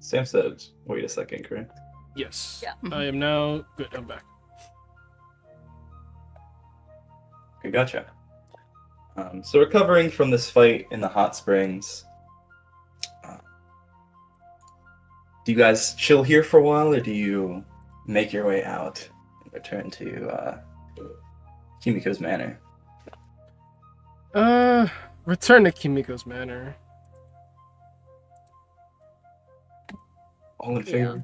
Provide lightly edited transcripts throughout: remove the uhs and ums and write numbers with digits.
Sam said, wait a second, correct? Yes. Yeah. I am now good. I'm back. Okay, gotcha. So recovering from this fight in the hot springs, do you guys chill here for a while, or do you make your way out and return to Kimiko's manor? Return to Kimiko's manor. All in favor?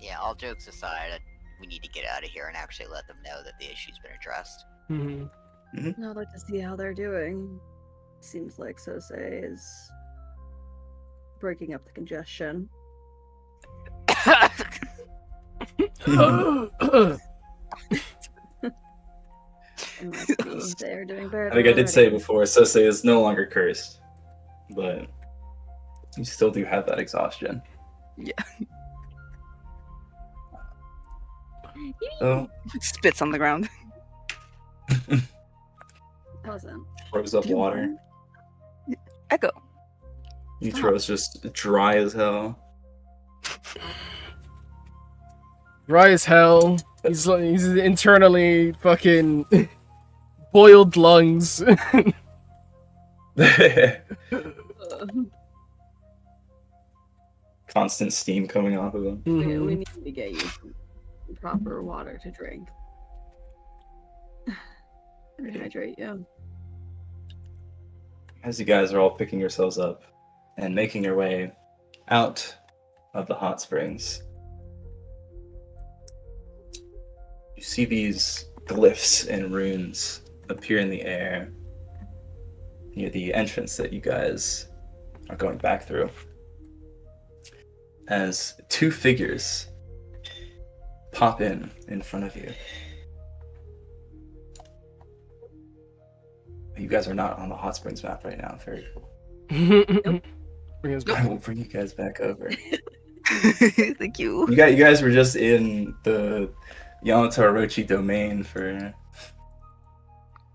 Yeah, all jokes aside, we need to get out of here and actually let them know that the issue's been addressed. Mm-hmm. I'd like to see how they're doing. Seems like Sosei is breaking up the congestion. It must be they're doing better. I think I did say before, Sosei is no longer cursed, but you still do have that exhaustion. Yeah. So, Spits on the ground. Wasn't. throws up water. Echo. Yutro's just dry as hell. Dry as hell. He's internally fucking boiled lungs. Constant steam coming off of him. Mhm. We need to get you some proper water to drink. Rehydrate you. As you guys are all picking yourselves up and making your way out of the hot springs, you see these glyphs and runes appear in the air near the entrance that you guys are going back through, as two figures pop in front of you. You guys are not on the hot springs map right now. Very cool. Bring us back. I will bring you guys back over. Thank you. You guys were just in the Yamato Orochi domain for an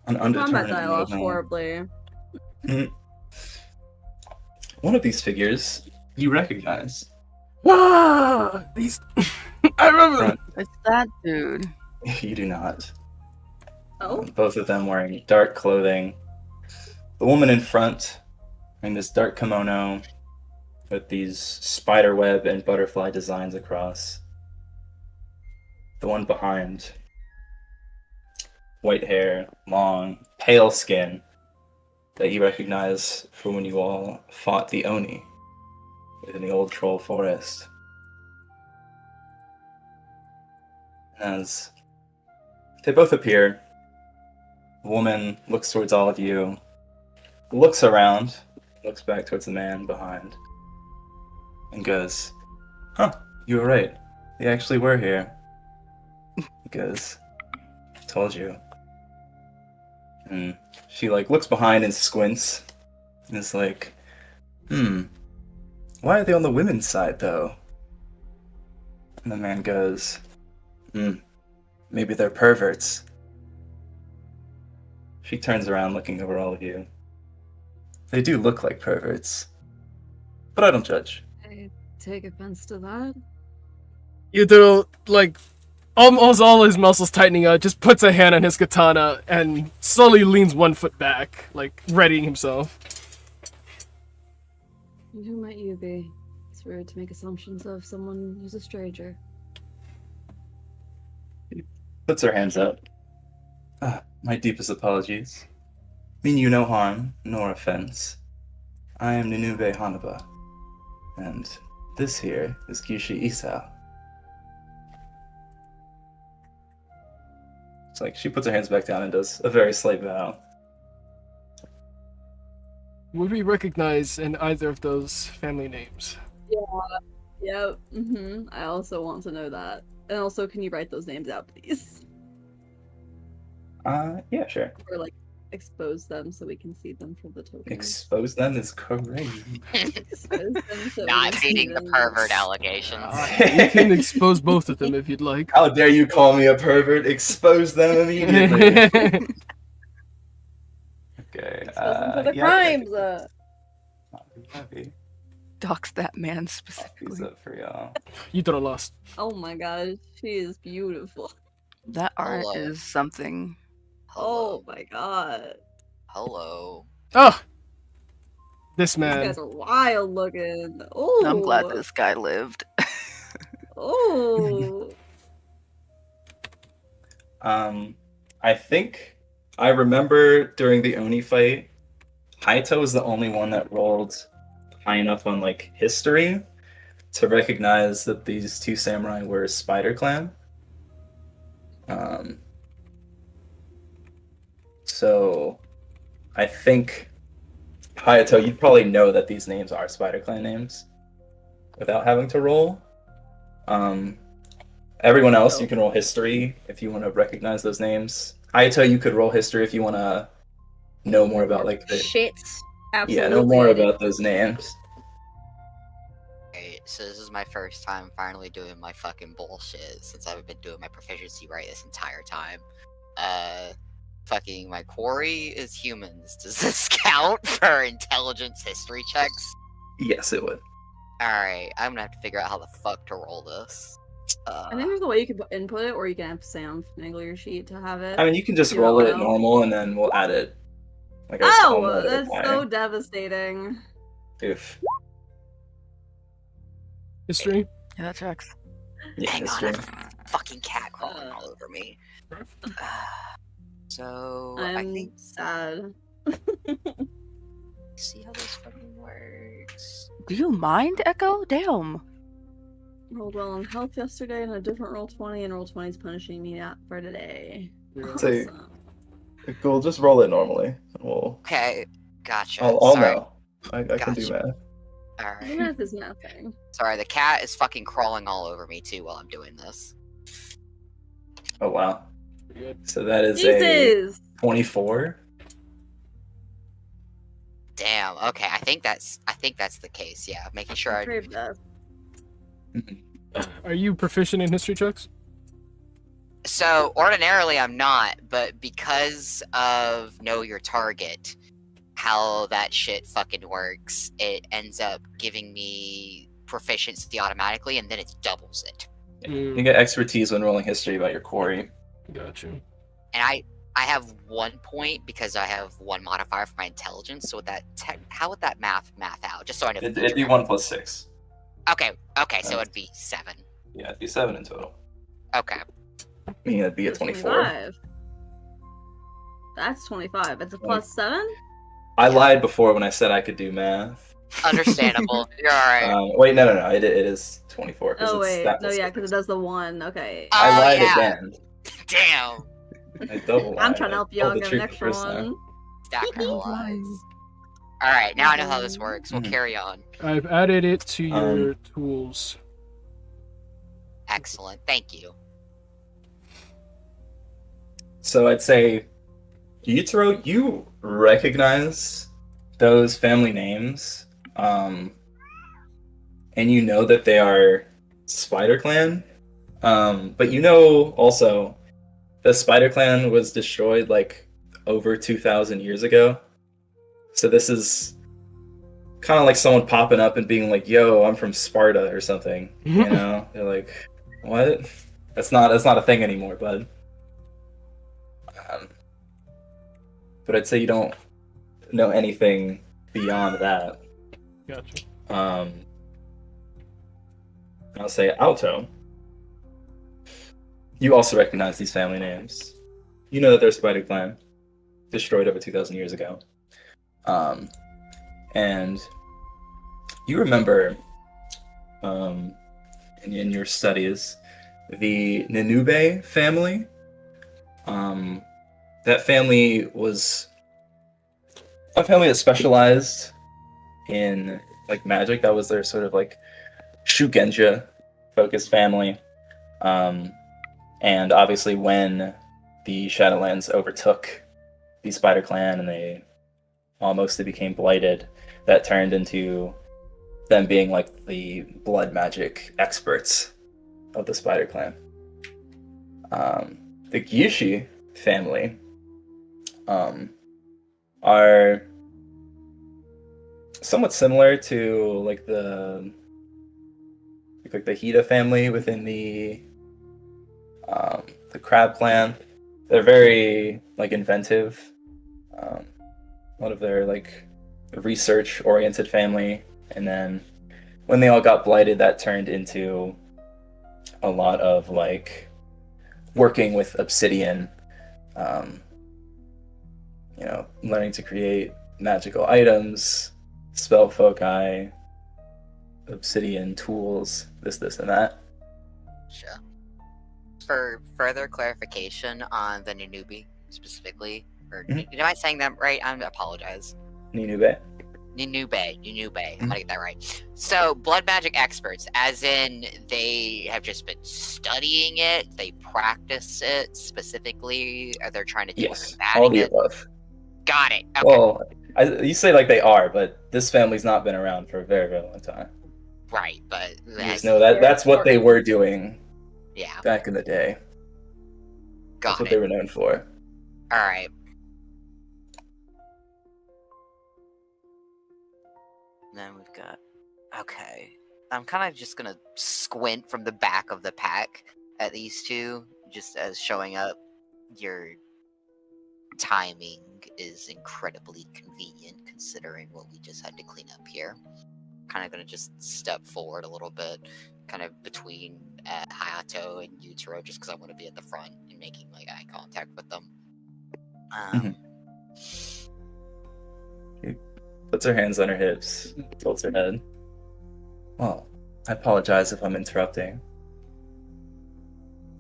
undetermined Combat dialogue amount of time. horribly. One of these figures you recognize. Ah, these. I remember. Front. It's that dude. You do not. Oh? Both of them wearing dark clothing. The woman in front wearing this dark kimono with these spider web and butterfly designs across. The one behind, white hair, long, pale skin that you recognize from when you all fought the Oni in the old troll forest. As they both appear, the woman looks towards all of you, looks around, looks back towards the man behind, and goes, "Huh, you were right. They actually were here." He goes, "Told you." And she looks behind and squints, and is like, why are they on the women's side though? And the man goes, maybe they're perverts. She turns around looking over all of you. They do look like perverts, but I don't judge. I take offense to that. You do, almost all his muscles tightening up, just puts a hand on his katana and slowly leans 1 foot back, readying himself. And who might you be? It's rude to make assumptions of someone who's a stranger. Puts her hands up. My deepest apologies. Mean you no harm, nor offense. I am Ninube Hanaba, and this here is Kishi Isao. It's she puts her hands back down and does a very slight bow. Would we recognize in either of those family names? Yep. I also want to know that. And also, can you write those names out, please? Yeah, sure. Or expose them so we can see them for the token. Expose them is crazy. Expose them so Not we can see beating the them. pervert allegations. You can expose both of them if you'd like. How dare you call me a pervert? Expose them immediately. Okay. Expose them for the yeah, I crimes. think- dox that man I'll use specifically. that for y'all. You thought I lost. Oh my gosh, she is beautiful. That art Hello. is something. Hello. Oh my god. Hello. Oh, this These man. guys are wild looking. I'm glad Oh. this guy lived. Oh. I think I remember during the Oni fight, Haito was the only one that rolled high enough on like history to recognize that these two samurai were Spider Clan. So I think Hayato, you'd probably know that these names are Spider Clan names without having to roll. Everyone else, you can roll history if you want to recognize those names. Hayato, you could roll history if you want to know more about like the shit. Absolutely. know more I did. about those names. Okay, so this is my first time finally doing my fucking bullshit since I've been doing my proficiency right this entire time. Fucking my quarry is humans. Does this count for intelligence history checks? Yes, it would. Alright, I'm gonna have to figure out how the fuck to roll this. I think there's a way you can input it, or you can have Sam finagle your sheet to have it. I mean, you can just You roll don't it know. normal, and then we'll add it. Like Oh, I'll that's apply. so devastating. Oof. History. Yeah, that tracks. Yeah, Hang history. on, a fucking cat crawling all over me. So I I'm think sad. see how this fucking works. Do you mind, Echo? Damn. Rolled well on health yesterday and a different roll 20, and roll 20 is punishing me for today. Say- Awesome. We'll just roll it normally. We'll. Okay, gotcha. I'll Sorry. know. I can do Gotcha. math. The Alright. math is nothing. Sorry, the cat is fucking crawling all over me too while I'm doing this. Oh wow. So that is a Jesus! 24. Damn. Okay, I think that's the case. Yeah, making sure I. Brave death. Are you proficient in history checks? So ordinarily I'm not, but because of know your target, how that shit fucking works, it ends up giving me proficiency automatically, and then it doubles it. You get expertise when rolling history about your quarry. Gotcha. And I have 1 point because I have one modifier for my intelligence. So would that how would that math out? Just so I know. It'd be 1 plus 6. Okay, so it'd be 7. Yeah, it'd be 7 in total. Okay. Meaning it'd be a 24. 25. That's 25. It's a plus 7? I lied before when I said I could do math. Understandable. You're alright. Wait, no. It is 24. Oh, wait. That No, plus yeah, six. because it does the 1. Okay. I Oh, lied yeah. again. Damn. I double lied. I'm trying to help you I out told get the an truth the extra first time. one. Stack our lies. Alright, now I know how this works. We'll Mhm. carry on. I've added it to your tools. Excellent. Thank you. So I'd say, Yutaro, you recognize those family names, and you know that they are Spider Clan, but you know also the Spider Clan was destroyed like over 2,000 years ago. So this is kind of like someone popping up and being like, "Yo, I'm from Sparta" or something. You know, they're like, "What? That's not a thing anymore, bud." But I'd say you don't know anything beyond that. Gotcha. I'll say Alto. You also recognize these family names. You know that they're Spider Clan, destroyed over 2,000 years ago. And you remember in your studies the Ninube family. That family was a family that specialized in like magic. That was their sort of like Shugenja focused family. And obviously when the Shadowlands overtook the Spider Clan and they almost became blighted, that turned into them being like the blood magic experts of the Spider Clan. The Gyushi family are somewhat similar to like the Hida family within the Crab clan. They're very like inventive. One of their like research-oriented family, and then when they all got blighted, that turned into a lot of like working with obsidian. Learning to create magical items, spell foci, obsidian tools, this, and that. Sure. For further clarification on the Ninubi specifically, or am I saying that right? I apologize. Ninube. Ninube. I'm gonna get that right. So, blood magic experts, as in they have just been studying it, they practice it specifically, or they're trying to do Yes, combating all the it. above. Got it. Okay. Well, you say like they are, but this family's not been around for a very, very long time. Right, but You just know that's what they were doing yeah, back in the day. got That's what it. they were known for. All right. Then we've got. Okay. I'm kind of just gonna squint from the back of the pack at these two, just as showing up. Your timing is incredibly convenient considering what we just had to clean up here. Kind of gonna just step forward a little bit, kind of between Hayato and Yutaro, just because I want to be at the front and making like eye contact with them. She puts her hands on her hips, tilts her head. Well, I apologize if I'm interrupting.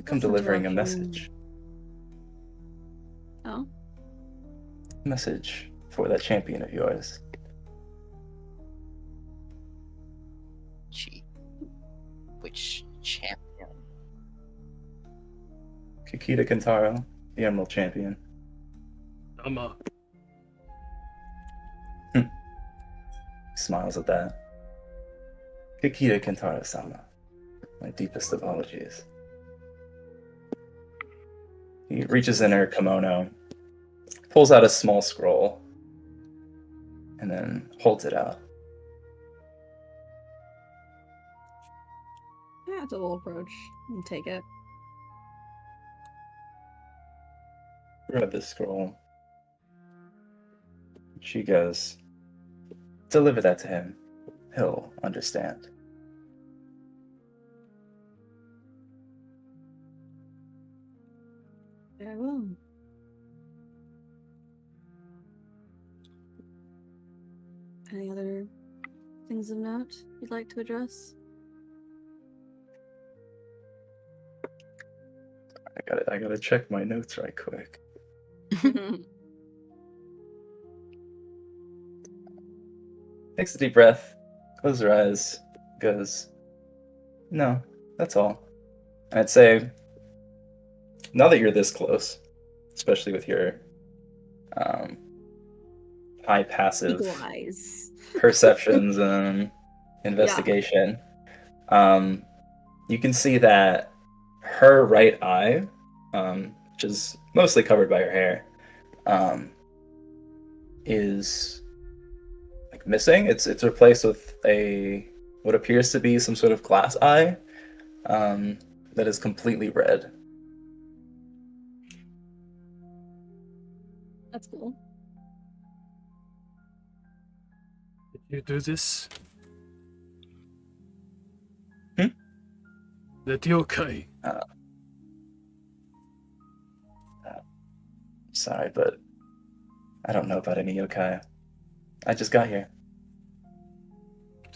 I'm What's delivering a interruption? message. Oh, Message for that champion of yours. Which champion? Kikita Kentaro, the Emerald Champion. I'm up. He smiles at that. Kikita Kentaro-sama, my deepest apologies. He reaches in her kimono, pulls out a small scroll, and then holds it out. yeah, it's a little approach. And take it. Grab this scroll. She goes, deliver that to him. He'll understand. I will. Any other things of note you'd like to address? I gotta check my notes right quick. Takes a deep breath, closes her eyes, goes, no, that's all. And I'd say, now that you're this close, especially with your high passive Eagle eyes. perceptions and investigation, you can see that her right eye, which is mostly covered by her hair, is like missing. It's replaced with what appears to be some sort of glass eye that is completely red. That's cool. Did you do this? The yokai. Sorry, but I don't know about any yokai. I just got here.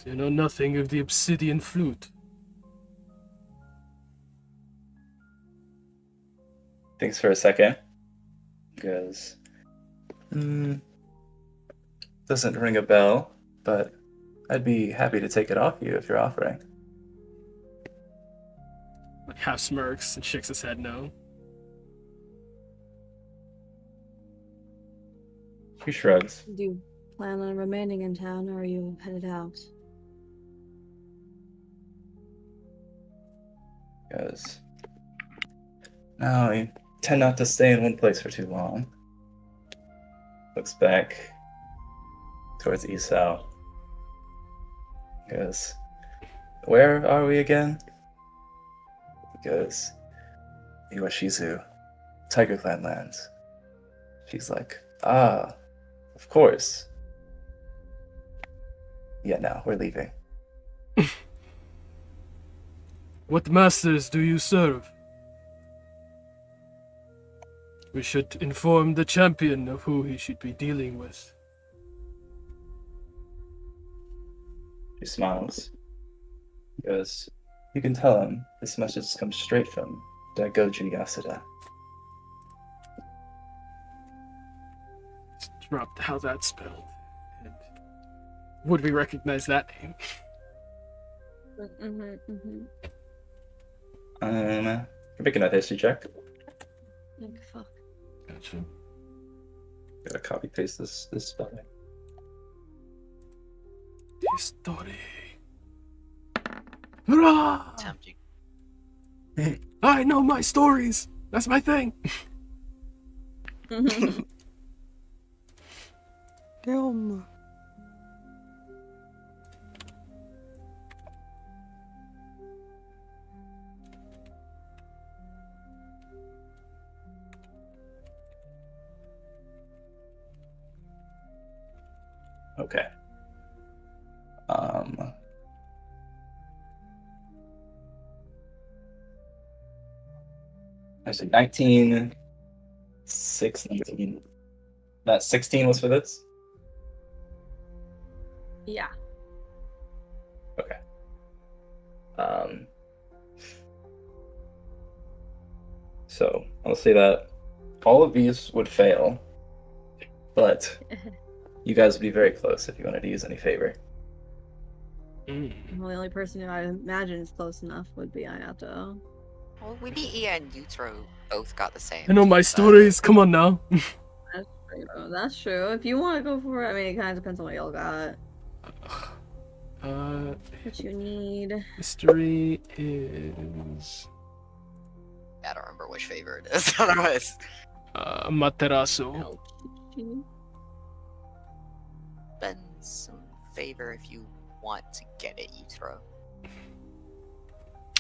You know nothing of the obsidian flute. Thinks for a second. Goes, doesn't ring a bell, but I'd be happy to take it off you if you're offering. Like half smirks and shakes his head no. He shrugs. Do you plan on remaining in town, or are you headed out? Goes, no, I tend not to stay in one place for too long. Looks back towards Esau. He goes, where are we again? He goes, Iwashizu, Tiger Clan lands. She's like, ah, of course. Yeah, no, we're leaving. What masters do you serve? We should inform the champion of who he should be dealing with. She smiles. He goes, you can tell him this message comes straight from Daigoju Yasuda. Dropped how that's spelled. And would we recognize that name? You're making a history check. Like, fuck. Gotcha. Gotta copy paste this spelling. History. Hurrah! Tempting. I know my stories. That's my thing. Damn. Okay. I said 19, 19. That 16 was for this? Yeah. Okay. So I'll say that all of these would fail, but you guys would be very close if you wanted to use any favor. Well, the only person who I imagine is close enough would be Ayato. Well, we beat Ia and Yutaro both got the same. I know my but- stories. Come on now. That's true. If you want to go for it, I mean, it kind of depends on what y'all got. What you need. History is I don't remember which favor it is. Otherwise, Materasu. spend some favor if you want to get it, Yutaro.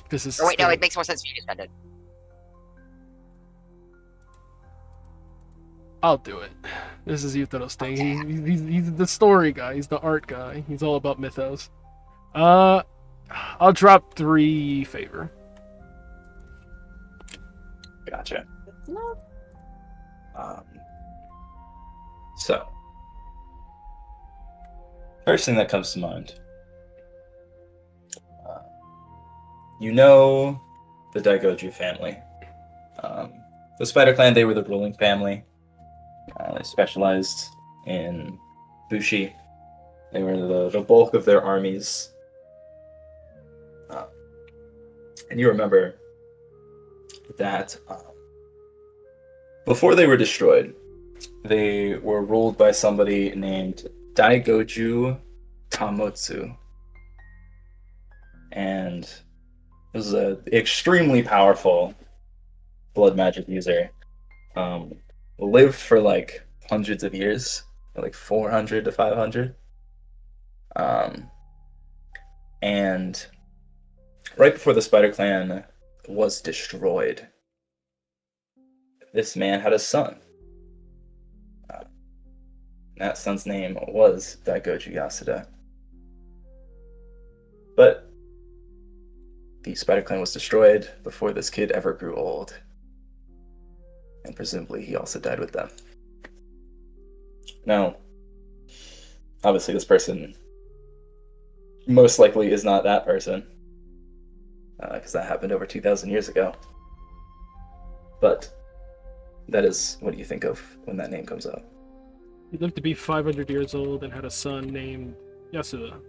This is. Or wait, no, it makes more sense for you to spend it. I'll do it. This is Yutaro's thing. He's the story guy. He's the art guy. He's all about mythos. I'll drop 3 favor. Gotcha. No. So, first thing that comes to mind. You know the Daigoju family. The Spider Clan, they were the ruling family. They specialized in Bushi. They were the bulk of their armies. And you remember that before they were destroyed, they were ruled by somebody named Daigoju Tamotsu. And it was an extremely powerful blood magic user. Lived for like hundreds of years, like 400 to 500. And right before the Spider Clan was destroyed, this man had a son. That son's name was Daigoju Yasuda. But the Spider Clan was destroyed before this kid ever grew old. And presumably he also died with them. Now, obviously this person most likely is not that person. Because that happened over 2,000 years ago. But that is what you think of when that name comes up. He lived to be 500 years old and had a son named Yasuda.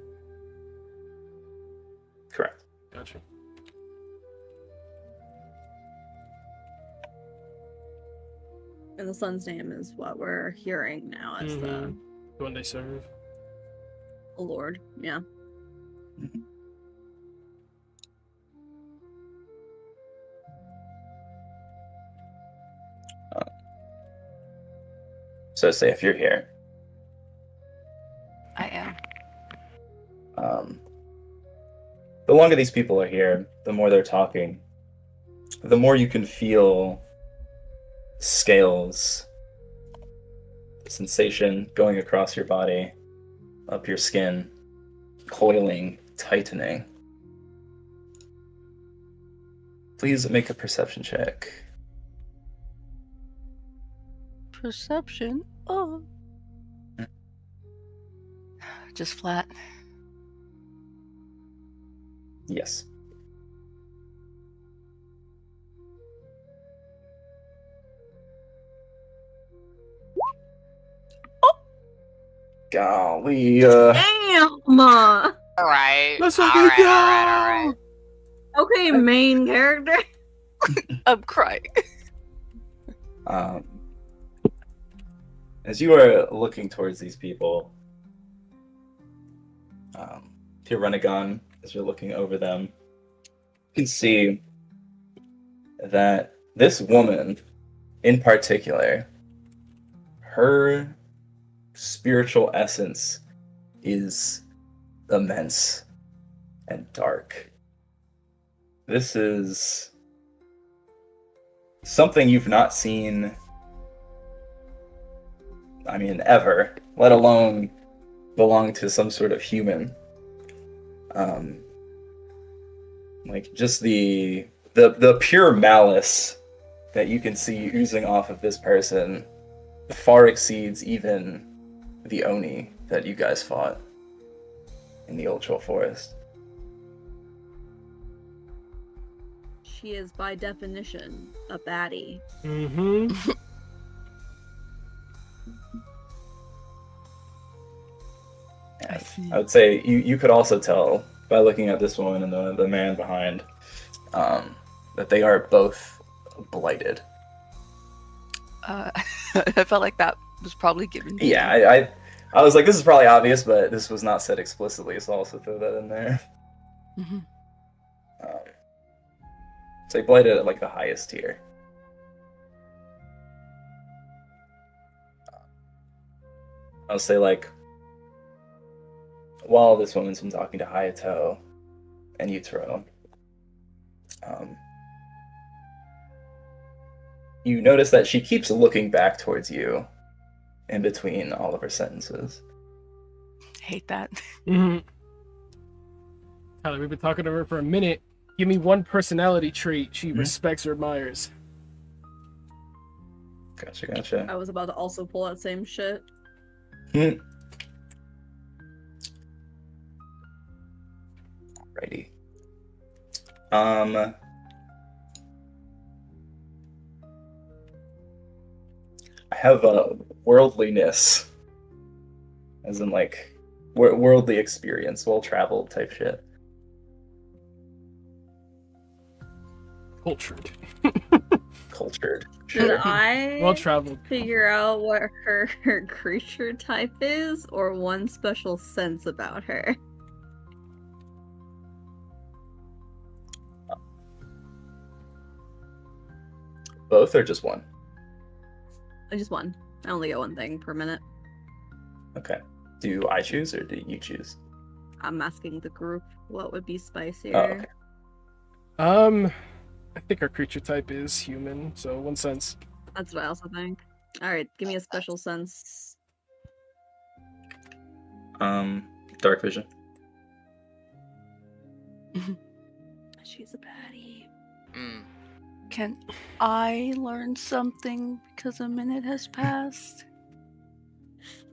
Correct. Gotcha. And the son's name is what we're hearing now as the one they serve. Lord. Yeah. So say if you're here, I am. the longer these people are here, the more they're talking, the more you can feel scales, sensation going across your body, up your skin, coiling, tightening. Please make a perception check. Perception? Oh. Just flat. Yes. Golly, Damn! Alright. Let's Alright, fucking go! alright. Okay, main character. I'm crying. um, as you are looking towards these people, your Renegon, as you're looking over them, you can see that this woman, in particular, her spiritual essence is immense and dark. This is something you've not seen, I mean, ever, let alone belong to some sort of human. Like, just the pure malice that you can see oozing off of this person far exceeds even the Oni that you guys fought in the Old Troll Forest. She is, by definition, a baddie. Mm-hmm. I see. I would say you could also tell by looking at this woman and the man behind that they are both blighted. I felt like that was probably given. Yeah, I was like, this is probably obvious, but this was not said explicitly, so I'll also throw that in there. Mhm. So they blighted at like the highest tier. I'll say like, while this woman's been talking to Hayato and Yutaro, you notice that she keeps looking back towards you in between all of her sentences. Hate that. Mm-hmm. Tyler, we've been talking to her for a minute. Give me one personality trait she respects or admires. Gotcha. I was about to also pull that same shit. Alrighty. I have worldliness, as in like worldly experience, well-traveled type shit. Cultured. Cultured. Did Sure. I Well-traveled. figure out what her creature type is, or one special sense about her? Both or just one? Just one. I only get one thing per minute. Okay. Do I choose or do you choose? I'm asking the group what would be spicier. Oh, okay. I think our creature type is human, so one sense. That's what I also think. Alright, give me a special sense. Dark vision. She's a baddie. Mm. Can I learn something because a minute has passed?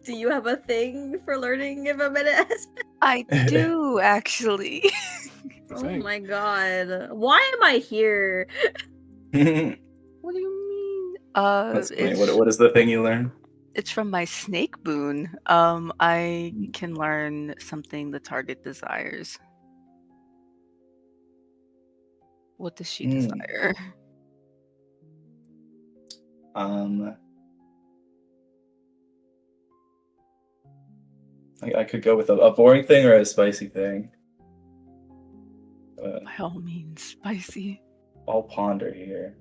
Do you have a thing for learning if a minute has been? I do, actually. Oh Thing. my god. Why am I here? What do you mean? That's funny. It's, What is the thing you learn? it's from my snake boon. I can learn something the target desires. What does she desire? I could go with a boring thing or a spicy thing. By all means, spicy. I'll ponder here.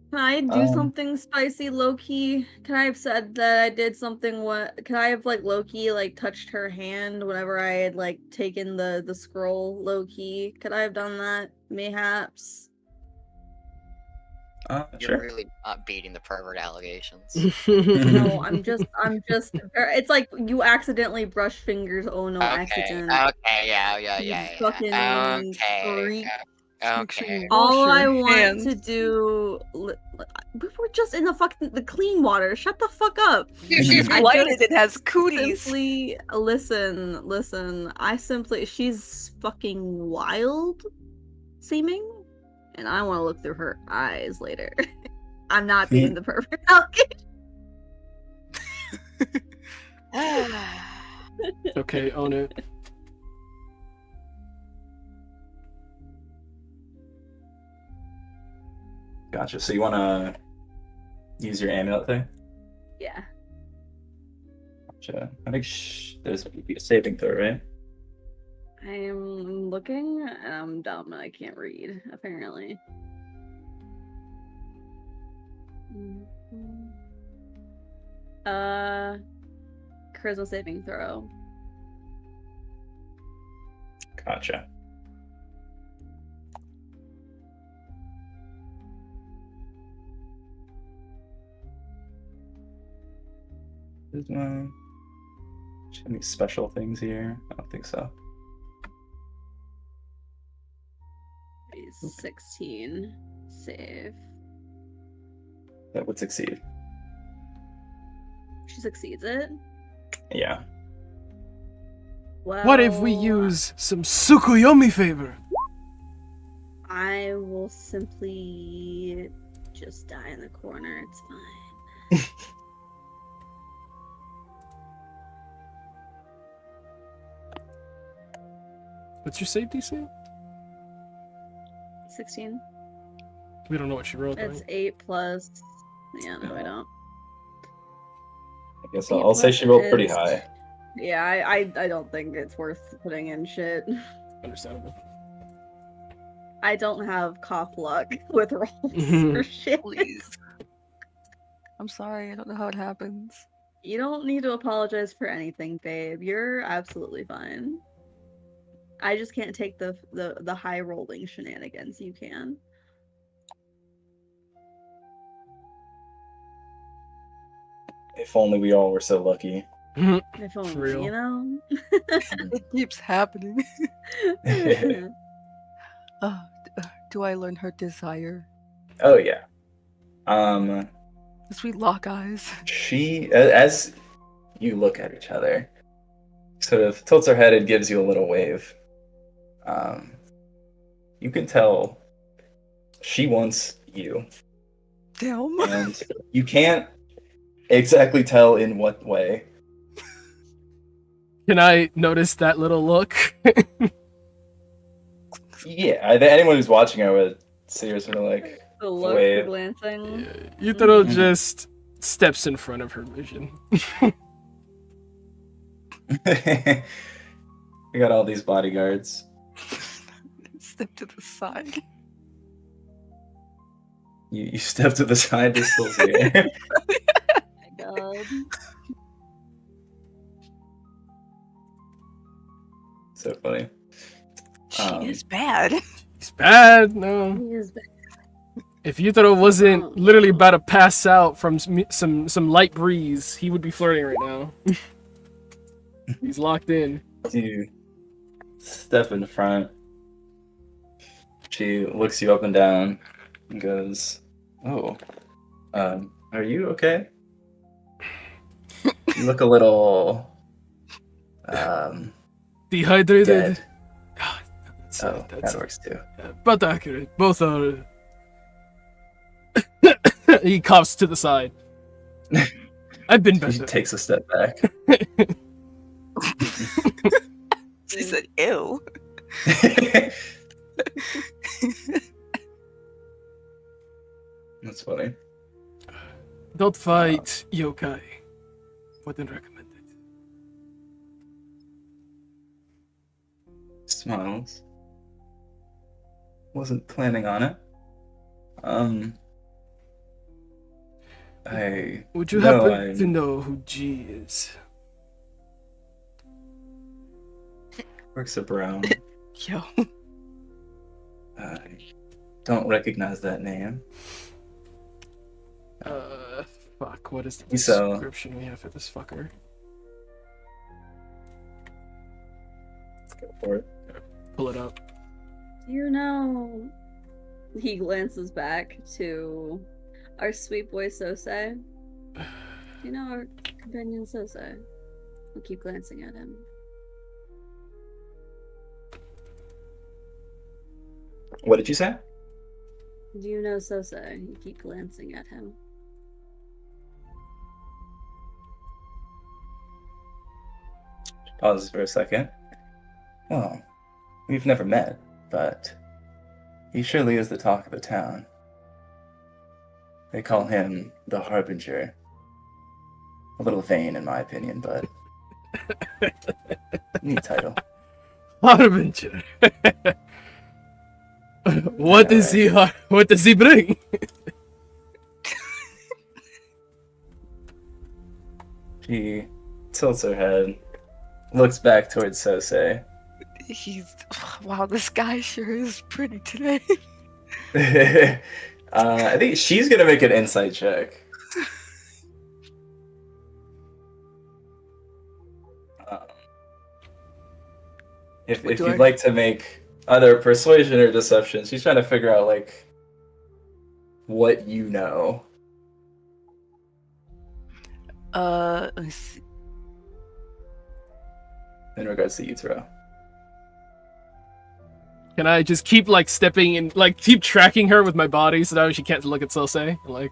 Can I do Um, something spicy, low-key? Can I have said that I did something can I have like low-key like touched her hand whenever I had like taken the scroll low-key? Could I have done that? Mayhaps. You're Sure. really not beating the pervert allegations. No, it's like you accidentally brush fingers, oh no, Okay, accident. yeah. You fucking Okay, freak. Make sure you okay. wash All your I want hands. to do we were just in the clean water. Shut the fuck up. She's I blighted. just It has cooties. Simply listen. She's fucking wild seeming, and I want to look through her eyes later. I'm not being the perfect alligator. Okay, own it. Gotcha. So you want to use your amulet thing? Yeah. Gotcha. I think there's a saving throw, right? I'm looking and I'm dumb and I can't read, apparently. Charisma saving throw. Gotcha. There's no any special things here? I don't think so. 16 save. That would succeed. She succeeds it. Yeah. Well, What if we use some Tsukuyomi favor? I will simply just die in the corner. It's fine. What's your save DC? 16. We don't know what she rolled. It's Right? 8 plus. Yeah, no, I don't. I guess 8 I'll say she rolled pretty is- high. Yeah, I don't think it's worth putting in shit. Understandable. I don't have cough luck with rolls or shit. Please. I'm sorry. I don't know how it happens. You don't need to apologize for anything, babe. You're absolutely fine. I just can't take the high rolling shenanigans. You can. If only we all were so lucky. If only, real. you know. It keeps happening. Do I learn her desire? Oh yeah. As we lock eyes. She, as you look at each other, sort of tilts her head and gives you a little wave. You can tell she wants you, Damn. and you can't exactly tell in what way. Can I notice that little look? Yeah, anyone who's watching her would see her sort of like The look, wave. the glancing. Yutaro Mhm. just steps in front of her vision. We got all these bodyguards. Step to the side. You step to the side to still see her. Oh my god. So funny. She Um, is bad. It's bad. No. He is bad. If Yutaro wasn't literally about to pass out from some light breeze, he would be flirting right now. He's locked in. You step in front. She looks you up and down and goes, "Oh, are you okay? You look a little Dehydrated. dead." God, that's, Oh, that's that works too. but accurate. Both are. He coughs to the side. I've been She better. takes a step back. She said, ew. That's funny. Don't fight yokai. Wouldn't recommend it. Smiles. Wasn't planning on it. Would you No, happen to know who G is? Works a brown. Yo. I don't recognize that name. Fuck, what is the So- description we have for this fucker? Let's go for it. Pull it up. You know. He glances back to our sweet boy Sosei. You know our companion Sosei. We'll keep glancing at him. What did you say? Do you know Sosei? You keep glancing at him. Pause for a second. Well, we've never met, but he surely is the talk of the town. They call him the Harbinger. A little vain, in my opinion, but neat title. Harbinger. What does he bring? She tilts her head, looks back towards Sosei. Wow, this guy sure is pretty today. I think she's gonna make an insight check. If you'd like to make either persuasion or deception, she's trying to figure out like what you know. Let's see. In regards to Yutaro. Can I just keep like stepping and like keep tracking her with my body so that she can't look at Sosei and like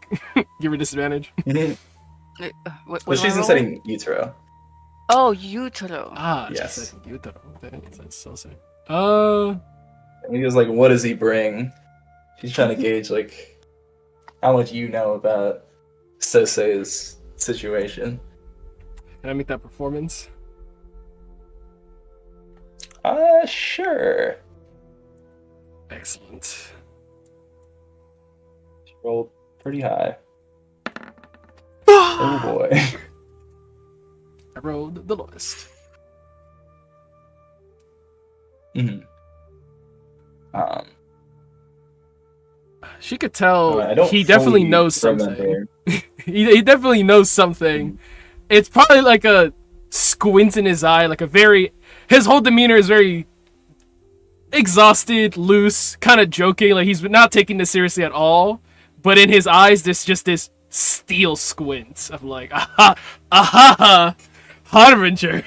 give her disadvantage? What Well, do I she's roll? inciting Yutaro. Oh, Yutaro. Ah, Yes. she said Yutaro. That's Sosei. And he was like, what does he bring? She's trying to gauge like how much you know about Sosei's situation. Can I make that performance? Sure. Excellent. She rolled pretty high. Oh boy. I rolled the lowest. hmm She could tell I don't he definitely fully knows something. remember. He definitely knows something. It's probably like a squint in his eye, like a very... His whole demeanor is very exhausted, loose, kind of joking, like he's not taking this seriously at all. But in his eyes, there's just this steel squint of like, aha, aha, Harbinger.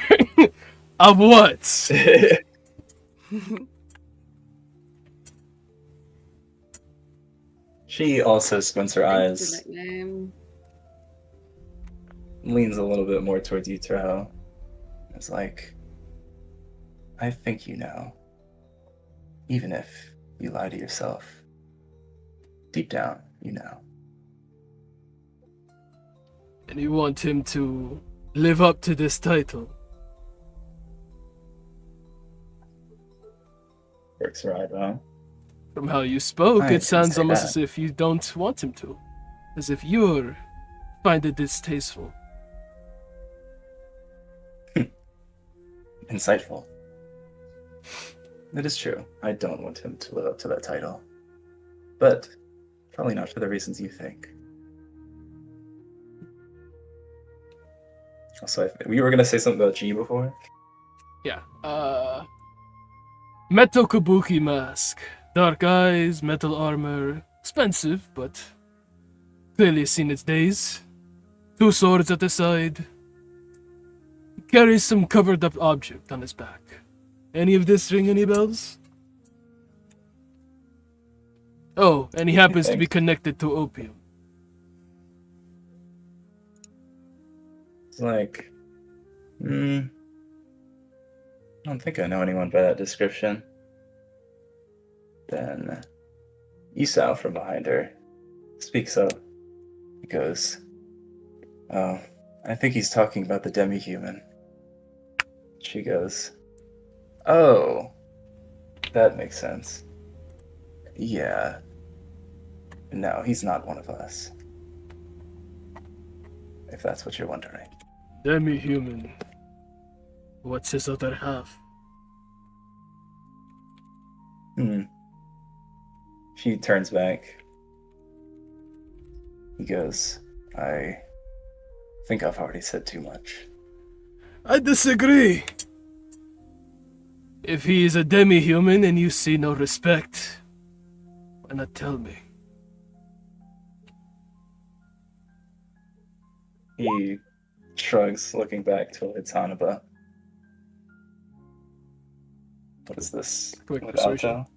Of what? She also squints her Thanks eyes, for the nickname. leans a little bit more towards Yutaro. It's like, I think you know. Even if you lie to yourself. Deep down, you know. And you want him to live up to this title. Works her eyebrow. From how you spoke, I it didn't sounds say almost that. as if you don't want him to. As if you're find it distasteful. Insightful. It is true. I don't want him to live up to that title. But probably not for the reasons you think. Also, we were going to say something about G before. Yeah. Metal kabuki mask. Dark eyes, metal armor. Expensive, but clearly seen its days. 2 swords at the side. Carries some covered up object on his back. Any of this ring any bells? Oh, and he happens to be Thanks. connected to opium. It's like, I don't think I know anyone by that description. Then Isao from behind her speaks up. He goes, oh, I think he's talking about the demi-human. She goes, oh, that makes sense. Yeah. No, he's not one of us. if that's what you're wondering. Demi-human. What's his other half? She turns back. He goes, I think I've already said too much. I disagree. If he is a demi-human and you see no respect, why not tell me? He shrugs, looking back towards Hanaba. What is this? Quick With persuasion. Alto?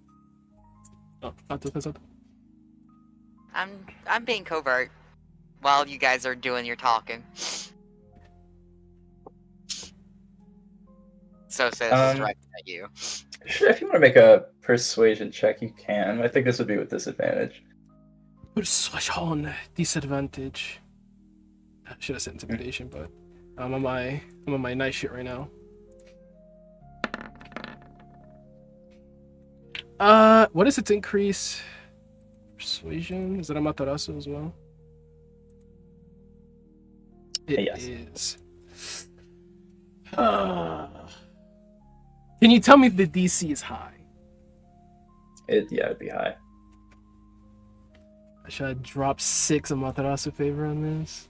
Oh, Anto says something. I'm being covert while you guys are doing your talking. So says is directed at you. Sure, if you want to make a persuasion check, you can. I think this would be with disadvantage. Persuasion disadvantage. I should have said intimidation, but I'm on my nice shit right now. What is its increase? Persuasion? Is that a Matarasu as well? It Yes. is. Can you tell me if the DC is high? It'd be high. Should I drop 6 of Matarasu favor on this?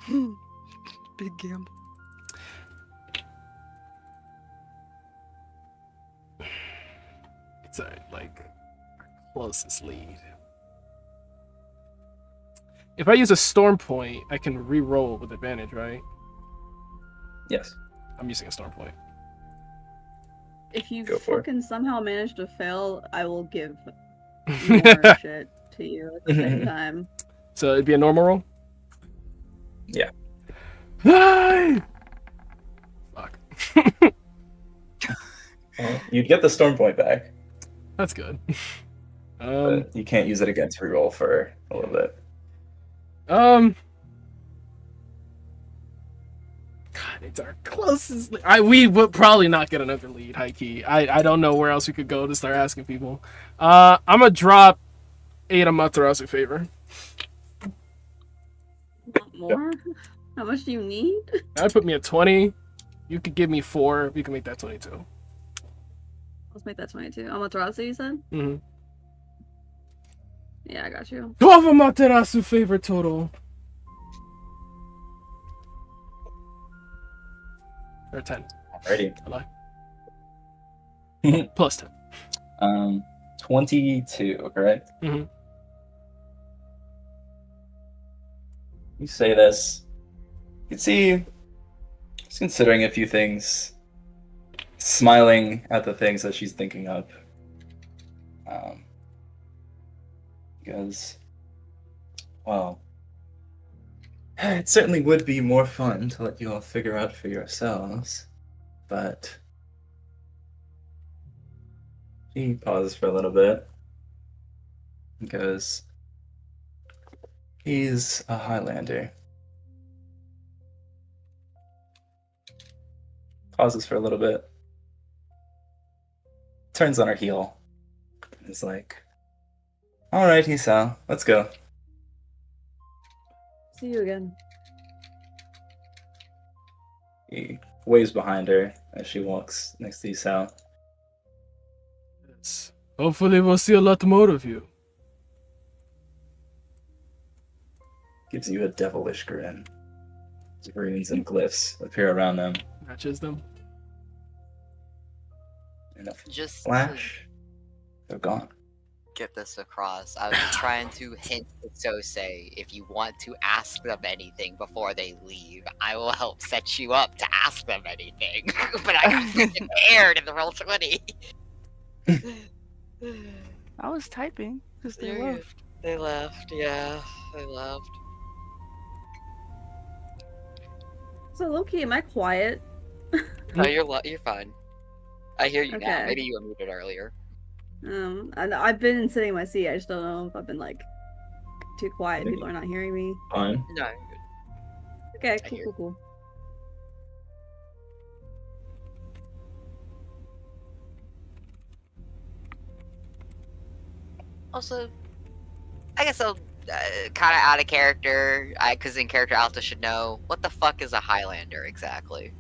Big gamble. It's like closest lead. If I use a storm point, I can re-roll with advantage, right? Yes. I'm using a storm point. If you Go for it. fucking somehow manage to fail, I will give more shit to you at the same time. So it'd be a normal roll? Yeah. Hey! Fuck. Well, you'd get the storm point back, That's good. but you can't use it against reroll for a little bit. God, it's our closest. We would probably not get another lead, high key. I don't know where else we could go to start asking people. I'm gonna drop 8 of Matarasu favor. Want more? How much do you need? That put me at 20. You could give me 4. We can make that 22. Let's make that 22. Amaterasu, you said? Mm-hmm. Yeah, I got you. 12 of Matarasu favor total. Or 10. Alrighty. I lie. Plus 10. 22, correct? Mm-hmm. You say this. You can see she's considering a few things, smiling at the things that she's thinking of. Because, well, it certainly would be more fun to let you all figure out for yourselves, but she pauses for a little bit and goes, he's a Highlander. Pauses for a little bit. Turns on her heel. And is like, alright, Hisao, let's go. See you again. He waves behind her as she walks next to Hisao. Yes. Hopefully we'll see a lot more of you. Gives you a devilish grin. Runes and glyphs appear around them. Matches them. In a Just flash, they're gone. to get this across, I was trying to hint to Sosei, if you want to ask them anything before they leave, I will help set you up to ask them anything. But I got freaking aired in the roll 20. I was typing because they You're left. They left, yeah, they left. So, Loki, am I quiet? No, you're fine. I hear you now. Okay. Maybe you were muted earlier. I've been sitting in my seat. I just don't know if I've been like too quiet. Maybe. People are not hearing me. Fine. No, you're good. Okay, I cool, hear cool, cool. Also, I guess I'll kind of out of character. Because in character, Alta should know what the fuck is a Highlander exactly.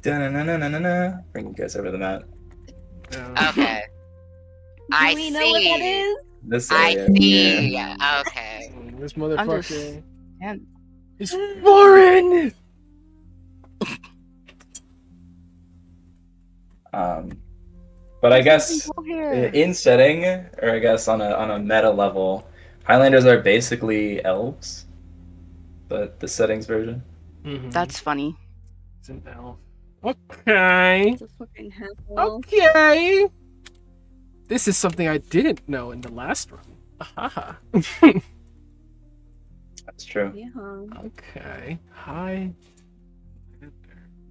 Da-na-na-na-na-na. Bring you guys over the map. Okay, Do I we know what that see. is? This I area. see. Yeah. Okay. This motherfucker And is foreign. But I guess here. in setting, or I guess on a meta level, Highlanders are basically elves, but the settings version. That's funny. It's an elf. Okay. It's a fucking half-elf. Okay. This is something I didn't know in the last run. Aha. That's true. Yeah. Okay. Hi.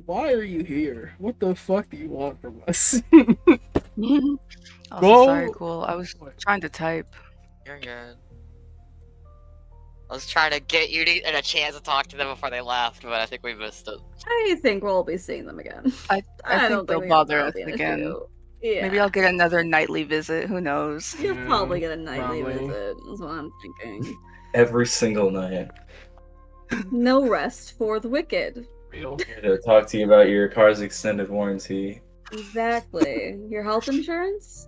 Why are you here? What the fuck do you want from us? Also, Go. sorry, cool. I was trying to type. You're good. I was trying to get you a chance to talk to them before they left, but I think we missed it. I think we'll be seeing them again. I think don't they'll we- bother that'll us be an again. issue. Yeah. Maybe I'll get another nightly visit. Who knows? You'll Yeah, probably get a nightly probably. visit, is what I'm thinking. Every single night. No rest for the wicked. Real. Here to talk to you about your car's extended warranty. Exactly. Your health insurance?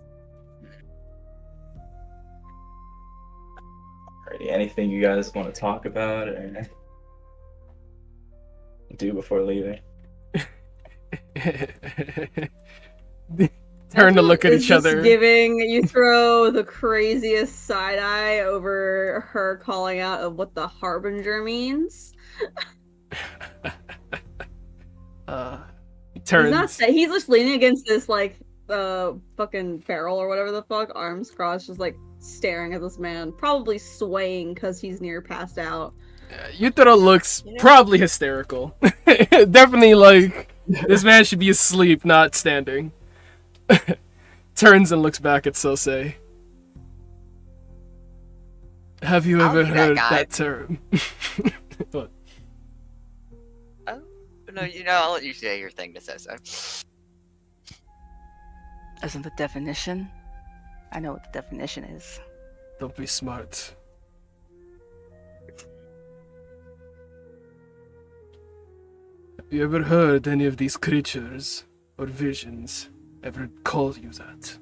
Alrighty, anything you guys want to talk about or do before leaving? Turn to look at It's each just other. Giving you throw the craziest side eye over her calling out of what the harbinger means. He turns. He's just leaning against this like fucking barrel or whatever the fuck, arms crossed, just like staring at this man, probably swaying because he's near passed out. Yutaro looks probably hysterical. Definitely like this man should be asleep, not standing. Turns and looks back at Sosei. Have you I'll ever be that heard guy. that term? What? No, I'll let you say your thing to say so. Isn't the definition? I know what the definition is. Don't be smart. Have you ever heard any of these creatures or visions ever call you that?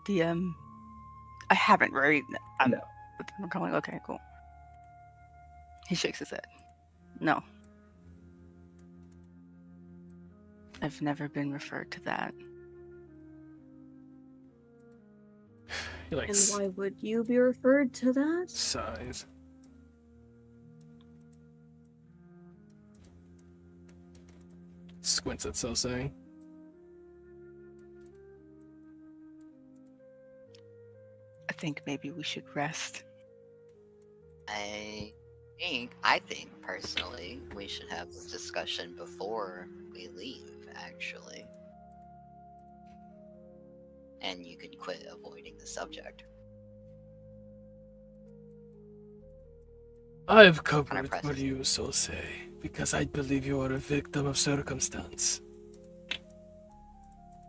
DM. I haven't, right? No. I'm calling. Okay, cool. He shakes his head. No. I've never been referred to that. He like And why would you be referred to that? sighs. Squints at Sosei. I think maybe we should rest. I think personally we should have this discussion before we leave, actually. And you can quit avoiding the subject. I have covered press for this. you, Sosei, because I believe you are a victim of circumstance.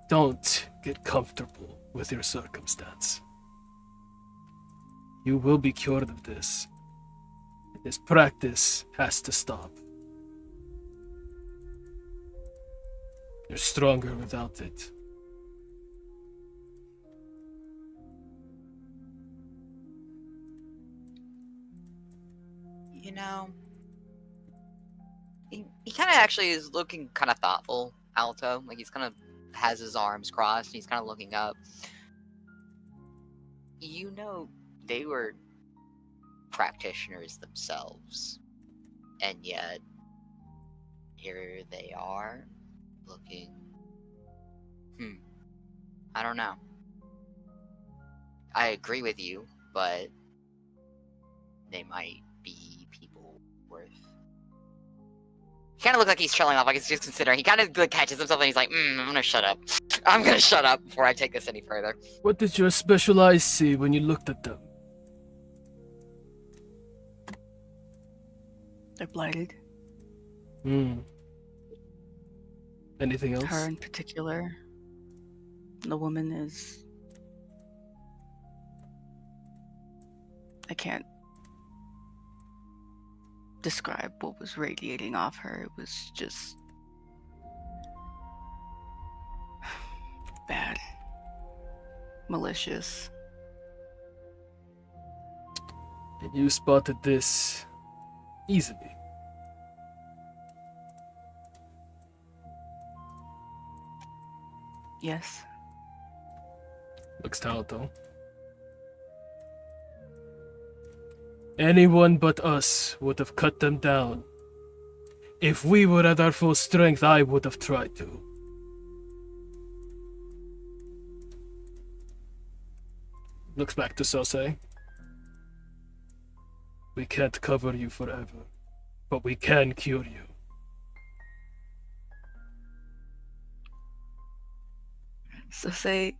Don't get comfortable with your circumstance. You will be cured of this. This practice has to stop. You're stronger without it. He kind of actually is looking kind of thoughtful, Alto. Like he's kind of has his arms crossed and he's kind of looking up. They were practitioners themselves, and yet here they are looking. I don't know. I agree with you, but they might be people worth. He kind of looks like he's trailing off, like he's just considering. He kind of like catches himself and he's like, I'm gonna shut up. I'm gonna shut up before I take this any further. What did your special eyes see when you looked at them? They're blighted. Anything else? Her in particular. The woman is... I can't describe what was radiating off her. It was just... bad. Malicious. And you spotted this easily. Yes. Looks Talto. Anyone but us would have cut them down. If we were at our full strength, I would have tried to. Looks back to Sose. We can't cover you forever, but we can cure you. So say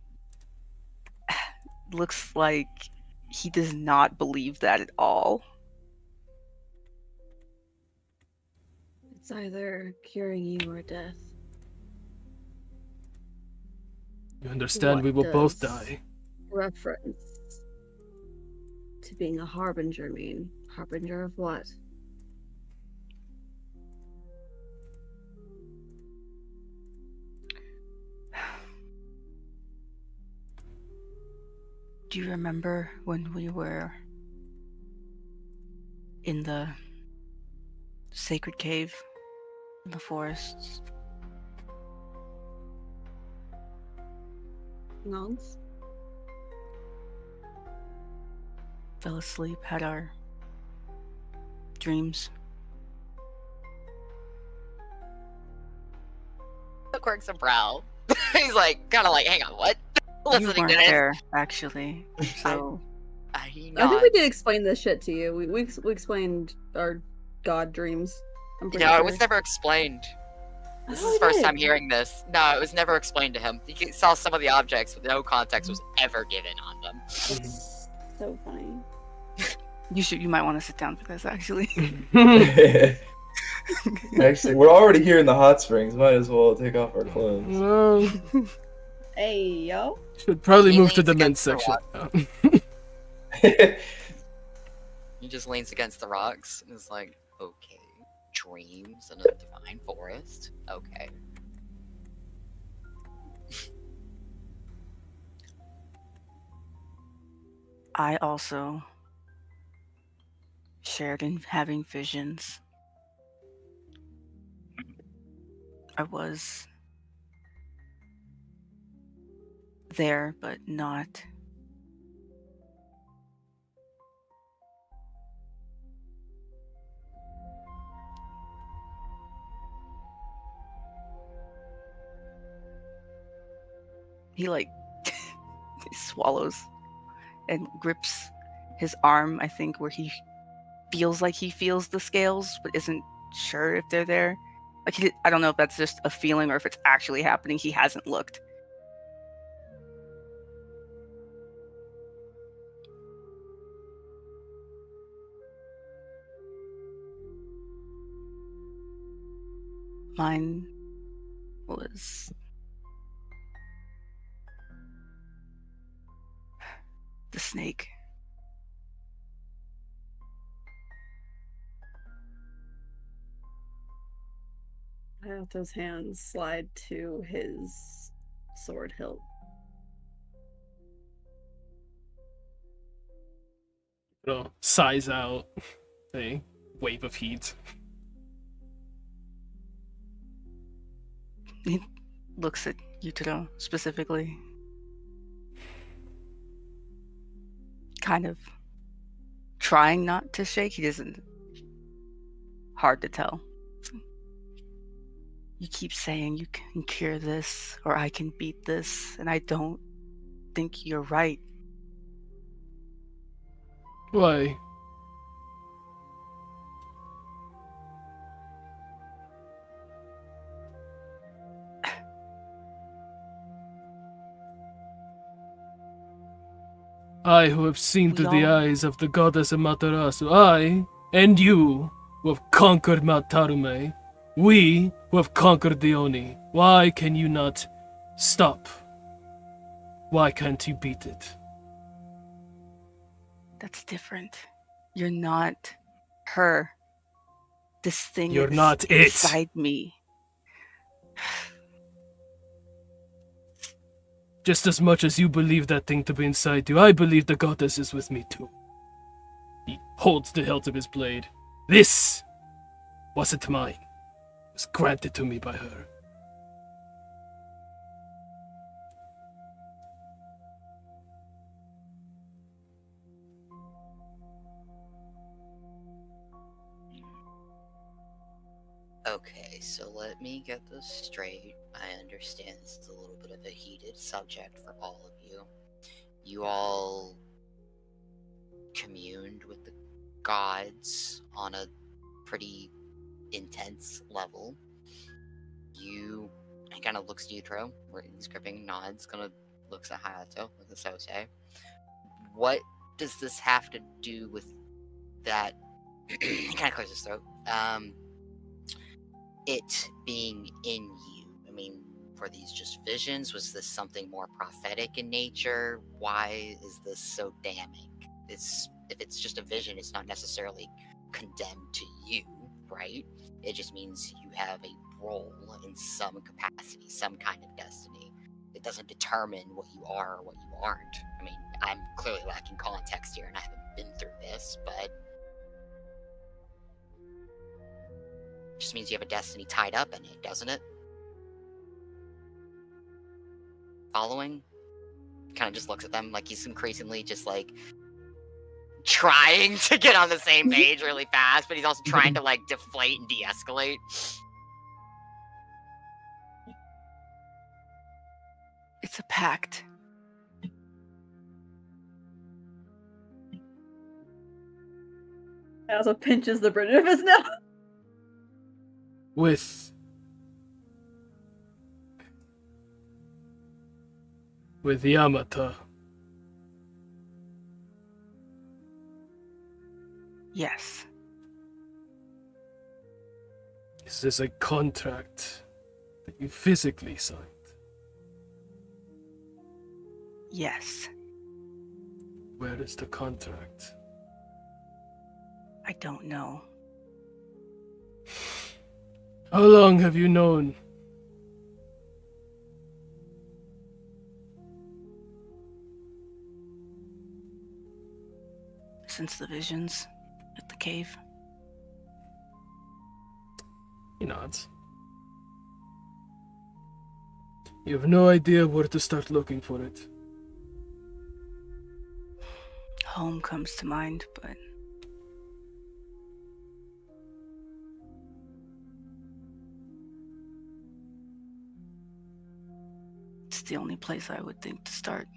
looks like he does not believe that at all. It's either curing you or death. You understand What we will both does die. Reference to being a harbinger mean? Harbinger of what? Do you remember when we were in the sacred cave in the forests? Nonce? Fell asleep, had our dreams. Quirks a brow. He's like, kind of like, hang on, what? You Listening weren't to this. there, actually. So I think we did explain this shit to you. We explained our god dreams. I'm pretty No, sure. it was never explained. This Oh, is we the first did. time hearing this. No, it was never explained to him. He saw some of the objects, but no context was ever given on them. That's so funny. you might want to sit down for this, actually. Actually, we're already here in the hot springs. Might as well take off our clothes. Well, Hey, yo. should probably He move to leans the men's against section the now. He just leans against the rocks and is like, okay, dreams in a divine forest. Okay. I also shared in having visions. I was there, but not. He like he swallows and grips his arm, I think, where he feels like he feels the scales, but isn't sure if they're there. Like I don't know if that's just a feeling or if it's actually happening. He hasn't looked. Mine was the snake. Hayato's hands slide to his sword hilt. It'll size out a wave of heat. He looks at Yutaro specifically. Kind of trying not to shake. He doesn't. Hard to tell. You keep saying you can cure this or I can beat this, and I don't think you're right. Why? I who have seen through the eyes of the goddess Amaterasu, I and you who have conquered Mount Tarume, we who have conquered the Oni, why can you not stop Why can't you beat it? That's different. You're not her. This thing You're is not it. inside me. Just as much as you believe that thing to be inside you, I believe the goddess is with me too. He holds the hilt of his blade. This wasn't mine. It was granted to me by her. Okay, so let me get this straight. I understand this is a little bit of a heated subject for all of you. You all communed with the gods on a pretty intense level. He kind of looks to you, Tro, where he's gripping, nods, kind of looks at Hayato with a Sosei. What does this have to do with that? He kind of clears his throat. It being in you. I mean, were these just visions? Was this something more prophetic in nature? Why is this so damning? If it's just a vision, it's not necessarily condemned to you, right? It just means you have a role in some capacity, some kind of destiny. It doesn't determine what you are or what you aren't. I mean, I'm clearly lacking context here and I haven't been through this, but it just means you have a destiny tied up in it, doesn't it? Following? Kind of just looks at them like he's increasingly just like trying to get on the same page really fast, but he's also trying to like deflate and de-escalate. It's a pact. He also pinches the bridge of his nose. With Yamata. Yes. Is this a contract that you physically signed? Yes. Where is the contract? I don't know. How long have you known? Since the visions at the cave. He nods. You have no idea where to start looking for it. Home comes to mind, but it's the only place I would think to start.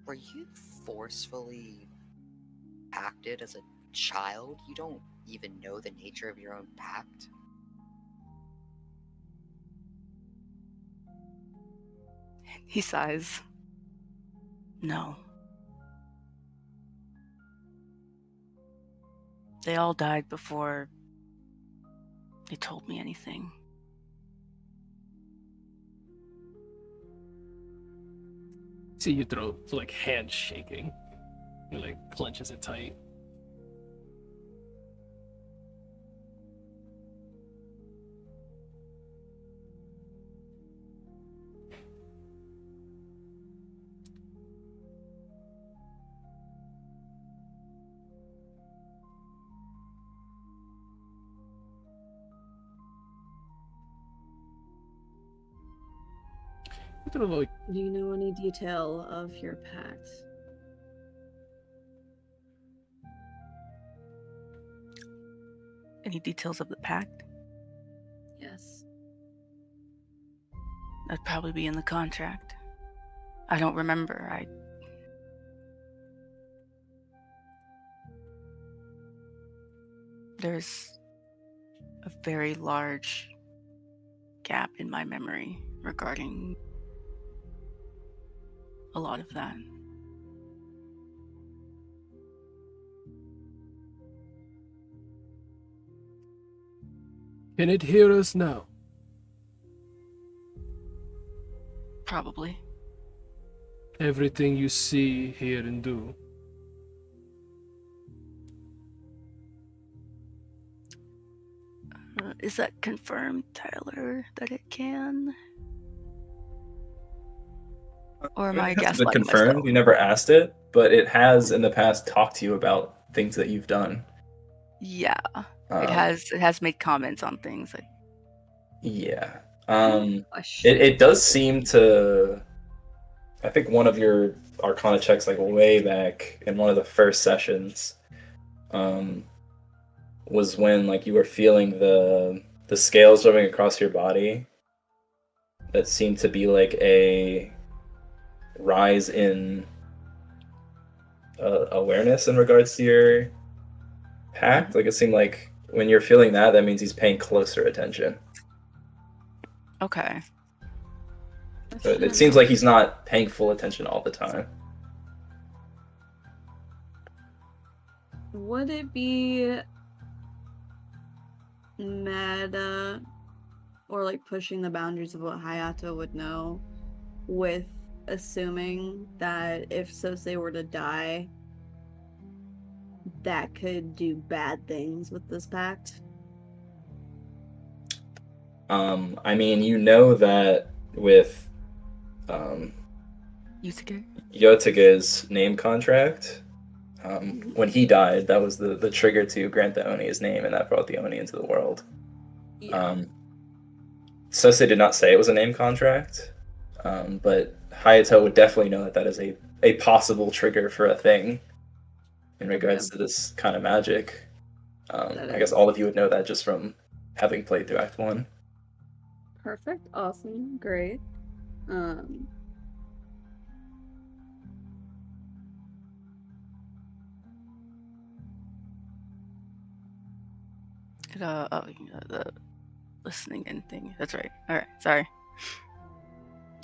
Were you forcefully acted as a child? You don't even know the nature of your own pact? He sighs. No. They all died before they told me anything. See you throw like hand shaking. He like clenches it tight. Sort of like, Do you know any detail of your pact? Any details of the pact? Yes. That'd probably be in the contract. I don't remember. There's a very large gap in my memory regarding a lot of that. Can it hear us now? Probably. Everything you see, hear, and do. Is that confirmed, Tyler, that it can? Or am I It hasn't been gaslighting confirmed. myself? You never asked it, but it has in the past talked to you about things that you've done. Yeah, Um, it has made comments on things. Yeah. Question. It does seem to. I think one of your Arcana checks, like way back in one of the first sessions, um, was when like you were feeling the scales moving across your body. That seemed to be like a rise in awareness in regards to your pact. Like it seemed like when you're feeling that, that means he's paying closer attention. Okay. So it seems like he's not paying full attention all the time. Would it be meta or like pushing the boundaries of what Hayato would know with assuming that if Sosei were to die, that could do bad things with this pact? I mean, you know that with Yusuke? Yotege's name contract, when he died, that was the trigger to grant the Oni his name, and that brought the Oni into the world. Yeah. Sosei did not say it was a name contract, but Hayato would definitely know that that is a possible trigger for a thing in regards to this kind of magic. I guess all of you would know that just from having played through Act 1. Perfect. Awesome. Great. The listening in thing. That's right. All right. Sorry.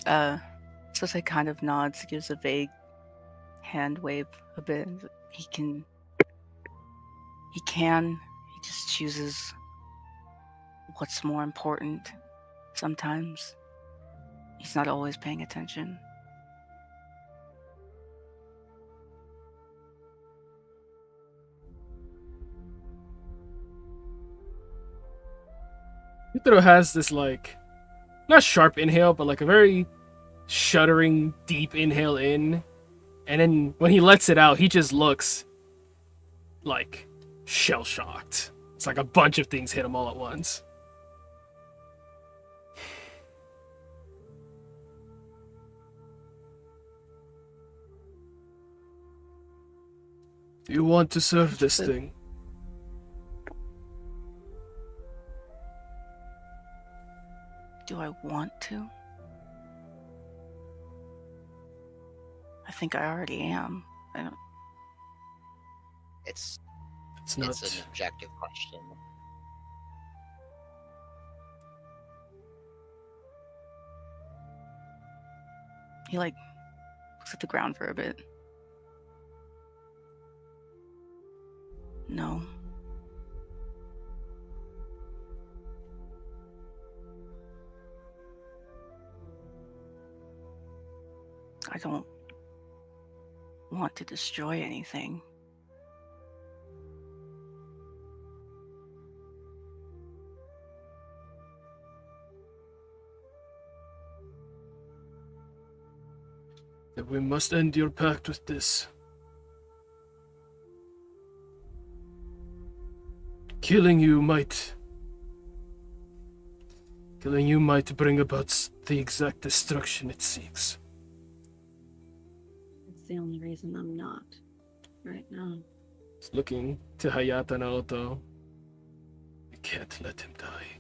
Sosei kind of nods, gives a vague hand wave a bit. He just chooses what's more important sometimes. He's not always paying attention. Yutaro has this like, not sharp inhale, but like a very shuddering deep inhale in, and then when he lets it out, he just looks like shell shocked. It's like a bunch of things hit him all at once. Do you want to serve this thing? Do I want to? I think I already am. I don't. It's not. It's an objective question. He like looks at the ground for a bit. No. I don't want to destroy anything. That we must end your pact with this. Killing you might bring about the exact destruction it seeks. It's the only reason I'm not right now. It's looking to Hayata Naoto. We can't let him die.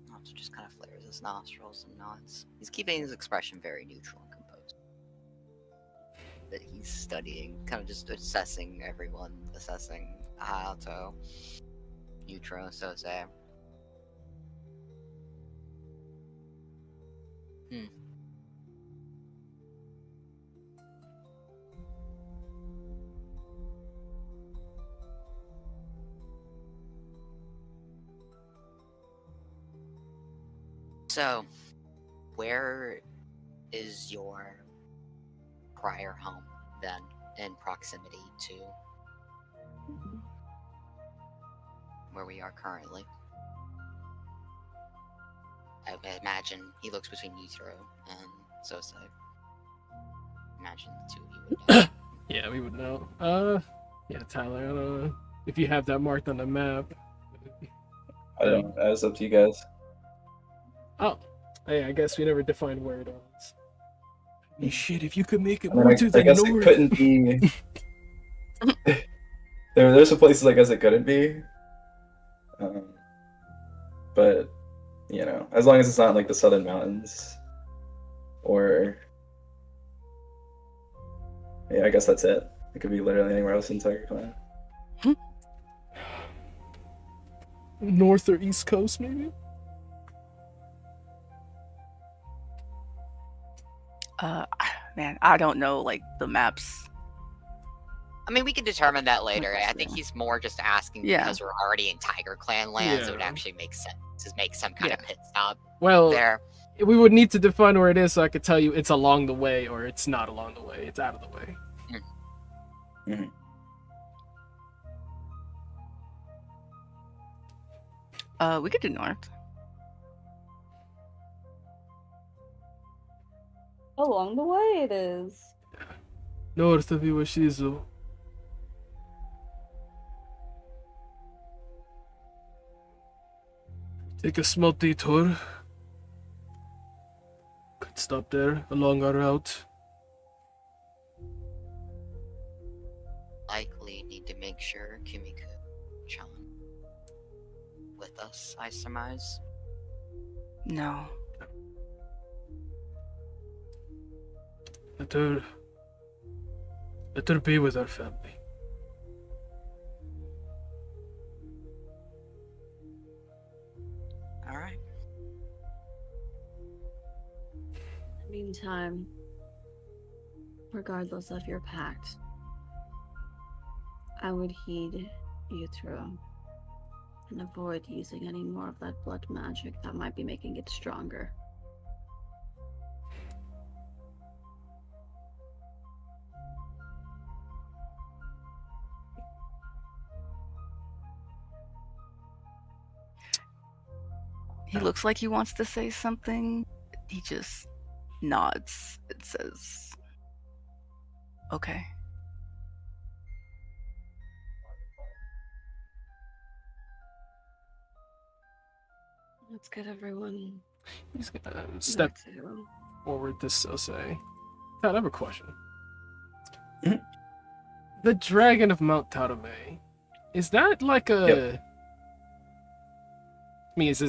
Naoto just kind of flares his nostrils and nods. He's keeping his expression very neutral and composed. That he's studying, kind of just assessing everyone, assessing Hayato, Neutro, Sosei. So, where is your prior home then, in proximity to where we are currently? I imagine he looks between Yutaro and Sosai. Imagine the two of you would know. Yeah, we would know. Yeah, Tyler, I don't know if you have that marked on the map. I don't. That's up to you guys. Oh, hey, I guess we never defined where it was. Hey, shit, if you could make it I mean, more to I the guess north. it couldn't be. There's some places I guess it couldn't be. But you know, as long as it's not like the Southern Mountains, or yeah, I guess that's it. It could be literally anywhere else in Tiger Clan. North or east coast, maybe? Man, I don't know like the maps. I mean, we can determine that later. guess, I think yeah. he's more just asking Yeah. because we're already in Tiger Clan land, so it Yeah. actually makes sense to make some kind of Yeah. pit stop Well, there. we would need to define where it is so I could tell you it's along the way or it's not along the way. It's out of the way. We could do north. Along the way it is. North of Iwashizu. Take a small detour. Could stop there along our route. Likely need to make sure Kimiko-chan with us, I surmise. No. Let her be with her family. Alright. In the meantime, regardless of your pact, I would heed Yutaro and avoid using any more of that blood magic that might be making it stronger. He looks like he wants to say something. He just nods and says, okay. Let's get everyone He's gonna back step to forward to Sosei. Todd, I have a question. Mhm. The Dragon of Mount Tarome, is that like a... Yep. I mean, it's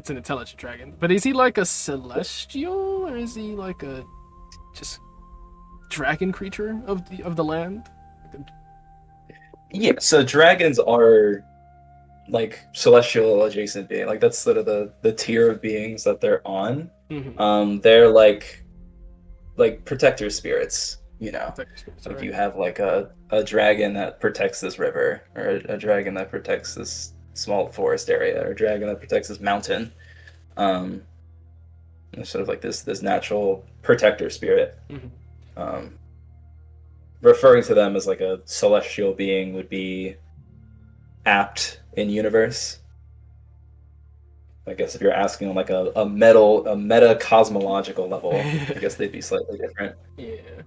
an intelligent dragon, but is he like a celestial, or is he like a just dragon creature of the land? Yeah, so dragons are like celestial adjacent being. Like that's sort of the tier of beings that they're on. Mhm. They're like protector spirits, you know. Protector spirits, Like right. you have like a dragon that protects this river, or a dragon that protects this small forest area, or a dragon that protects this mountain. It's sort of like this natural protector spirit. Mhm. Referring to them as like a celestial being would be apt in universe. I guess if you're asking on like a meta cosmological level, I guess they'd be slightly different. Yeah.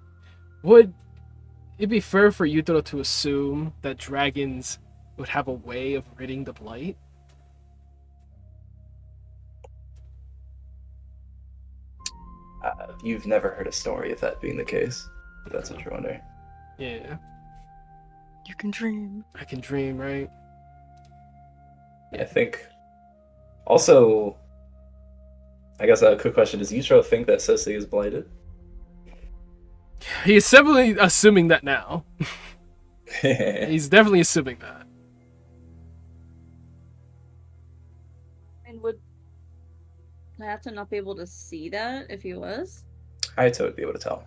Would it be fair for Yutaro to assume that dragons would have a way of ridding the blight? You've never heard a story of that being the case, if that's what you're wondering. Yeah. You can dream. I can dream, right? I think. Also, I guess a quick question: does Yutaro think that Sosei is blighted? He's definitely assuming that now. He's definitely assuming that. And would I have to not be able to see that if he was? Hayato would be able to tell.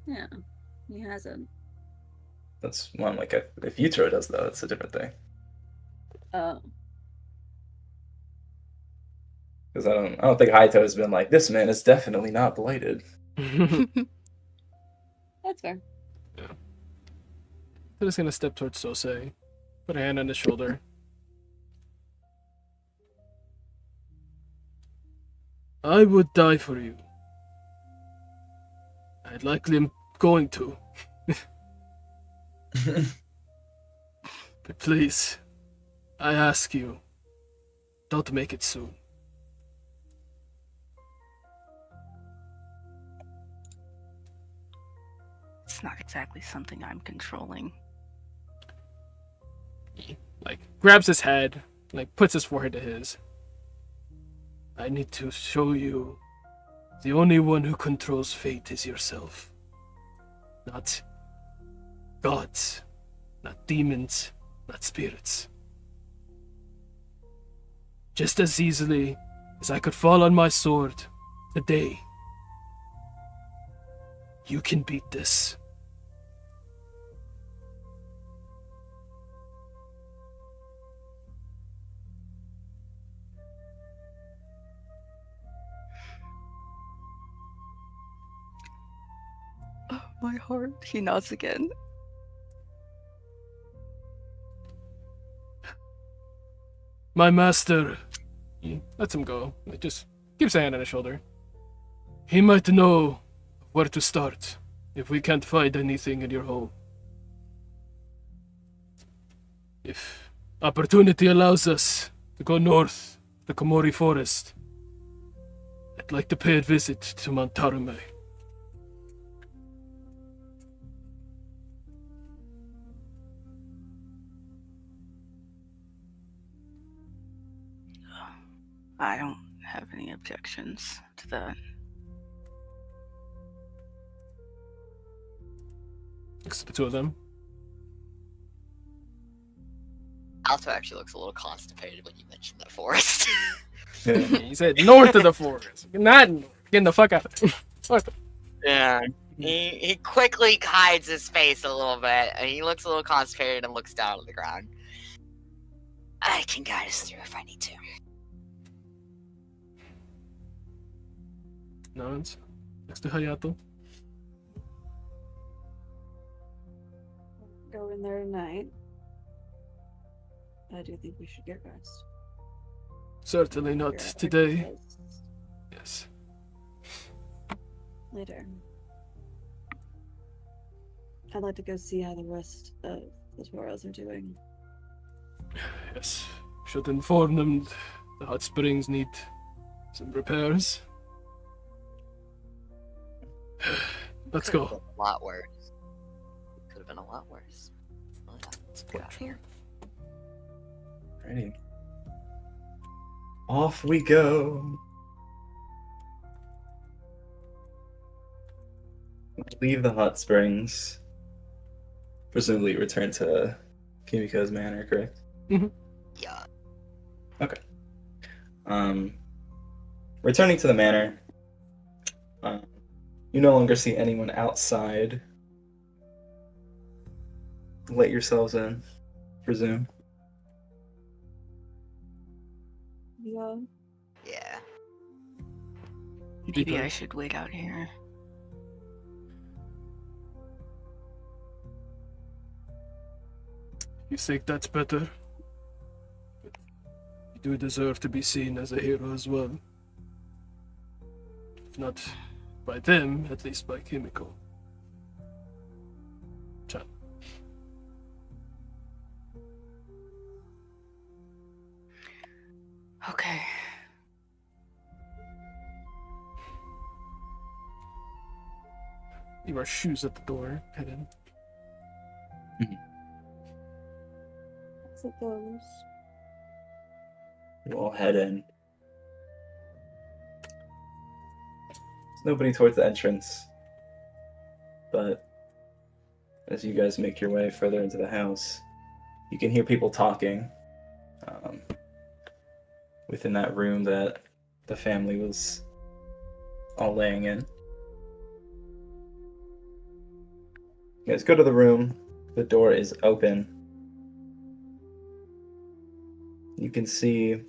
Yeah, he hasn't. That's one like if Yutaro does though, it's a different thing. Oh, Because I don't think Haito has been like, this man is definitely not blighted. That's fair. They're just gonna step towards Sosei, put a hand on his shoulder. I would die for you. I likely am going to. But please, I ask you, don't make it soon. It's not exactly something I'm controlling. He, like, grabs his head, like, puts his forehead to his. I need to show you the only one who controls fate is yourself. Not gods, not demons, not spirits. Just as easily as I could fall on my sword today, you can beat this. Oh, my heart. He nods again. My master. He lets him go. Like, just keeps a hand on his shoulder. He might know where to start if we can't find anything in your home. If opportunity allows us to go north, the Komori Forest, I'd like to pay a visit to Mount Tarume. I don't have any objections to that. Looks at the two of them. Alto actually looks a little constipated when you mentioned that forest. He said north of the forest. Not north. Getting the fuck out of there. North. Yeah. He quickly hides his face a little bit, and he looks a little constipated and looks down at the ground. I can guide us through if I need to. Nods. Next to Hayato. Go in there tonight. I do think we should get rest. Certainly not Your today. exercise Yes. Later. I'd like to go see how the rest of the Toros are doing. Yes. Should inform them the hot springs need some repairs. Let's Could've go. been a lot worse. Could have been a lot worse. Well, yeah, let's go here. Alrighty. Off we go. Leave the hot springs. Presumably return to Kimiko's manor, correct? Yeah. Returning to the manor, you no longer see anyone outside. Let yourselves in, presume. Yeah. Yeah. Maybe I should wait out here. You think that's better? But you do deserve to be seen as a hero as well. If not by them, at least by Kimiko. Chan. Okay. You wear shoes at the door. Head in. As it goes. You all head in. There's nobody towards the entrance. But as you guys make your way further into the house, you can hear people talking within that room that the family was all laying in. You guys go to the room. The door is open. You can see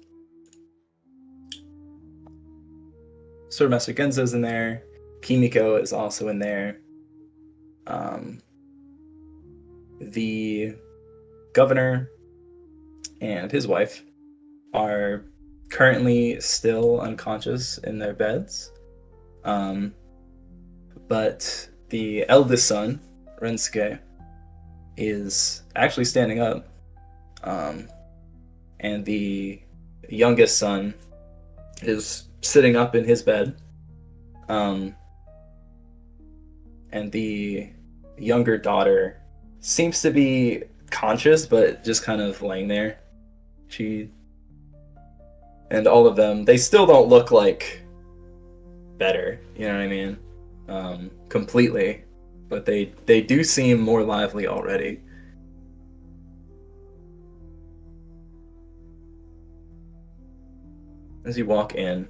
Swordmaster Genzo's in there. Kimiko is also in there. The governor and his wife are currently still unconscious in their beds. But the eldest son, Rensuke, is actually standing up. And the youngest son is sitting up in his bed. And the younger daughter seems to be conscious, but just kind of laying there. And all of them, they still don't look like better, you know what I mean? Completely. But they do seem more lively already. As you walk in,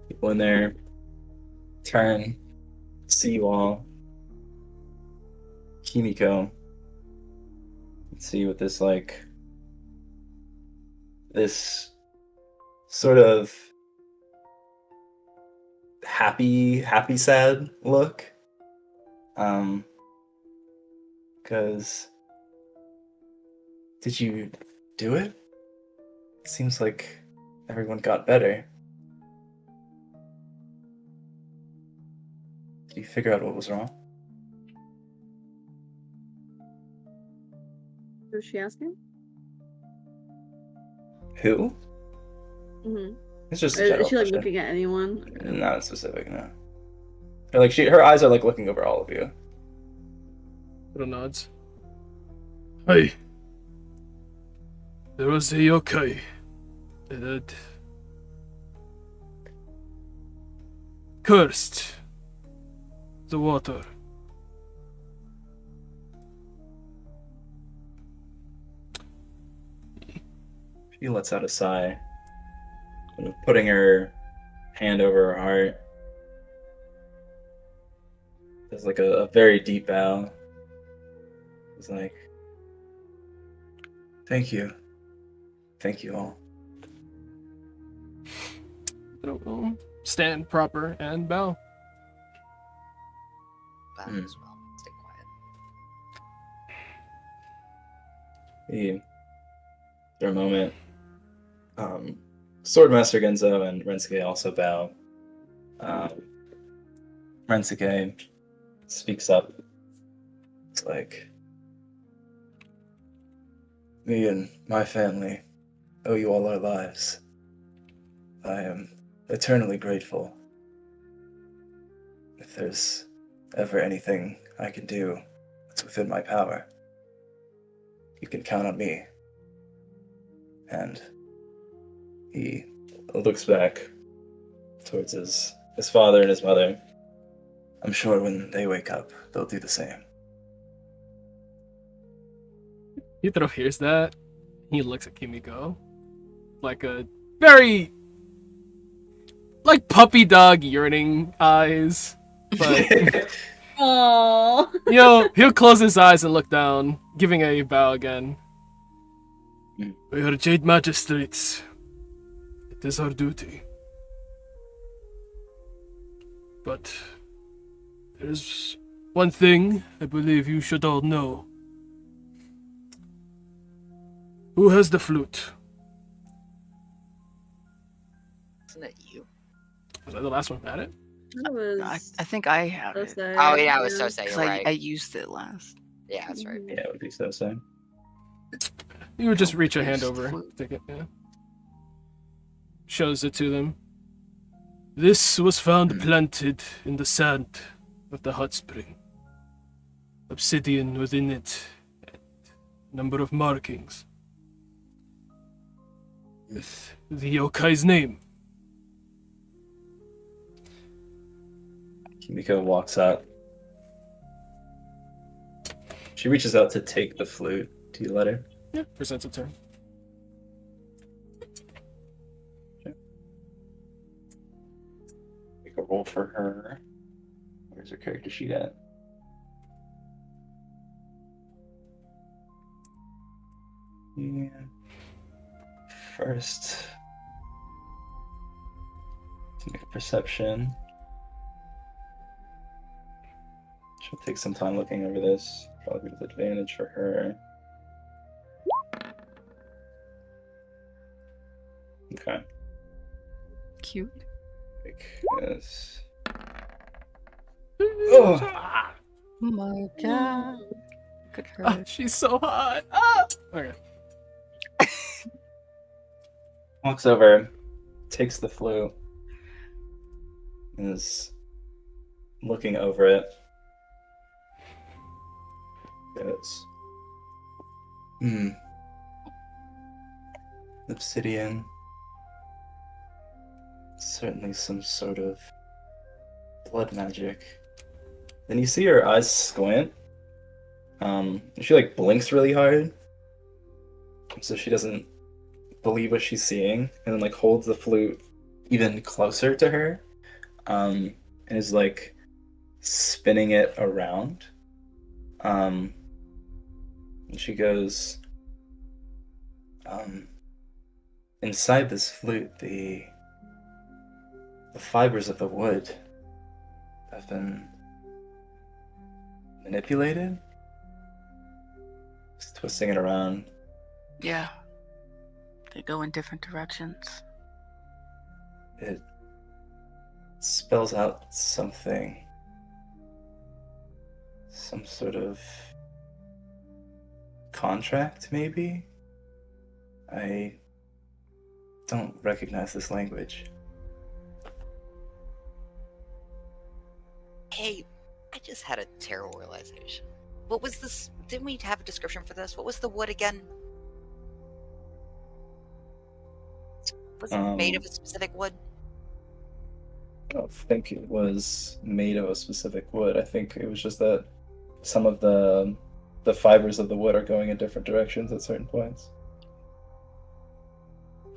people in there turn, see you all. Kimiko, see what this sort of happy sad look. Because did you do it? Seems like everyone got better. Did you figure out what was wrong? Who's she asking? Who? Mm-hmm. It's just a Is general she like question. looking at anyone? Not specific, no. Her eyes are like looking over all of you. Little nods. Hey. There was a yokai that had cursed the water. She lets out a sigh, kind of putting her hand over her heart. Does like a very deep bow. It's like, thank you. Thank you all. Stand proper and bow. Bow Hmm. as well. Stay quiet. For a moment, Swordmaster Genzo and Rensuke also bow. Rensuke speaks up. It's like, me and my family owe you all our lives. I am eternally grateful. If there's ever anything I can do that's within my power, you can count on me. And he looks back towards his father and his mother. I'm sure when they wake up, they'll do the same. Yutaro hears that. He looks at Kimiko like a very like puppy dog yearning eyes. But Oh. he'll close his eyes and look down, giving a bow again. Mm. We are Jade Magistrates. It is our duty. But there's one thing I believe you should all know. Who has the flute? Isn't it you? Was that the last one at it? That was I think I have it Sosei, Oh yeah, it was Sosei. because You're right. I used it last. Yeah, that's right. Yeah, it would be so sad. You would just Oh, reach your hand here's the over, flute. take it, yeah. Shows it to them. This was found planted in the sand of the hot spring. Obsidian within it, and a number of markings. With the yokai's name. Kimiko walks up. She reaches out to take the flute. Do you let her? Yeah, presents a turn. Make a roll for her. Where's her character sheet at? Yeah. First. Make a perception. She'll take some time looking over this. Probably with advantage for her. Okay. Cute. Take this. Oh! Ah, Oh my god. Could ah, hurt. she's so hot. Ah! Okay. Walks over, takes the flute, and is looking over it. Goes, obsidian. Certainly some sort of blood magic. Then you see her eyes squint. She like blinks really hard, so she doesn't believe what she's seeing, and then like holds the flute even closer to her, and is like spinning it around. And she goes, inside this flute, the fibers of the wood have been manipulated. Just twisting it around. Yeah. They go in different directions. It spells out something. Some sort of contract, maybe? I don't recognize this language. Hey, I just had a terrible realization. What was this? Didn't we have a description for this? What was the wood again? Was it made of a specific wood? I don't think it was made of a specific wood. I think it was just that some of the fibers of the wood are going in different directions at certain points.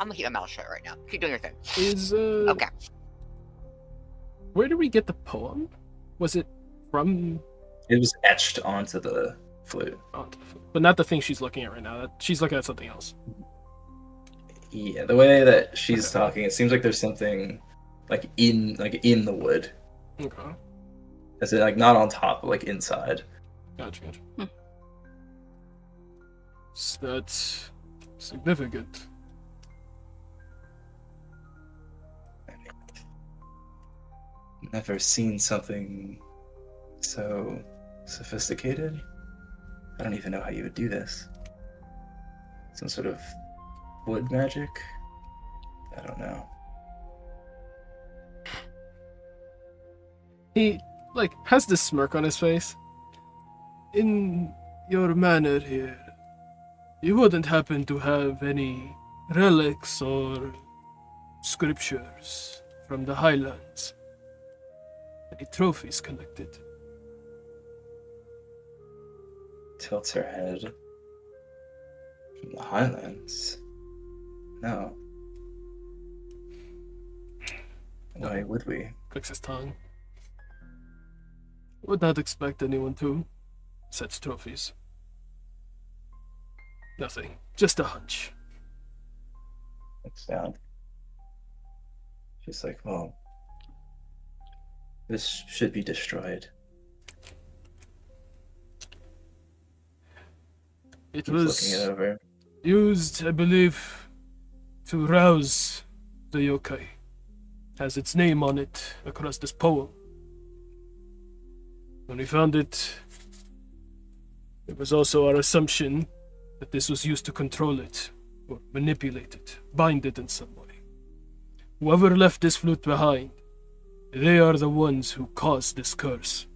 I'm gonna keep my mouth shut right now. Keep doing your thing. Is Okay. Where did we get the poem? Was it from? It was etched onto the flute. Oh, but not the thing she's looking at right now. She's looking at something else. Yeah, the way that she's Okay. talking, it seems like there's something in the wood. Okay. Is it like not on top, but like inside? Gotcha. So that's significant. Never seen something so sophisticated. I don't even know how you would do this. Some sort of wood magic? I don't know. He has this smirk on his face. In your manner here, you wouldn't happen to have any relics or scriptures from the Highlands? Any trophies collected? Tilts her head. From the Highlands? No. Why would we? Clicks his tongue. Would not expect anyone to. Sets trophies. Nothing. Just a hunch. Looks down. She's like, well, this should be destroyed. It Keeps was looking it over. used, I believe, to rouse the yokai. Has its name on it across this poem. When we found it, it was also our assumption that this was used to control it, or manipulate it, bind it in some way. Whoever left this flute behind, they are the ones who caused this curse,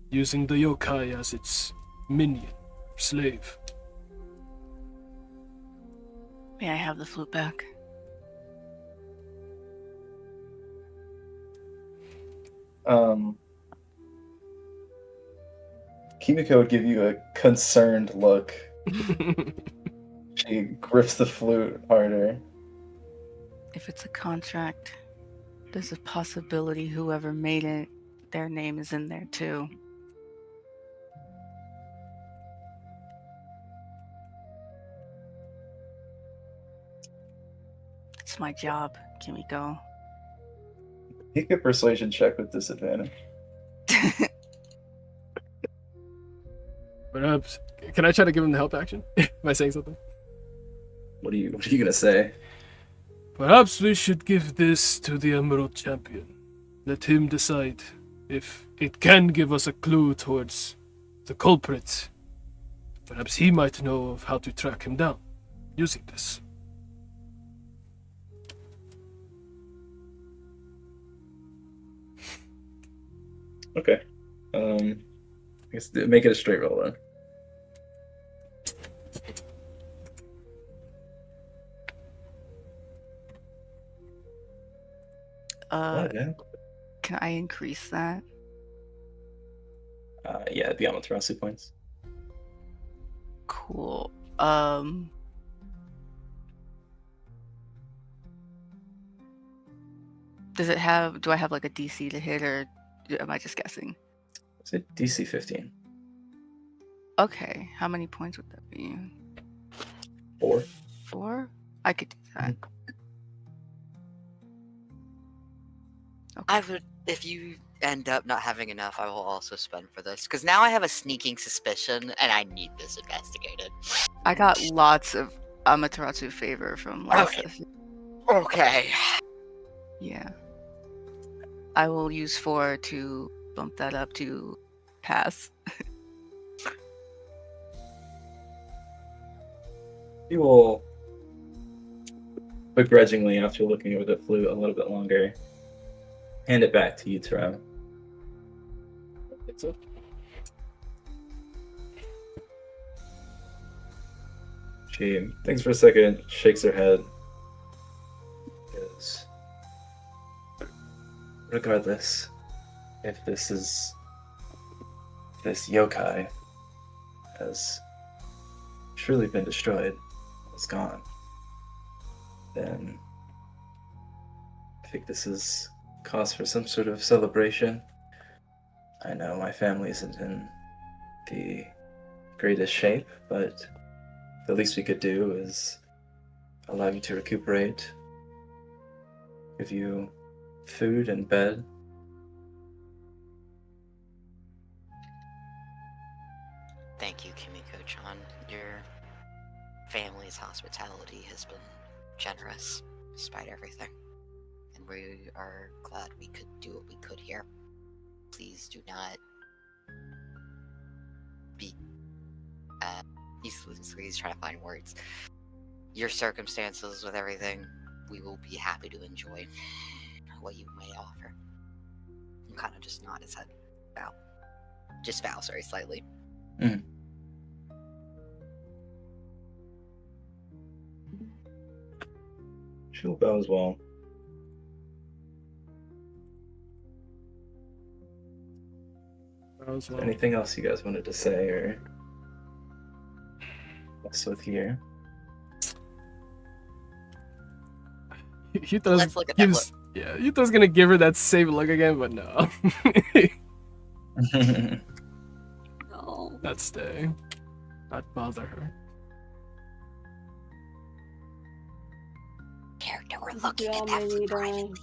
using the yokai as its minion, or slave. May I have the flute back? Kimiko would give you a concerned look. She grips the flute harder. If it's a contract, there's a possibility whoever made it, their name is in there too. It's my job, Kimiko. Make a persuasion check with disadvantage. Perhaps. Can I try to give him the help action? Am I saying something? What are you gonna say? Perhaps we should give this to the Emerald Champion. Let him decide if it can give us a clue towards the culprit. Perhaps he might know of how to track him down using this. Okay. I guess make it a straight roll then. Yeah. Can I increase that? Yeah, it'd be on with Rossi points. Cool. Does it have? Do I have like a DC to hit, or am I just guessing? Is it DC 15? Okay. How many points would that be? 4. 4? I could do that. I would, if you end up not having enough, I will also spend for this because now I have a sneaking suspicion and I need this investigated. I got lots of Amaterasu favor from last Okay. session. Okay. Yeah. I will use 4 to bump that up to pass. You will begrudgingly, after looking over the flute a little bit longer, hand it back to you, Terem. She thinks for a second, shakes her head, goes, regardless, if this yokai has truly been destroyed, is gone, then I think this is cause for some sort of celebration. I know my family isn't in the greatest shape, but the least we could do is allow you to recuperate, give you food and bed. Thank you, Kimiko-chan. Your family's hospitality has been generous despite everything. And we are glad we could do what we could here. Please do not be he's trying to find words. Your circumstances with everything, we will be happy to enjoy what you may offer. And kind of just nod his head. Bow. Just bow, sorry, slightly. She'll bow as well. As well. Anything else you guys wanted to say or mess with here? Hito's Let's look at that gives, yeah, Hito's gonna give her that same look again, but no. No. Not stay. Not bother her. Character we're We looking all at may that need privately.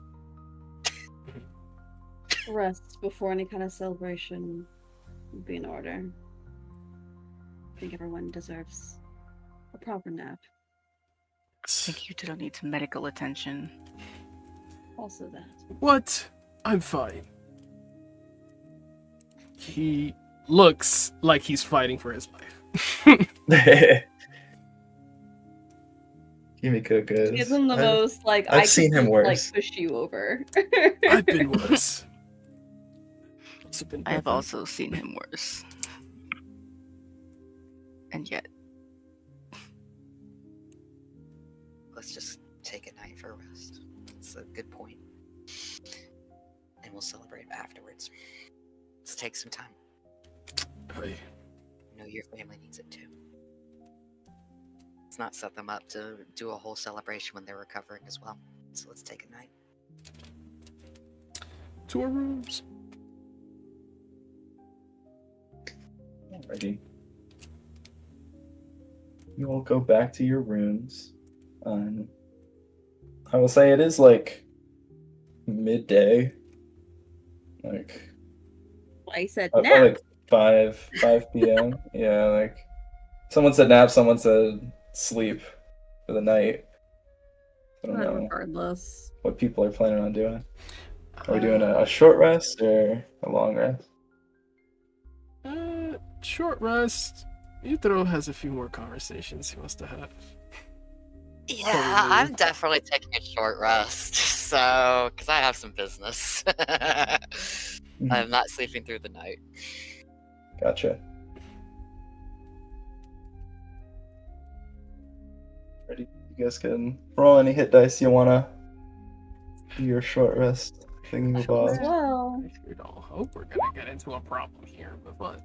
rest before any kind of celebration would be in order. I think everyone deserves a proper nap. I think you don't need some medical attention. Also that. What? I'm fine. He looks like he's fighting for his life. Kimiko goes, Give him the most, like, I've I seen could him just, worse. like, push you over. I've been worse. Also been I have better. also seen him worse. And yet, Let's just take a night for a rest. That's a good point. And we'll celebrate afterwards. Let's take some time. Aye. I know your family needs it too. Let's not set them up to do a whole celebration when they're recovering as well. So let's take a night. To our rooms. Alrighty. You all go back to your rooms. I will say it is like midday Like I said by nap. like 5 p.m. Yeah, like someone said nap, someone said sleep for the night. I don't Well, know regardless. what people are planning on doing. Are we doing a short rest or a long rest? Short rest. Yutaro has a few more conversations he wants to have. Yeah, Probably. I'm definitely taking a short rest. So, because I have some business. I'm not sleeping through the night. Gotcha. Ready? You guys can roll any hit dice you wanna do your short rest thingy As bob. well. I sure don't hope we're gonna get into a problem here, but what?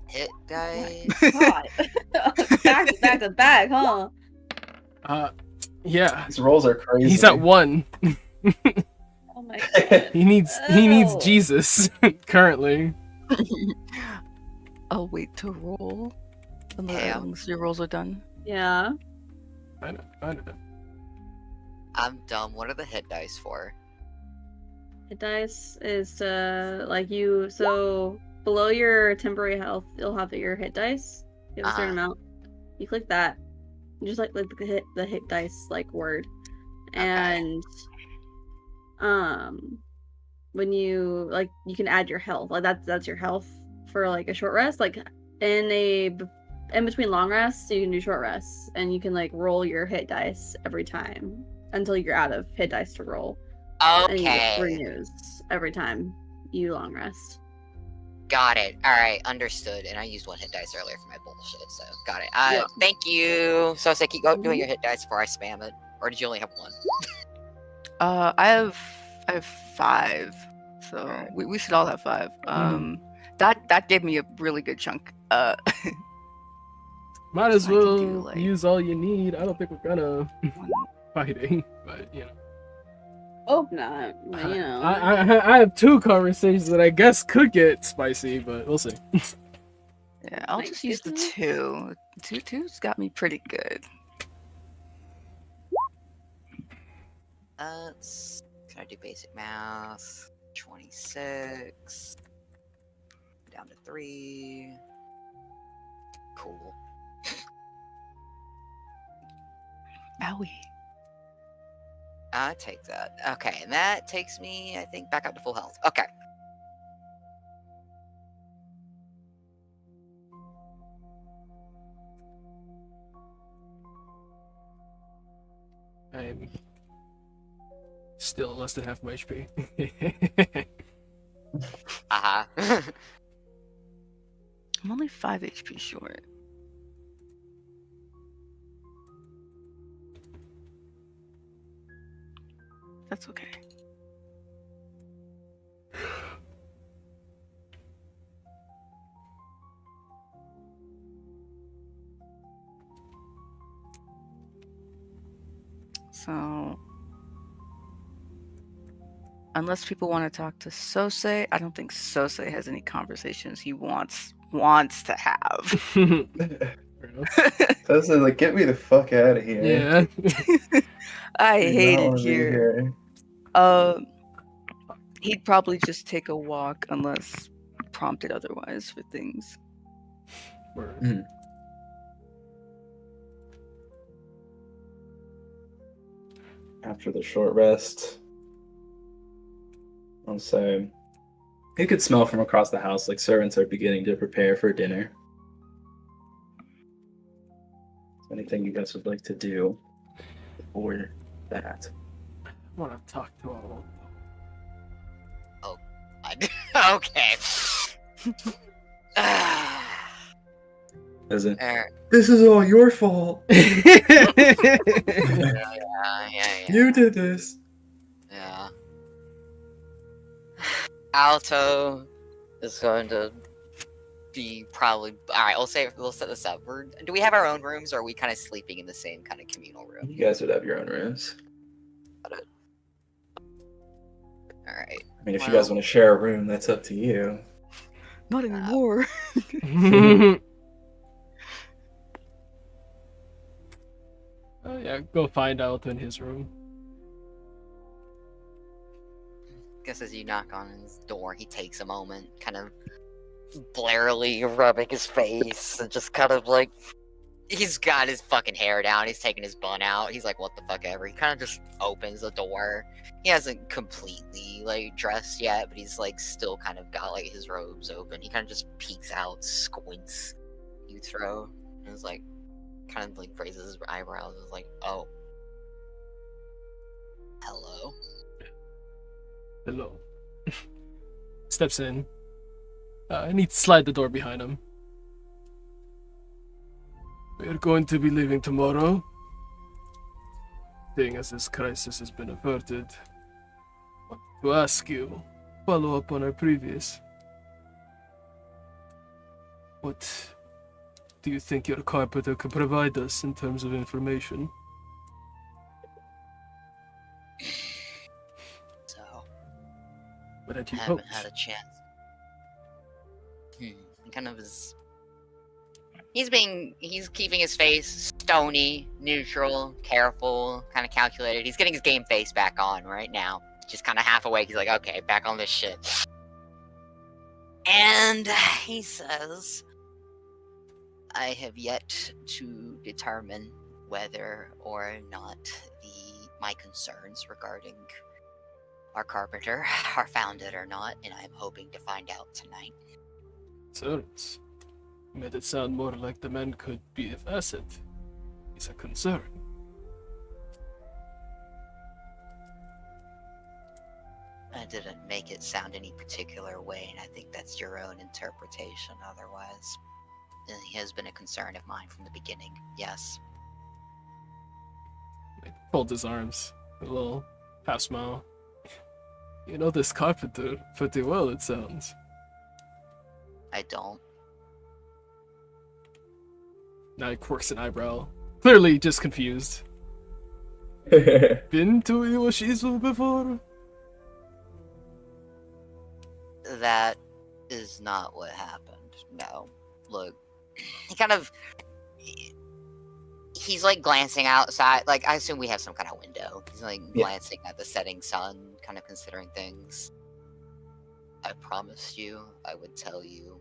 Hit dice. God. back to back, huh? Yeah. These rolls are crazy. He's at 1. Oh my god. He needs Oh. Jesus currently. I'll wait to roll Yeah. unless your rolls are done. Yeah. I know. I'm dumb. What are the hit dice for? Hit dice is so below your temporary health, you'll have your hit dice. You have a certain amount. You click that. You just like the hit dice like word. And when you like you can add your health. Like that's your health for like a short rest. Like in between long rests, you can do short rests and you can like roll your hit dice every time until you're out of hit dice to roll. And you get Okay. renews every time you long rest. Got it. Alright, understood. And I used 1 hit dice earlier for my bullshit, so got it. Yeah. Thank you. So say keep doing your hit dice before I spam it. Or did you only have 1? I have 5, so Alright. we should all have 5. That gave me a really good chunk. Might as So I can well do, like, use all you need. I don't think we're gonna fighting, but you know. Hope not. But, you know. I have 2 conversations that I guess could get spicy, but we'll see. Yeah, I'll My just use the goodness. 2. Two's got me pretty good. Can I do basic math? 26. Down to 3. Cool. Owie. I take that. Okay, and that takes me, I think, back up to full health. Okay. I'm still less than half my HP. Uh-huh. I'm only 5 HP short. That's okay. So, unless people want to talk to Sosei, I don't think Sosei has any conversations he wants to have. Fair enough. So this is like, get me the fuck out of here. Yeah. I Do not hate it wanna be here. He'd probably just take a walk unless prompted otherwise for things. Word. After the short rest, I'll say you could smell from across the house like servants are beginning to prepare for dinner. Anything you guys would like to do before that? I want to talk to all. Okay. Is it? Yeah, This is all your fault. yeah. You did this. Yeah. Alto is going to be probably alright. We'll set this up. Do we have our own rooms, or are we kind of sleeping in the same kind of communal room? You guys would have your own rooms. Alright. I mean, if you guys want to share a room, that's up to you. Not anymore. Oh yeah, go find out in his room. guess as you knock on his door, he takes a moment, kind of blarily rubbing his face, and just kind of like, he's got his fucking hair down, he's taking his bun out, he's like, what the fuck ever. He kind of just opens the door. He hasn't completely, like, dressed yet, but he's, like, still kind of got, like, his robes open. He kind of just peeks out, squints, you throw, and is like, kind of, like, raises his eyebrows, and is like, oh. Hello? Hello. Steps in. And he'd slide the door behind him. We're going to be leaving tomorrow. Seeing as this crisis has been averted, I want to ask you, follow up on our previous. What do you think your carpenter could provide us in terms of information? So, What had you haven't hoped? had a chance. He kind of is. He's keeping his face stony, neutral, careful, kind of calculated. He's getting his game face back on right now. Just kind of half awake. He's like, okay, back on this shit. And he says, I have yet to determine whether or not my concerns regarding our carpenter are founded or not, and I'm hoping to find out tonight. Concerns? Made it sound more like the man could be of asset. Is a concern. I didn't make it sound any particular way, and I think that's your own interpretation otherwise. He has been a concern of mine from the beginning, yes. He folds his arms. A little half smile. You know this carpenter pretty well, it sounds. I don't. Now he quirks an eyebrow. Clearly just confused. Been to Iwashizu before? That is not what happened. No. Look, he kind of... He's like glancing outside. Like, I assume we have some kind of window. He's like glancing at the setting sun, kind of considering things. I promised you I would tell you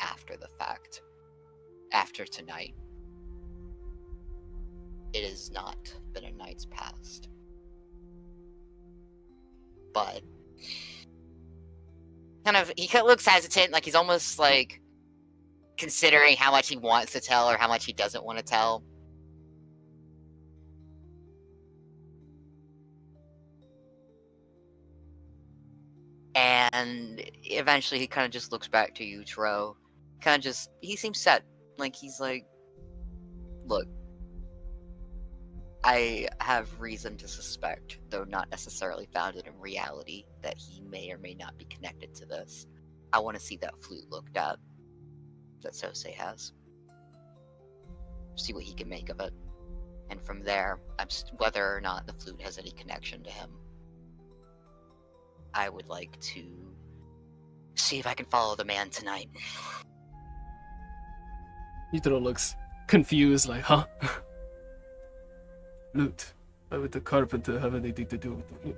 after the fact. After tonight. It has not been a night's past. But he looks hesitant, like he's almost like considering how much he wants to tell or how much he doesn't want to tell. And eventually he kind of just looks back to you, Tro. He seems set. Like, he's like, look, I have reason to suspect, though not necessarily founded in reality, that he may or may not be connected to this. I want to see that flute looked at that Sosei has. See what he can make of it. And from there, whether or not the flute has any connection to him, I would like to see if I can follow the man tonight. Yutaro looks confused, like, huh? Flute. Why would the carpenter have anything to do with the flute?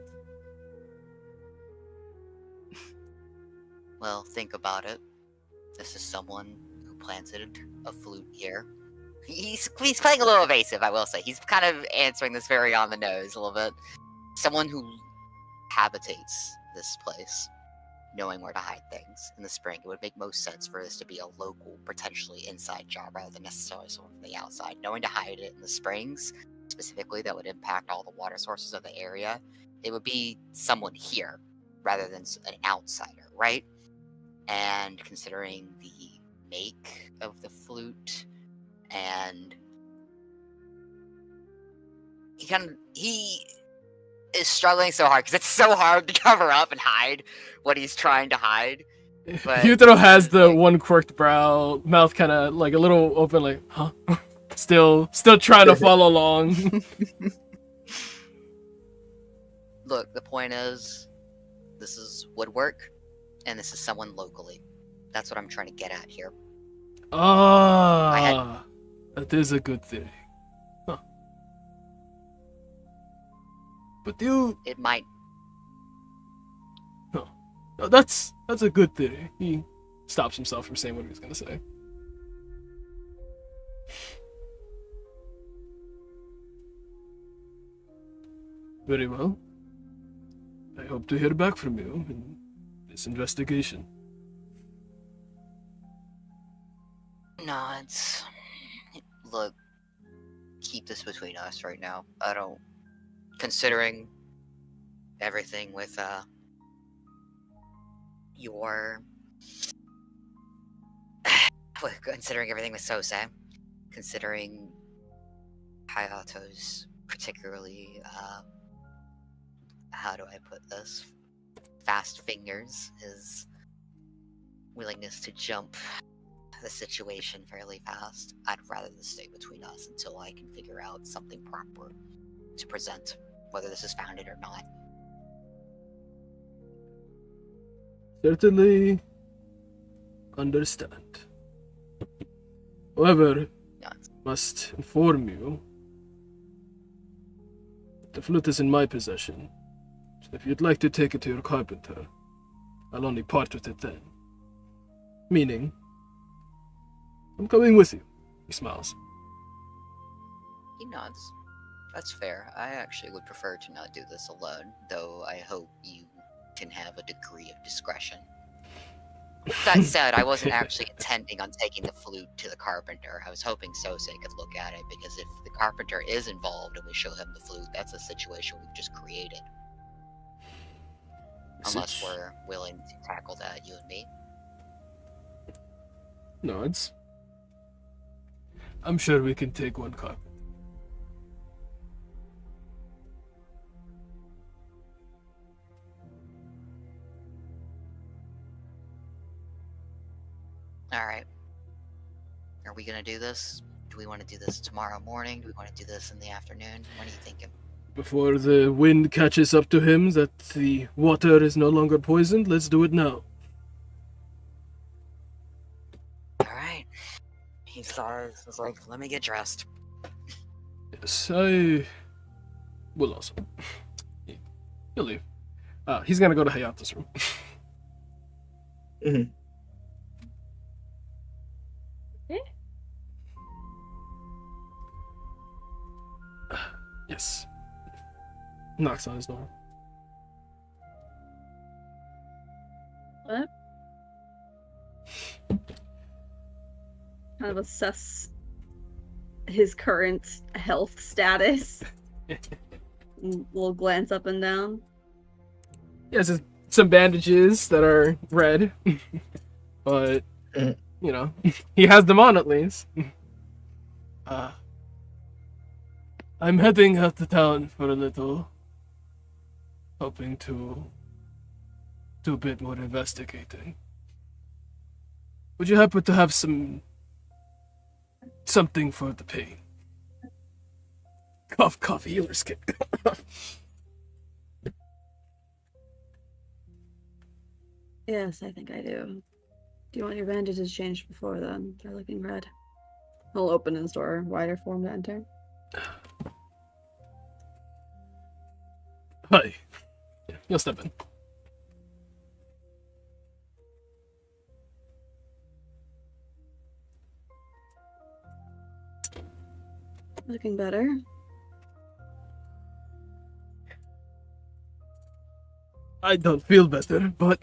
Well, think about it. This is someone who planted a flute here. He's playing a little evasive, I will say. He's kind of answering this very on the nose a little bit. Someone who habitates this place, knowing where to hide things. In the spring, it would make most sense for this to be a local, potentially inside job rather than necessarily someone from the outside. Knowing to hide it in the springs, specifically, that would impact all the water sources of the area. It would be someone here rather than an outsider, right? And considering the make of the flute, and he is struggling so hard because it's so hard to cover up and hide what he's trying to hide. But Yutaro has the one quirked brow, mouth kind of like a little open, like, huh? Still trying to follow along. Look, the point is, this is woodwork, and this is someone locally. That's what I'm trying to get at here. Ah, that is a good thing. Huh. But It might No, that's a good theory. He stops himself from saying what he was gonna say. Very well. I hope to hear back from you in this investigation. Nods. Look, keep this between us right now. I don't. Considering everything with, your. Considering everything with Sose, considering Hayato's particularly, how do I put this? Fast fingers, his willingness to jump the situation fairly fast. I'd rather this stay between us until I can figure out something proper to present, whether this is founded or not. Certainly understand. However, Nuts. must inform you that the flute is in my possession. So if you'd like to take it to your carpenter, I'll only part with it then. Meaning, I'm coming with you. He smiles. He nods. That's fair. I actually would prefer to not do this alone, though I hope you can have a degree of discretion. That said, I wasn't actually intending on taking the flute to the carpenter. I was hoping Sose could look at it, because if the carpenter is involved and we show him the flute, that's a situation we've just created. Unless we're willing to tackle that, you and me. Nods. I'm sure we can take one carpenter. Alright. Are we gonna do this? Do we want to do this tomorrow morning? Do we want to do this in the afternoon? What are you thinking? Before the wind catches up to him that the water is no longer poisoned, let's do it now. Alright. He sighs. He's like, let me get dressed. Yes, I will also. He'll leave. He's gonna go to Hayato's room. Mhm. Yes. Knocks on his door. What? Kind of assess his current health status. Little glance up and down. He has some bandages that are red, but Mhm. you know, he has them on at least. I'm heading out to town for a little, hoping to do a bit more investigating. Would you happen to have something for the pain? Cough, healer's kit. Yes, I think I do. Do you want your bandages changed before then? They're looking red. He'll open his door wider for him to enter. Hi. Yeah, you'll step in. Looking better. I don't feel better, but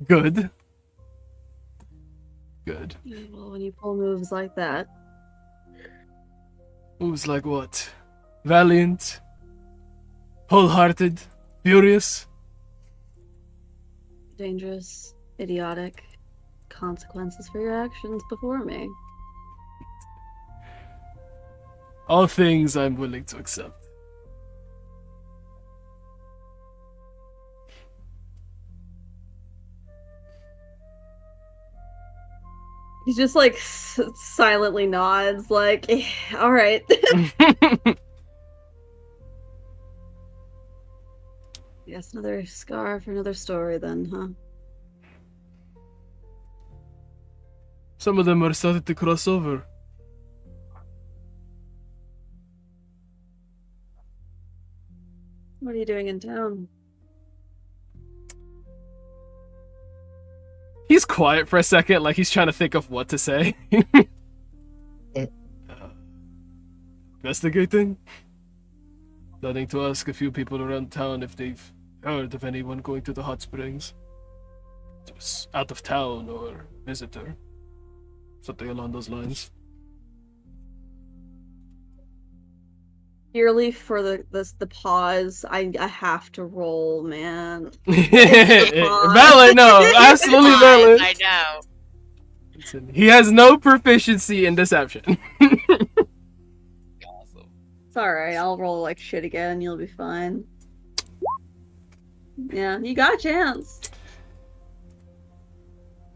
good. Good. Yeah, well, when you pull moves like that, Moves like what? Valiant? Wholehearted? Furious? dangerous, idiotic, consequences for your actions before me. All things I'm willing to accept. He just like silently nods, like, all right. Yes, another scar for another story, then, huh? Some of them are starting to cross over. What are you doing in town? He's quiet for a second, like he's trying to think of what to say. Investigating? Planning to ask a few people around town if they've heard of anyone going to the hot springs. Just out of town or visitor. Something along those lines. Purely for the pause, I have to roll, man. Valid, no, absolutely valid. I know. Listen, he has no proficiency in deception. Awesome. It's alright, I'll roll like shit again, you'll be fine. Yeah, you got a chance.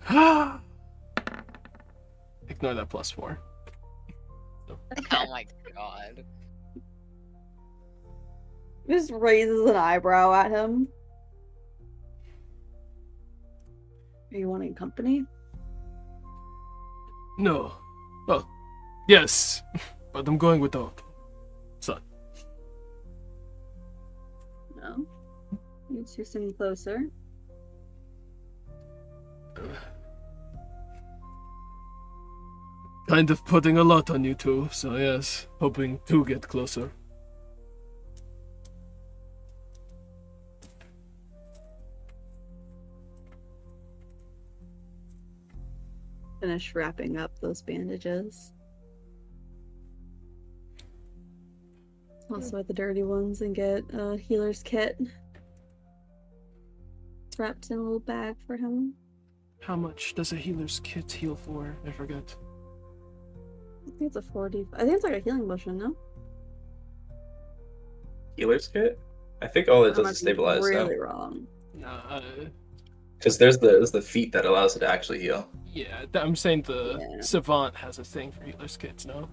Ignore that +4. Oh my god. Just raises an eyebrow at him. Are you wanting company? No. Well, yes, but I'm going without. Son. No. You two sitting closer. Kind of putting a lot on you two, so yes, hoping to get closer. Finish wrapping up those bandages. Also with the dirty ones and get a healer's kit. Wrapped in a little bag for him. How much does a healer's kit heal for? I forget. I think it's a 40. I think it's like a healing potion, no? Healer's kit? I think all it I does might is be stabilize really though. wrong. Because there's the feat that allows it to actually heal. Yeah, I'm saying the Yeah. Savant has a thing for healer's kits, no?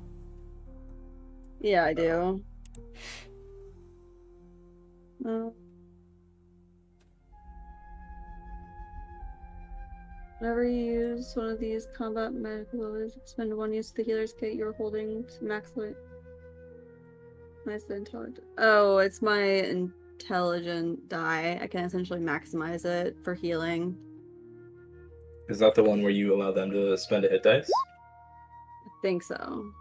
Yeah, I do. Whenever you use one of these combat medical abilities, spend one use of the healer's kit you're holding to maximum. Nice intelligent. Oh, it's my intelligent die. I can essentially maximize it for healing. Is that the one where you allow them to spend a hit dice? I think so.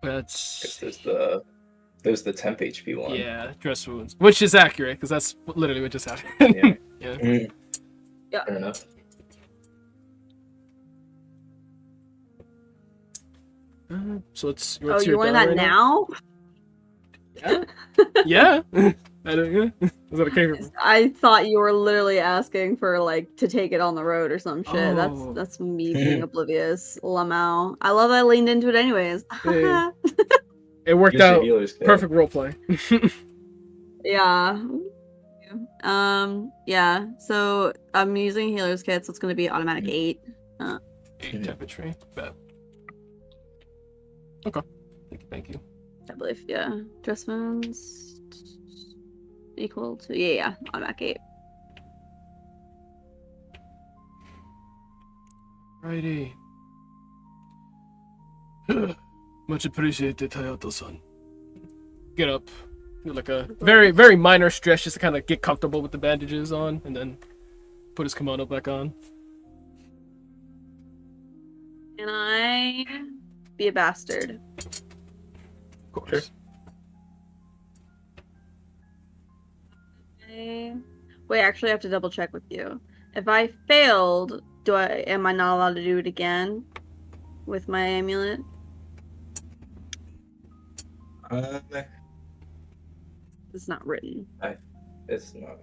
That's There's the temp HP one. yeah, dress wounds, which is accurate because that's literally what just happened. Yeah. Yeah. Mm. Yeah. Fair enough. So it's Oh, you want that right now? Yeah. I don't. Yeah. Is that okay? I thought you were literally asking for like to take it on the road or some shit. Oh. That's me being oblivious. Lamau. I love I leaned into it anyways. Hey. It worked Use your out. healer's kit. Perfect roleplay. Yeah. Yeah. So I'm using healer's kit, so it's gonna be automatic 8. 8 temperature. Bet. Okay. Thank you. I believe, yeah. Dress wounds equal to yeah, automatic 8. Righty. Much appreciated, Hayato-san. Get up. Do like a very, very minor stretch just to kind of get comfortable with the bandages on, and then put his kimono back on. Can I be a bastard? Of course. Sure. Wait, actually I have to double check with you. If I failed, am I not allowed to do it again with my amulet? It's not written. It's not.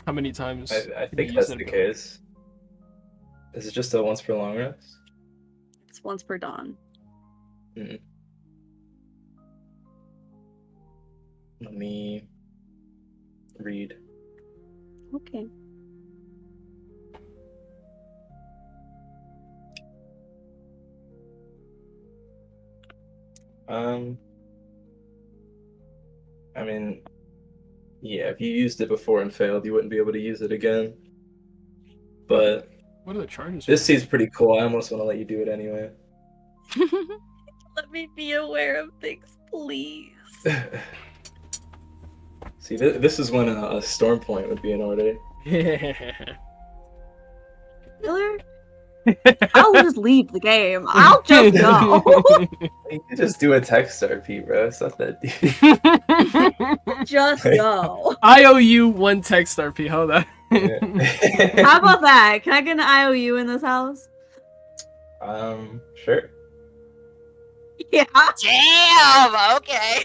How many times? I can think you that's use the it? case. Is it just a once per long rest? It's once per dawn. Mm. Let me read. Okay. I mean, yeah, if you used it before and failed, you wouldn't be able to use it again. But What are the charges? this seems pretty cool. I almost want to let you do it anyway. Let me be aware of things, please. See, this is when a storm point would be in order. Killer? I'll just leave the game. I'll just go. You can just do a text RP, bro. It's not that deep. Just go. I owe you 1 text RP. Hold on. How about that? Can I get an IOU in this house? Sure. Yeah. Damn. Okay.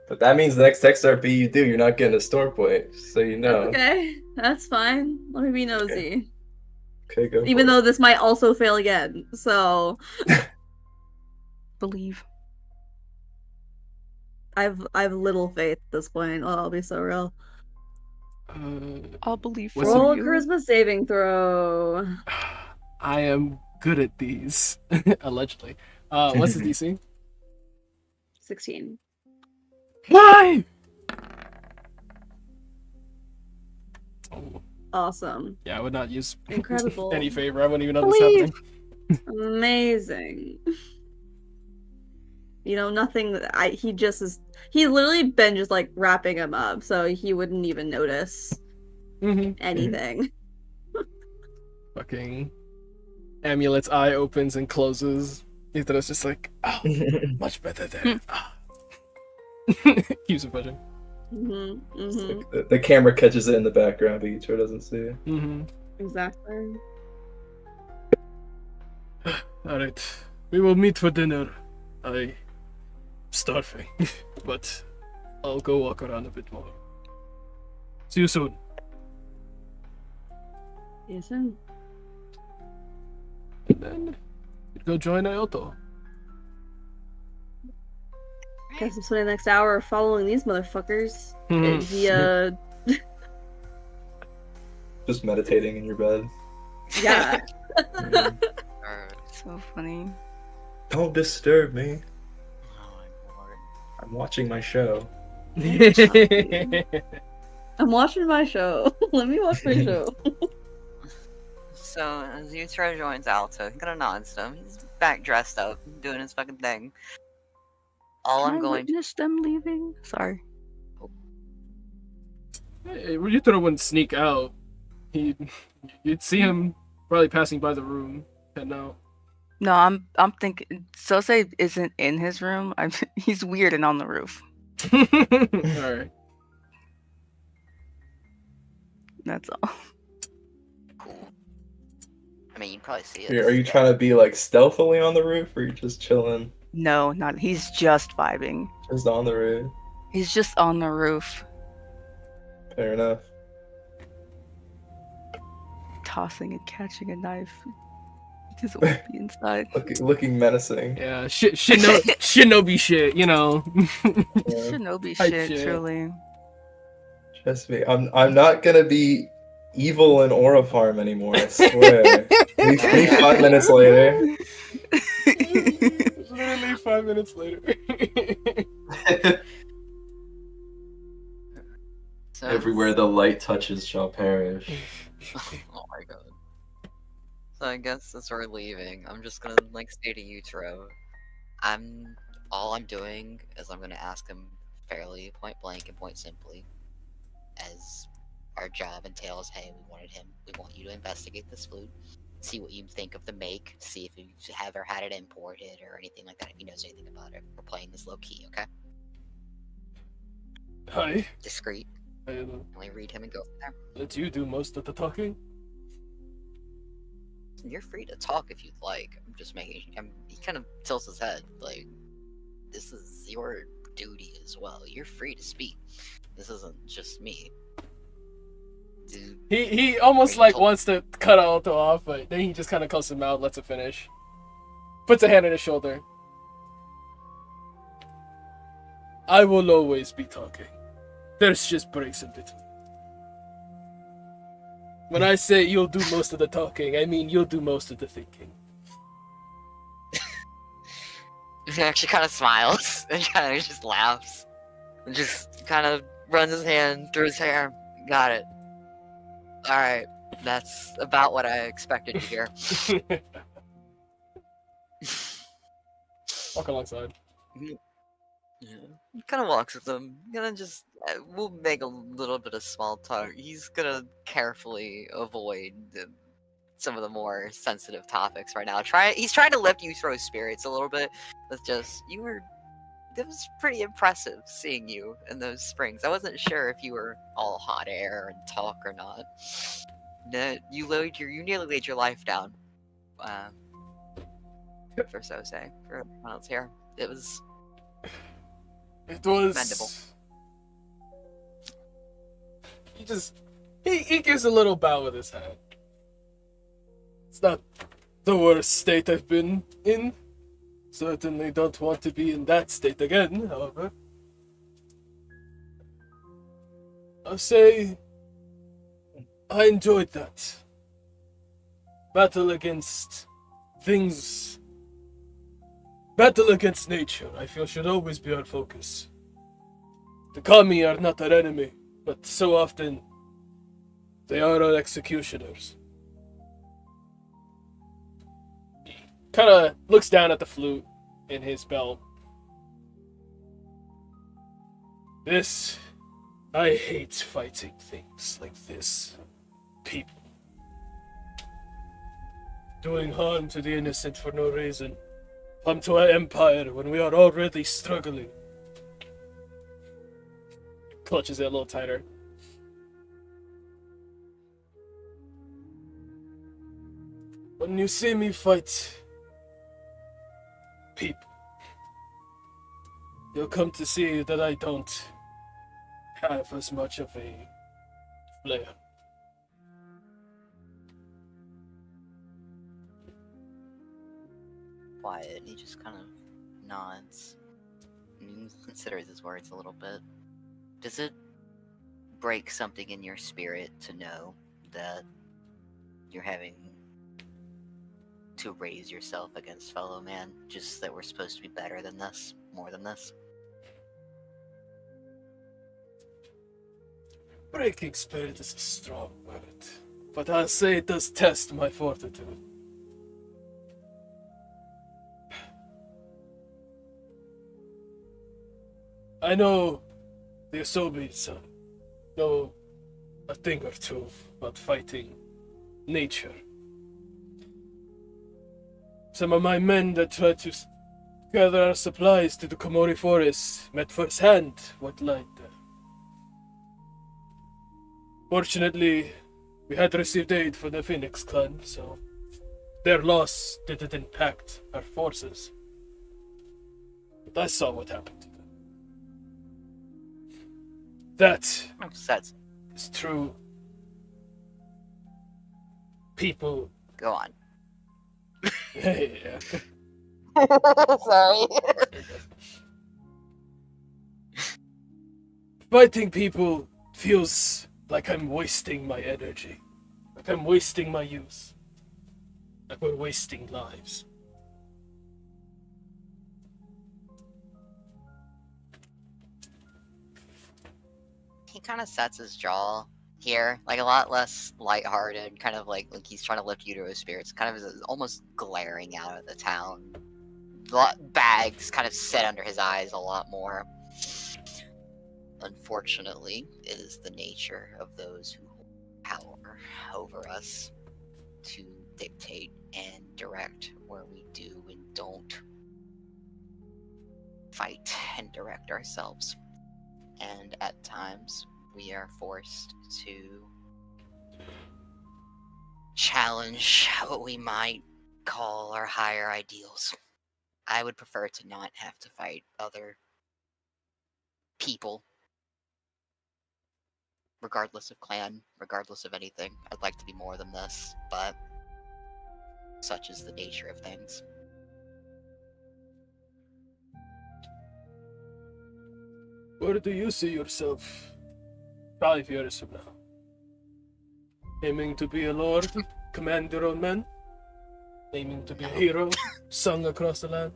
But that means the next text RP you do, you're not getting a storm point, so you know. Okay, that's fine. Let me be nosy. Okay, go. Even though this might also fail again, so Believe. I've little faith at this point. I'll be so real. I'll believe What's for Roll a you. charisma saving throw. I am good at these. Allegedly. What's the DC? 16. Why? Awesome. Yeah, I would not use Incredible. any favor. I wouldn't even know this happening. Amazing. You know, nothing that he just is. He's literally been just like wrapping him up, so he wouldn't even notice anything. Fucking Amulet's eye opens and closes. Yutra's just like, oh, much better there. Keeps it pushing. It's like the camera catches it in the background, but Ichiro doesn't see it. Exactly. Alright, we will meet for dinner. I'm starving, but I'll go walk around a bit more. See you soon. Yes, sir. And then you'd go join Ioto. Guess I'm spending the next hour following these motherfuckers. Just meditating in your bed. Yeah. So funny. Don't disturb me. Oh my lord. I'm watching my show. I'm watching my show. Let me watch my show. So as Yutro joins Alto, he kind of nods to him. He's back dressed up, doing his fucking thing. All I'm Can I going to witness them leaving. Sorry. Hey, Ryutaro wouldn't sneak out. You'd see him probably passing by the room. And now. No, I'm thinking Sose isn't in his room. He's weird and on the roof. Alright. That's all. cool. I mean, you'd probably see it. Are you trying to be like stealthily on the roof, or are you just chilling, No, not. He's just vibing. just on the roof? He's just on the roof, Fair enough. tossing and catching a knife. He doesn't want to be inside. Looking menacing. Yeah, shinobi shit, you know. Yeah. Shinobi Type shit, shit. truly. Trust me, I'm not gonna be evil in Aura Farm anymore. I swear. Leave 5 minutes later. Literally 5 minutes later. So, Everywhere the light touches shall perish. oh my god. So I guess as we're leaving, I'm just gonna like say to Yutro, all I'm doing is I'm gonna ask him fairly point blank and point simply, as our job entails, hey, we want you to investigate this flute, see what you think of the make, see if you have ever had it imported or anything like that, if he knows anything about it. We're playing this low key, okay? Hi. Discreet. Only read him and go from there. Let you do most of the talking. You're free to talk if you'd like. I'm just making. He kind of tilts his head, like, this is your duty as well. You're free to speak. This isn't just me. Dude, He almost like wants to cut Alto off, but then he just kind of closes him out, lets it finish. Puts a hand on his shoulder. I will always be talking. There's just breaks in between. When I say you'll do most of the talking, I mean you'll do most of the thinking. he actually kind of smiles and kind of just laughs, and just kind of runs his hand through his hair. Got it. All right, that's about what I expected to hear. Walk alongside. Yeah. Kind of walks with them. Gonna just we'll make a little bit of small talk. He's gonna carefully avoid some of the more sensitive topics right now. He's trying to lift you through his spirits a little bit. With just it was pretty impressive seeing you in those springs. I wasn't sure if you were all hot air and talk or not. You nearly laid your life down. For Sose, for everyone else here. It was commendable. He gives a little bow with his head. It's not the worst state I've been in. Certainly don't want to be in that state again, however. I'll say I enjoyed that. Battle against things. Battle against nature, I feel, should always be our focus. The kami are not our enemy, but so often they are our executioners. Kind of looks down at the flute in his belt. I hate fighting things like this. People. Doing harm to the innocent for no reason. Come to our empire when we are already struggling. Clutches it a little tighter. When you see me fight people, you'll come to see that I don't have as much of a flair. Quiet, and he just kind of nods and considers his words a little bit. Does it break something in your spirit to know that you're having to raise yourself against fellow man, just that we're supposed to be better than this, more than this? Breaking spirit is a strong word, but I'll say it does test my fortitude. I know the Asobis know a thing or two about fighting nature. Some of my men that tried to gather our supplies to the Komori forest met firsthand what lied there. Fortunately, we had received aid from the Phoenix clan, so their loss didn't impact our forces. But I saw what happened to them. That is true. People. Go on. Yeah. Sorry. Fighting people feels like I'm wasting my energy. Like I'm wasting my youth. Like we're wasting lives. He kind of sets his jaw here, like a lot less lighthearted, kind of like he's trying to lift you to his spirits, kind of is almost glaring out at the town. Bags kind of set under his eyes a lot more. Unfortunately, it is the nature of those who hold power over us to dictate and direct where we do and don't fight and direct ourselves. And at times, we are forced to challenge what we might call our higher ideals. I would prefer to not have to fight other people, regardless of clan, regardless of anything. I'd like to be more than this, but such is the nature of things. Where do you see yourself 5 years from now? Aiming to be a lord, command your own men? Aiming to be a hero, sung across the land?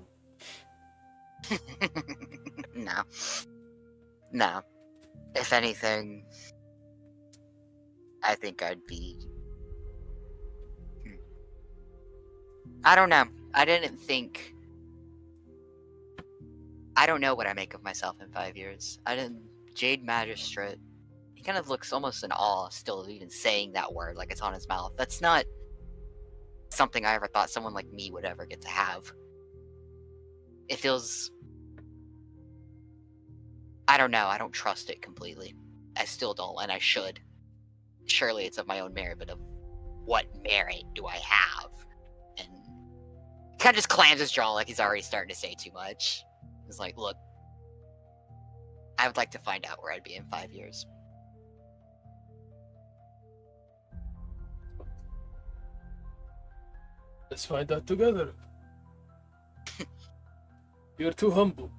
No. No. If anything, I think I'd be... I don't know. I didn't think I don't know what I make of myself in 5 years. I didn't. Jade Magistrate. He kind of looks almost in awe, still even saying that word like it's on his mouth. That's not something I ever thought someone like me would ever get to have. It feels. I don't know. I don't trust it completely. I still don't, and I should. Surely it's of my own merit, but of what merit do I have? And he kind of just clams his jaw like he's already starting to say too much. He's like, look, I would like to find out where I'd be in 5 years. Let's find out together. You're too humble.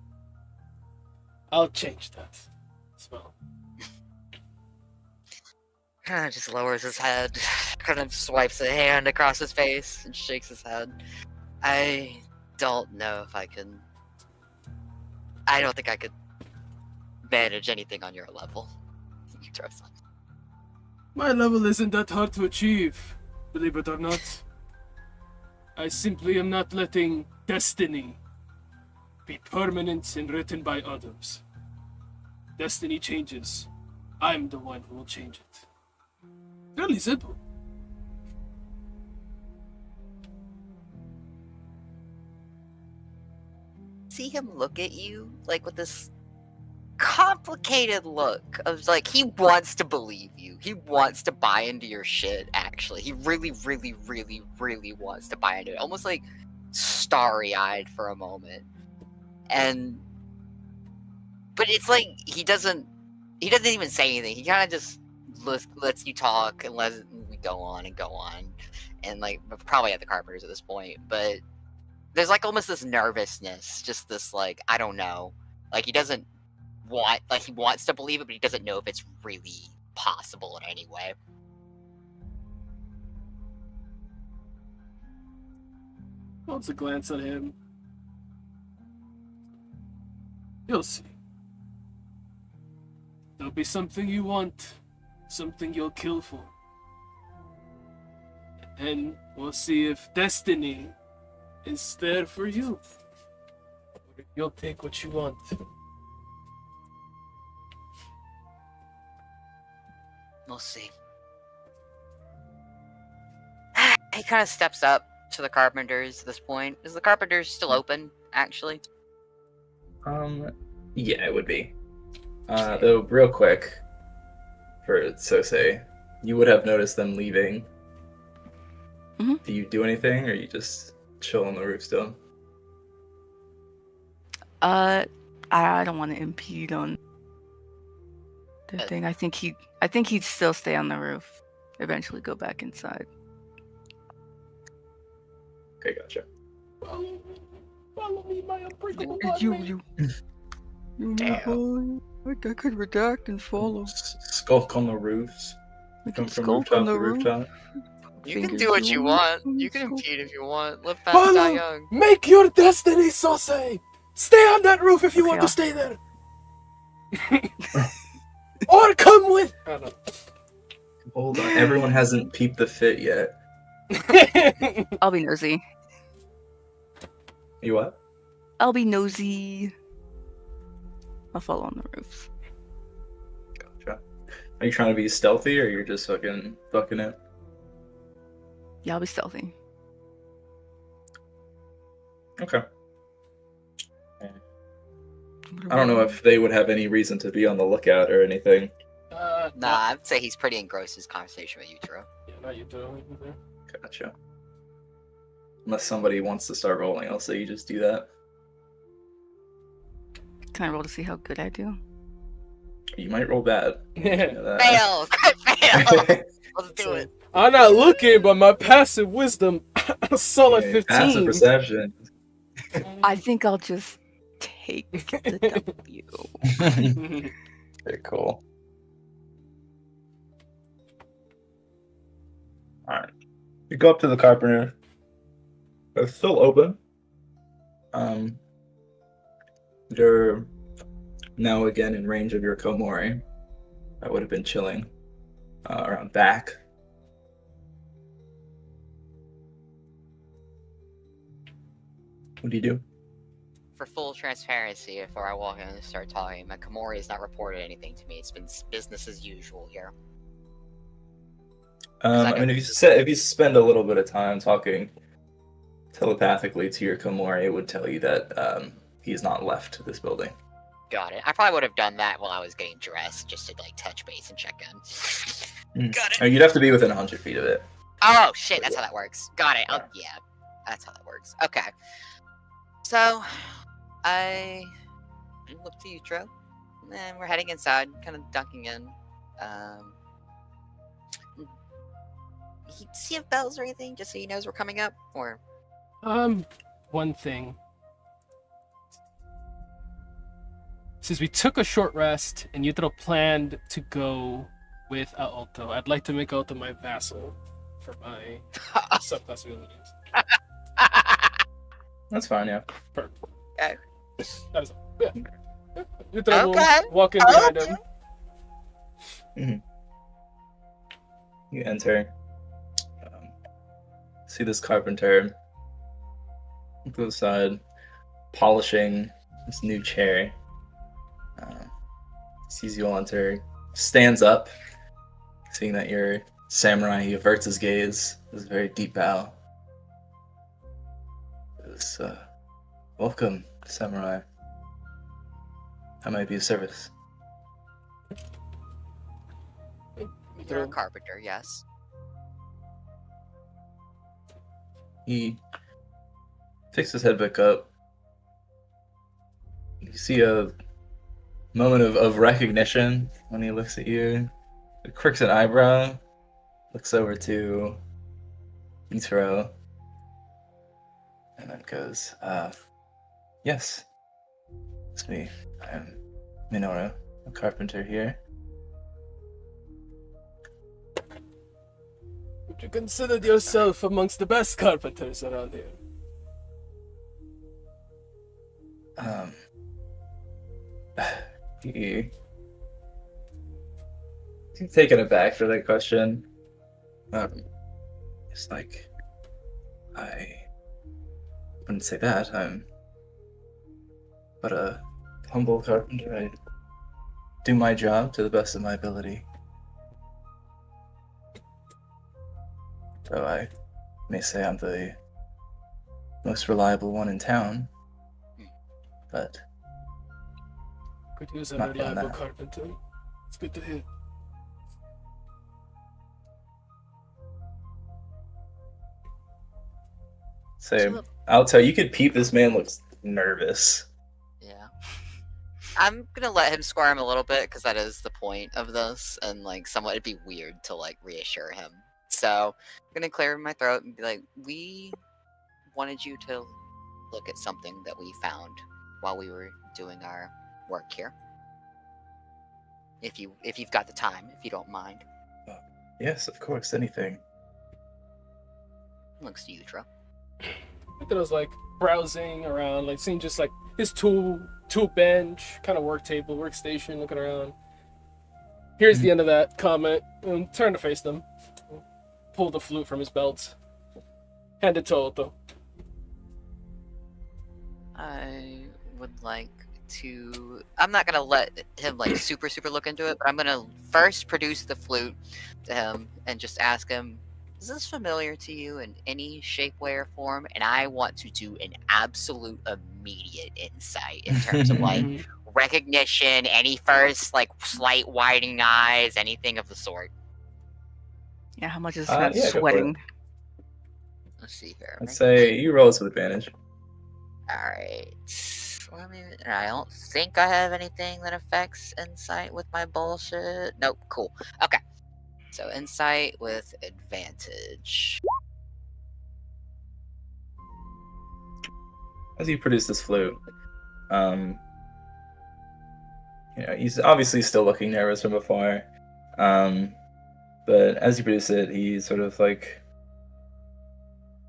I'll change that. Smell. Kind of just lowers his head, kind of swipes a hand across his face and shakes his head. I don't know if I can. I don't think I could manage anything on your level. You trust me. My level isn't that hard to achieve, believe it or not. I simply am not letting destiny be permanent and written by others. Destiny changes. I'm the one who will change it. Fairly simple. See him look at you like with this complicated look of like he wants to believe you. He wants to buy into your shit, actually. He really, really, really, really wants to buy into it. Almost like starry-eyed for a moment. But it's like he doesn't even say anything. He kind of just lets you talk and lets we go on and go on. And like probably at the Carpenters at this point, but there's like almost this nervousness, just this like, I don't know. Like he doesn't want, like he wants to believe it, but he doesn't know if it's really possible in any way. Wants a glance at him. You'll see. There'll be something you want, something you'll kill for. And we'll see if destiny is there for you. Or if you'll take what you want. We'll see. He kind of steps up to the Carpenters at this point. Is the Carpenters still open, actually? Yeah, it would be. Though, real quick, for Sose, you would have noticed them leaving. Mhm. Do you do anything, or you just chill on the roof still? I don't want to impede on the thing. I think he'd still stay on the roof. Eventually go back inside. Okay, gotcha. Follow me, my unbreakable You Damn. I could redact and follow. Skulk on the roofs. We Come can from skulk rooftop on the to roof. rooftop. You can Fingers do what you on- want. on You can skulk. impede if you want. Live fast, die young. Make your destiny, Sauce! Stay on that roof if you Okay, want to I'll- stay there! Or come with... Hold on, everyone hasn't peeped the fit yet. I'll be nosy. You what? I'll be nosy. I'll follow on the roofs. Gotcha. Are you trying to be stealthy, or you're just fucking it? Yeah, I'll be stealthy. Okay. I don't know if they would have any reason to be on the lookout or anything. Nah, I'd say he's pretty engrossed in his conversation with you, Turo. Yeah, not you too. Gotcha. Unless somebody wants to start rolling, I'll say you just do that. Can I roll to see how good I do? You might roll bad. Yeah. Fail! Fail! Let's do it. I'm not looking, but my passive wisdom, solid 15. Passive perception. I think I'll just take the W. Very cool. Alright. You go up to the carpenter. It's still open. You're now again in range of your Komori. I would have been chilling around back. What do you do? for full transparency, before I walk in and start talking, my Komori has not reported anything to me. It's been business as usual here. I mean, if you spend a little bit of time talking telepathically to your Komori, it would tell you that he's not left this building. Got it. I probably would have done that while I was getting dressed, just to like touch base and check in. Got it. You'd have to be within 100 feet of it. Oh shit, that's how that works. Got it. Yeah. Yeah, that's how that works. Okay. So, I look to you, Tro, and we're heading inside, kind of ducking in. See if bells or anything, just so he knows we're coming up, or One thing. Since we took a short rest and Yutaro planned to go with Aoto, I'd like to make Aoto my vassal for my subclass abilities. That's fine, yeah. Perfect. Okay. That is all. Yeah. Yutaro Okay. will walk in behind him. You enter. See this carpenter go aside, polishing this new chair. Sees you all enter, stands up, seeing that you're samurai. He averts his gaze, does a very deep bow. Says, welcome, samurai. How may I be of service? you're a carpenter, yes. He picks his head back up. You see a moment of recognition when he looks at you. He quirks an eyebrow, looks over to Itaro, and then goes, yes, it's me. I am Minoru, a carpenter here. Would you consider yourself amongst the best carpenters around here? He's taken aback for that question. It's like, I wouldn't say that. I'm but a humble carpenter. I do my job to the best of my ability. So I may say I'm the most reliable one in town, but Could use a Not beyond reliable that. carpenter. It's good to hear. same. I'll tell you, you could peep this man looks nervous. Yeah. I'm gonna let him squirm a little bit, because that is the point of this, and like somewhat it'd be weird to like reassure him. So I'm gonna clear my throat and be like, we wanted you to look at something that we found while we were doing our work here. If you've got the time, if you don't mind. Yes, of course, anything. Looks to you, Tro. Yutaro's like browsing around, like seeing just like his tool bench, kind of work table, workstation, looking around. Here's the end of that comment, and turn to face them. Pull the flute from his belt. Hand it to Otto. I would like to. I'm not gonna let him like super look into it, but I'm gonna first produce the flute to him and just ask him, is this familiar to you in any shape, way, or form? And I want to do an absolute immediate insight in terms of like recognition, any first like slight widening eyes, anything of the sort. Yeah, how much is Yeah, go for it. sweating? Let's see here. I'd say you roll this with advantage. Alright. I don't think I have anything that affects insight with my bullshit. Nope, cool. Okay. So insight with advantage. As you produce this flute, he's obviously still looking nervous from before. But as you produce it, he sort of like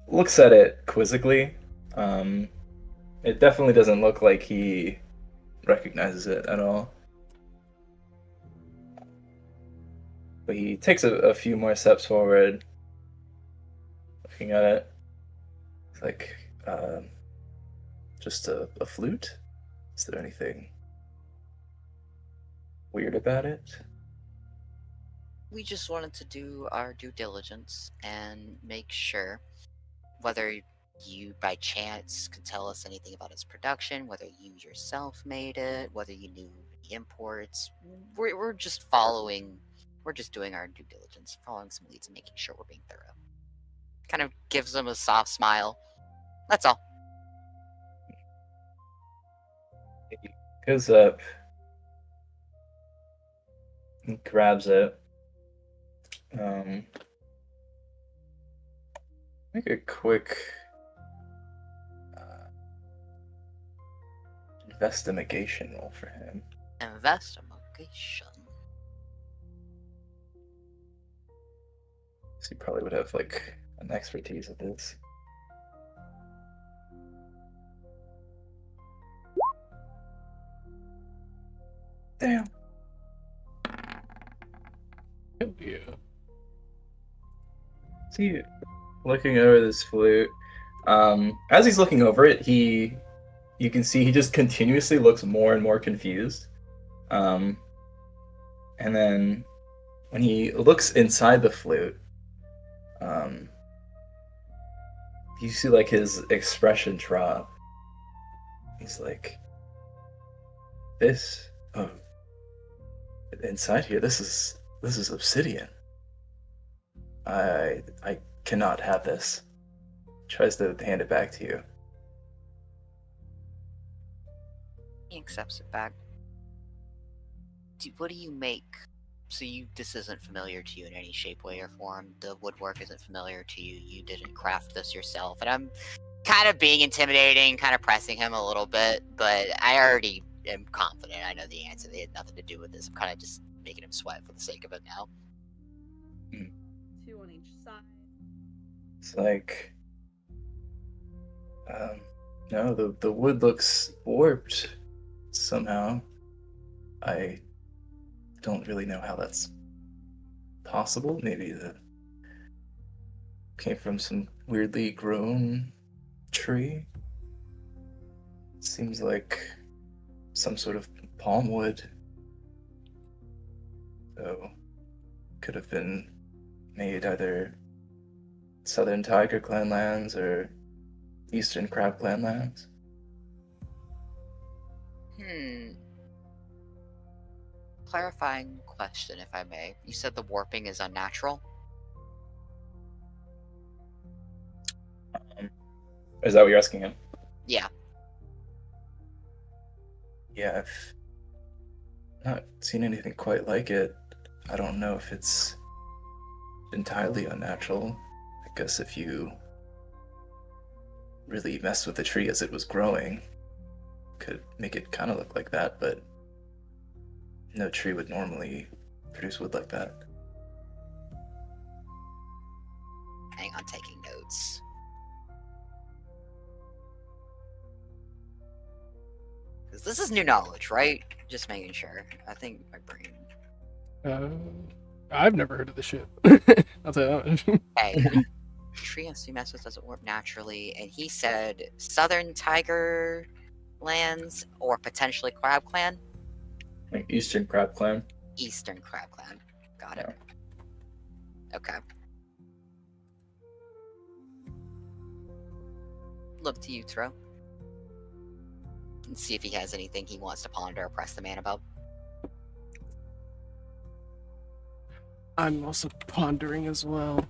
looks at it quizzically. It definitely doesn't look like he recognizes it at all. But he takes a few more steps forward, looking at it. It's like, just a flute? Is there anything weird about it? We just wanted to do our due diligence and make sure whether you by chance could tell us anything about its production, whether you yourself made it, whether you knew the imports. We're just following, we're just doing our due diligence, following some leads and making sure we're being thorough. Kind of gives them a soft smile. That's all. He goes up and grabs it. Make a quick investigation roll for him. Investigation. So he probably would have like an expertise at this. Damn. Hell yeah. See, looking over this flute, as he's looking over it, you can see he just continuously looks more and more confused. And then when he looks inside the flute, you see like his expression drop. He's like, "This, oh, inside here, this is obsidian. I cannot have this." Tries to hand it back to you. He accepts it back. What do you make? So this isn't familiar to you in any shape, way, or form. The woodwork isn't familiar to you. You didn't craft this yourself. And I'm kind of being intimidating, kind of pressing him a little bit, but I already am confident. I know the answer. They had nothing to do with this. I'm kind of just making him sweat for the sake of it now. 2 on each side. It's like, no, the wood looks warped somehow. I don't really know how that's possible. Maybe it came from some weirdly grown tree. Seems like some sort of palm wood. So, could have been made either Southern Tiger Clan lands or Eastern Crab Clan lands. Clarifying question, if I may. You said the warping is unnatural? Is that what you're asking him? Yeah. Yeah, I've not seen anything quite like it. I don't know if it's entirely unnatural. I guess if you really messed with the tree as it was growing, could make it kind of look like that, but no tree would normally produce wood like that. Hang on, taking notes. Because this is new knowledge, right? Just making sure. I think my brain... I've never heard of this shit. I'll tell you that. Hey, tree and sea messes doesn't work naturally, and he said Southern Tiger lands or potentially Crab Clan? Like Eastern Crab Clan. Eastern Crab Clan. Got it. Okay. Look to you, Tro. And see if he has anything he wants to ponder or press the man about. I'm also pondering as well.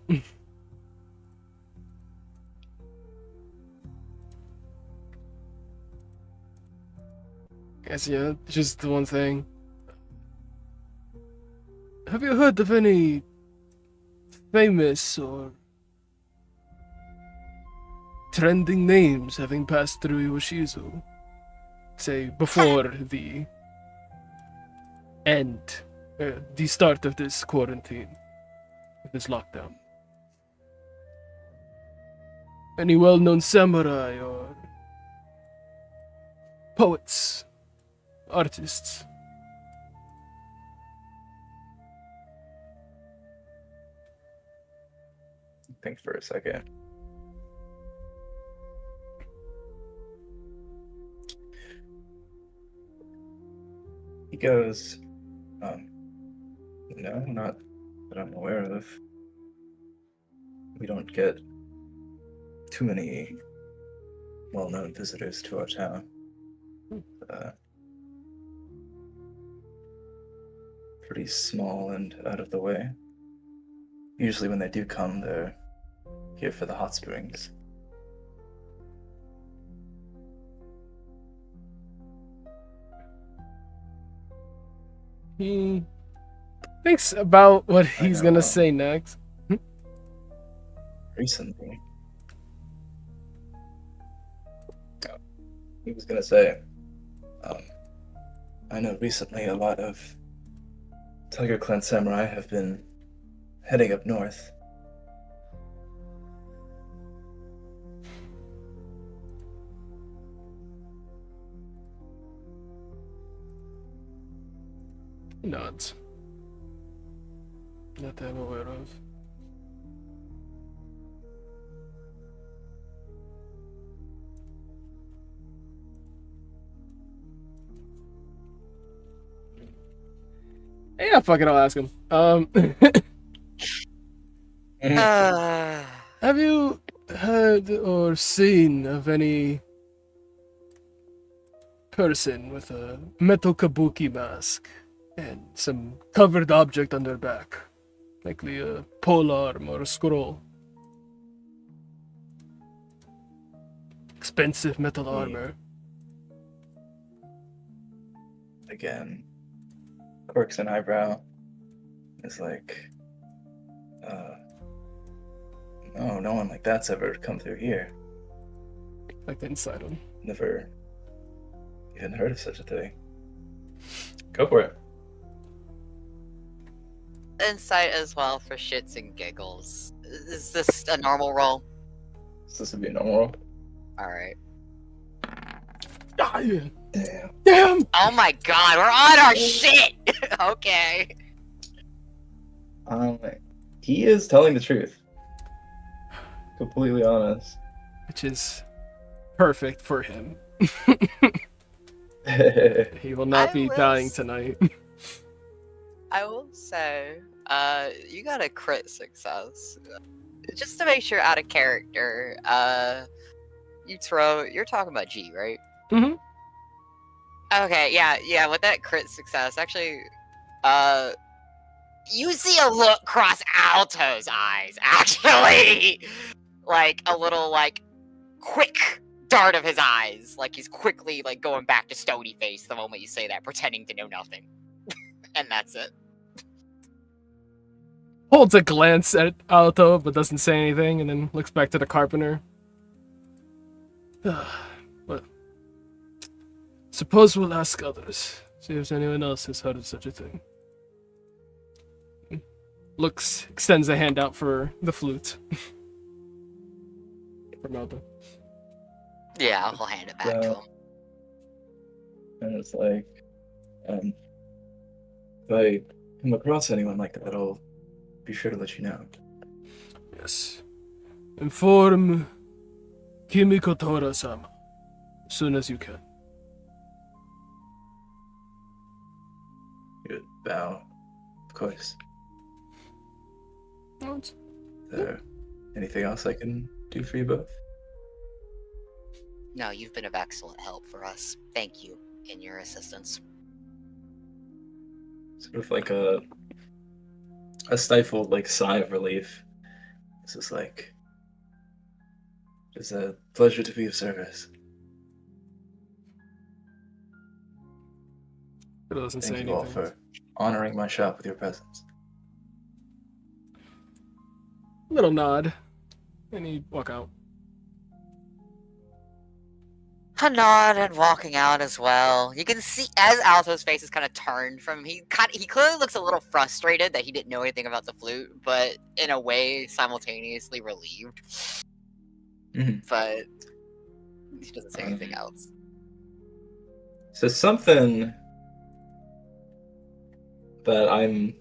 Guess yeah, just the one thing. Have you heard of any famous or trending names having passed through Yoshizu? Say, before the end, the start of this quarantine, of this lockdown. Any well-known samurai or poets, artists? Think for a second. goes, no, not that I'm aware of. We don't get too many well-known visitors to our town. Pretty small and out of the way. Usually when they do come, they're here for the hot springs. He thinks about what he's know. gonna say next. Recently. He was gonna say, I know recently a lot of Tiger Clan samurai have been heading up north. He nods. Not that I'm aware of. Yeah, fuck it, I'll ask him. Have you heard or seen of any person with a metal kabuki mask and some covered object on their back? Likely a polearm or a scroll. Expensive metal armor. Again, quirks an eyebrow. Is like, no one like that's ever come through here. Like inside him. Never even heard of such a thing. Go for it. Insight as well for shits and giggles. Is this a normal roll? This would be a normal roll. Alright. Ah, yeah. Damn. Damn! Oh my god, we're on our shit! Okay. He is telling the truth. Completely honest. Which is perfect for him. He will not be dying tonight. I will say, you got a crit success. Just to make sure out of character, you're talking about G, right? Mm-hmm. Okay, yeah, with that crit success, actually, you see a look cross Alto's eyes, actually! Like, a little, like, quick dart of his eyes. Like, he's quickly, like, going back to stony face the moment you say that, pretending to know nothing. And that's it. Holds a glance at Alto, but doesn't say anything, and then looks back to the carpenter. Well, suppose we'll ask others. See if anyone else has heard of such a thing. Extends a hand out for the flute. From Alto. Yeah, I'll hand it back to him. And it's like, if I come across anyone like that, I'll be sure to let you know. Yes. Inform Kimiko Tora-sama as soon as you can. Good bow. Of course. Is there anything else I can do for you both? No, you've been of excellent help for us. Thank you in your assistance. Sort of like a stifled like sigh of relief. This is like, it's a pleasure to be of service. It doesn't say Thank you all anything. for honoring my shop with your presence. Little nod, and he walk out. A nod and walking out as well. You can see as Alto's face is kind of turned from he clearly looks a little frustrated that he didn't know anything about the flute, but in a way simultaneously relieved. Mm-hmm. But he doesn't say anything else. So something that I'm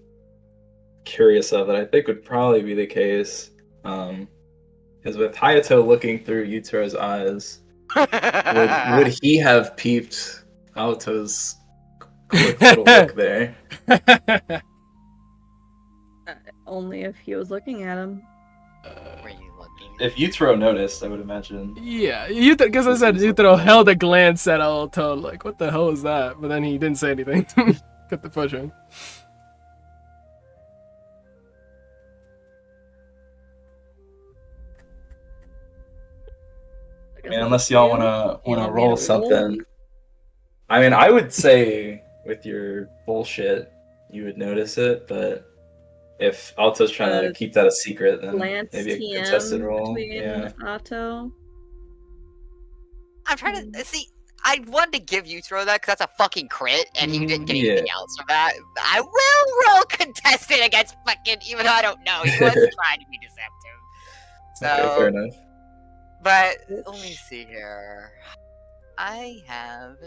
curious of that I think would probably be the case is with Hayato looking through Yuturo's eyes. Would he have peeped Alto's quick little look there. Only if he was looking at him. Were you looking? If Yutaro noticed, I would imagine. Yeah, because I said Yutaro held a glance at Alto, like, what the hell is that? But then he didn't say anything. Kept the pushing. I I mean, unless y'all wanna You want me to roll roll? something. I mean, I would say with your bullshit, you would notice it, but if Alto's trying to keep that a secret, then Lance maybe a TM contested roll. between Yeah. Otto. I'm trying to see. I wanted to give you throw that because that's a fucking crit, and he didn't get Yeah. anything else from that. I will roll contested against fucking, even though I don't know. He was trying to be deceptive. So, Okay, fair enough. but let me see here. I have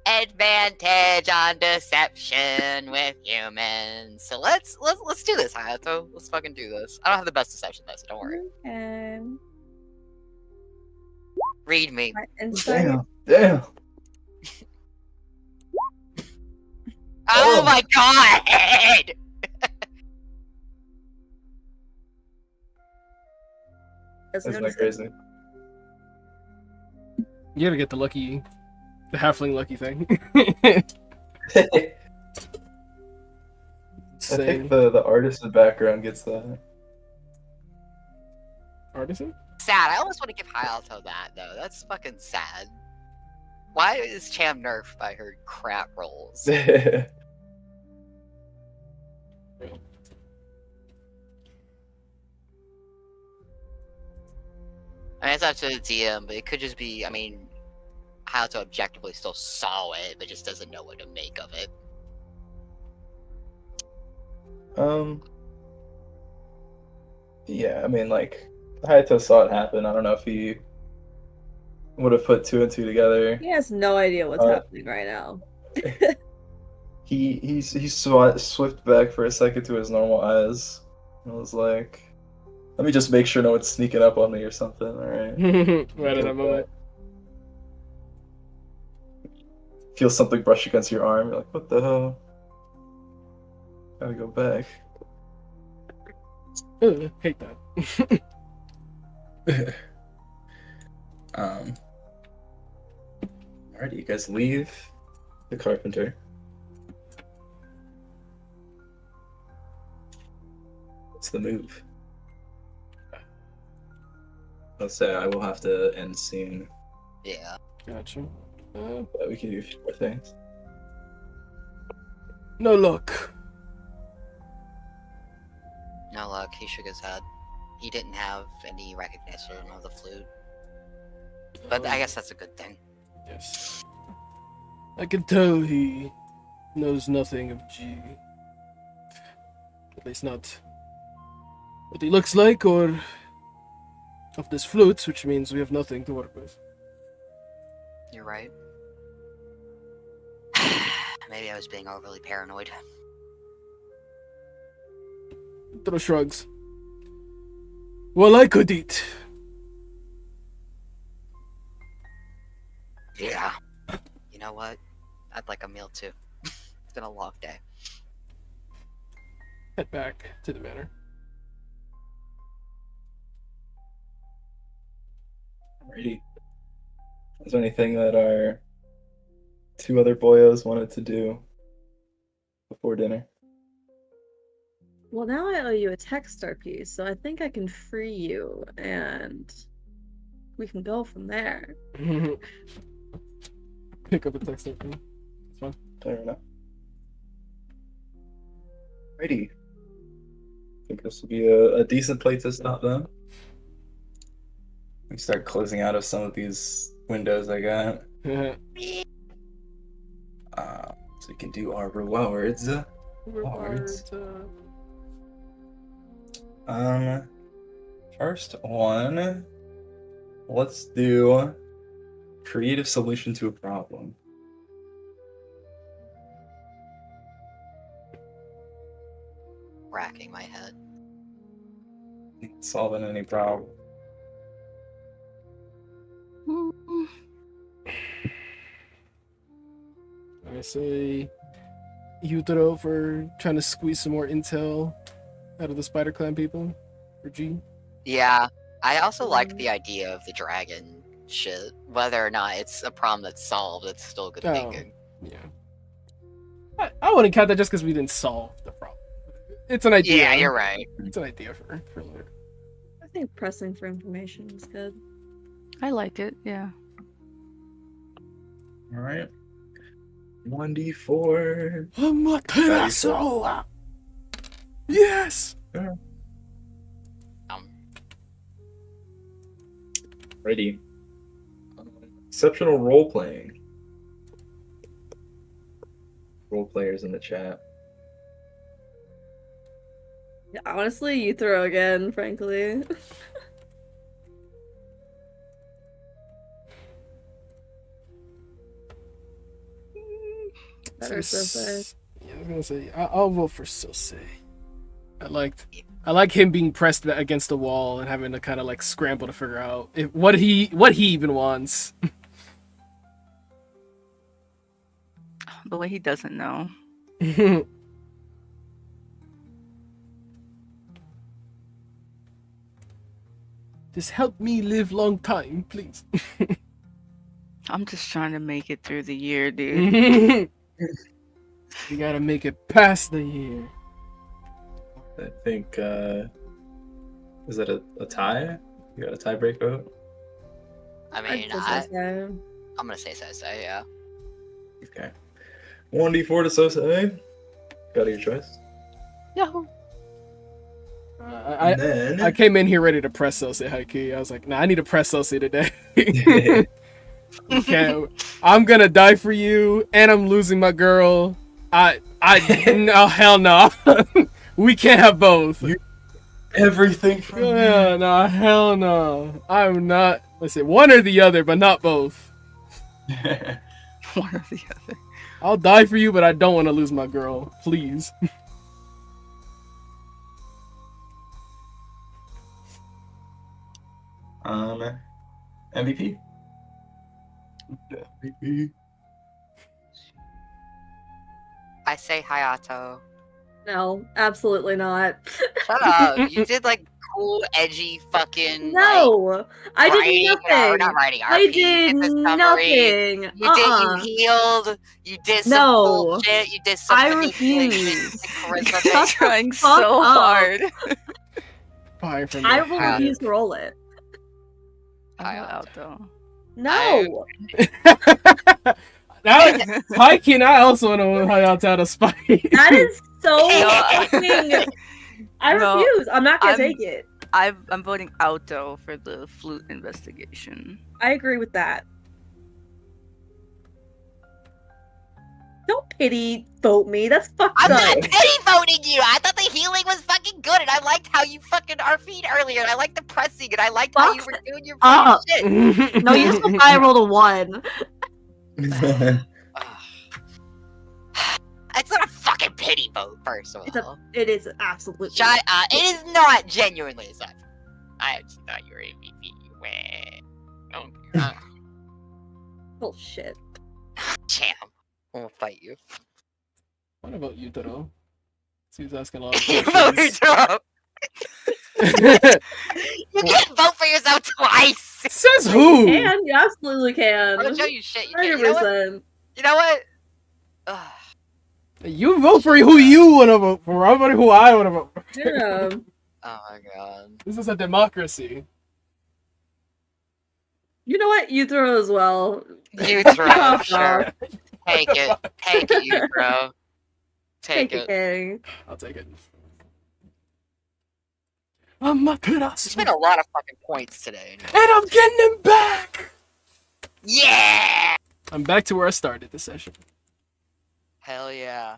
advantage on deception with humans. So let's do this, Hayato. Let's fucking do this. I don't have the best deception though, so don't worry. And Read me. my insight. Damn. Oh Oh. my god! That's That's no not crazy. You gotta get the halfling lucky thing. I Insane. think the artist in the background gets that. Artisan? Sad. I almost want to give Hayato that though. That's fucking sad. Why is Cham nerfed by her crap rolls? I mean, it's up to the DM, but it could just be. I mean, Hayato objectively still saw it, but just doesn't know what to make of it. Yeah, I mean, like, Hayato saw it happen. I don't know if he would have put two and two together. He has no idea what's happening right now. He swift back for a second to his normal eyes. And was like, let me just make sure no one's sneaking up on me or something, alright? Right at that moment. Feel something brush against your arm, you're like, what the hell? Gotta go back. Ugh, hate that. Alrighty, you guys leave the carpenter. What's the move? I'll say I will have to end soon, Yeah. Gotcha. but we can do a few more things. No luck. No luck. He shook his head. He didn't have any recognition of the flute, but I guess that's a good thing. Yes. I can tell he knows nothing of G. At least not what he looks like or of this flute, which means we have nothing to work with. You're right. Maybe I was being overly paranoid. Throw shrugs. Well, I could eat. Yeah. You know what? I'd like a meal too. It's been a long day. Head back to the manor. Alrighty. Is there anything that our two other boyos wanted to do before dinner? Well, now I owe you a Techstar piece, so I think I can free you, and we can go from there. Pick up a text up there. It's fine. Fair enough. Alrighty. I think this will be a decent place to stop then. We start closing out of some of these windows I got. So we can do our rewards. Rewards. First one, let's do creative solution to a problem. Racking my head. Solving any problem. say Yutaro for trying to squeeze some more intel out of the Spider Clan people for G. Yeah, I also like the idea of the dragon shit. Whether or not it's a problem that's solved, it's still good thinking. Yeah. I wouldn't count that just because we didn't solve the problem. It's an idea. Yeah, you're right. It's an idea for later. I think pressing for information is good. I like it. Yeah. All right. 1d4. Amaterasu! Yes! Ready. Exceptional role playing. Role players in the chat. Yeah, honestly, you throw again, frankly. Better Sosei. Yeah, I was gonna say I'll vote for Sosei. I like him being pressed against the wall and having to kind of like scramble to figure out what he even wants. The way he doesn't know. Just help me live long time, please. I'm just trying to make it through the year, dude. You gotta make it past the year. I think, is that a tie? You got a tiebreak vote? I mean, I'm gonna say Sosei, yeah. Okay. 1d4 to Sosei. Got your choice. Yahoo! I came in here ready to press Sosei Haiku. I was like, nah, I need to press Sosei today. Okay, I'm gonna die for you, and I'm losing my girl. No, hell no. We can't have both. Everything from Yeah, no, hell no. I'm not. Let's say one or the other, but not both. One or the other. I'll die for you, but I don't want to lose my girl. Please. MVP. MVP. I say Hayato. No, absolutely not. Shut up. You did like cool, edgy fucking. No, I did writing, nothing. Or not writing. I RP. did You did the summary. nothing. You did. You healed. You did some cool No. shit. You did some. I manipulation, refuse. charisma Shut I'm thing. trying fuck so up. hard. Fire from I the will heart. refuse to roll it. I'm out though. No. Haiku, I also want to Hayato to spite. That is so No. fucking. I No, refuse. I'm not gonna I'm- take it. I'm voting Auto for the flute investigation. I agree with that. Don't pity vote me. That's fucked I'm up. not pity voting you. I thought the healing was fucking good, and I liked how you fucking RP'd earlier, and I liked the pressing, and I liked how you Fuck were doing your up. fucking shit. No, you just went I rolled a 1. It's not a fucking pity vote, first of all. It is absolutely. Shut up. It is not genuinely a side. I actually thought you were MVP. Bullshit. Champ. I'm gonna fight you. What about Yutaro? He was asking a lot of You questions. can't vote for yourself twice. Says You who? can. You absolutely can. I'm gonna show you shit. You, can't. You know what? 100%. You know what? Ugh. You vote for who you want to vote for. I'm voting who I want to vote for. Yeah. Oh my god. This is a democracy. You know what? You throw as well. You throw, Fuck sure. off. Take it. Take it, you bro. Take Take it. it. I'll take it. Amaterasu. You spent a lot of fucking points today. And I'm getting him back! Yeah! I'm back to where I started the session. Hell yeah.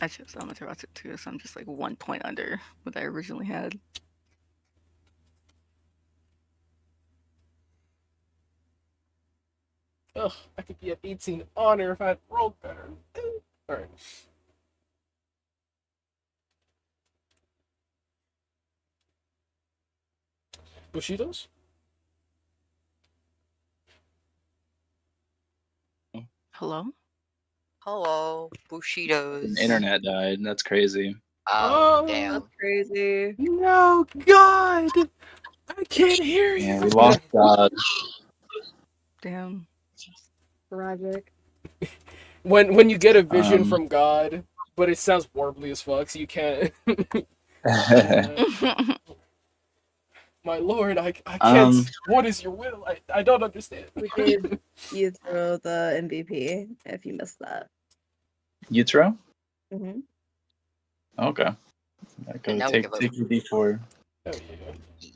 I chose Amaterasu too, so I'm just like 1 point under what I originally had. Ugh, I could be at 18 honor if I'd rolled better. Alright. Bushidos? Mhm. Hello? Hello, Bushidos. The internet died. That's crazy. Oh, Oh. damn. That's crazy. No, God! I can't hear Yeah, you! we lost God. Damn. Tragic. When you get a vision Um. from God, but it sounds warbly as fuck, so you can't. My lord, I can't. What is your will? I don't understand. We did you throw the MVP if you missed that. Utro? Mm-hmm. Okay. I go And now we take can vote. your D4. Oh yeah.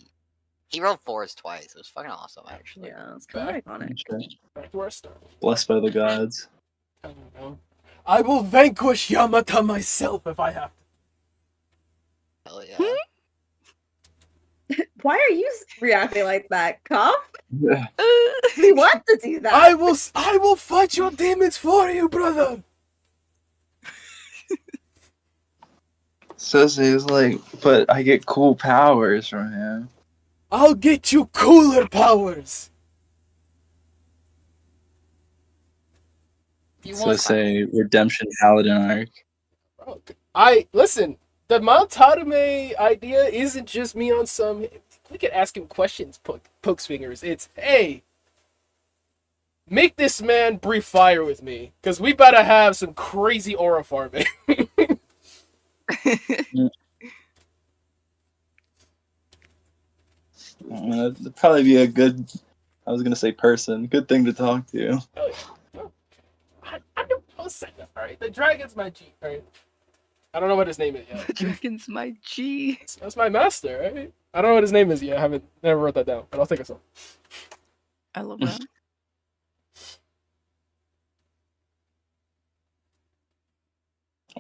He rolled 4s twice. It was fucking awesome, actually. Yeah, it's kind of iconic. Okay. Back to our start. Blessed by the gods. I don't know. I will vanquish Yamata myself if I have to. Hell yeah. Why are you reacting like that, Cuff? Yeah. We want to do that. I will fight your demons for you, brother. Cersei's like, but I get cool powers from him. I'll get you cooler powers. You So want say Redemption Paladin arc. listen. The Mount Tadame idea isn't just me on some. We could ask him questions. Pokes fingers. It's hey, make this man breathe fire with me, cause we better have some crazy aura farming. That'd probably be a good. I was gonna say person. Good thing to talk to. I don't say that. All right, the dragon's my G. All right. I don't know what his name is The yet. dragon's my G. That's my master, right? I don't know what his name is yet. I never wrote that down, but I'll take a song. I love that.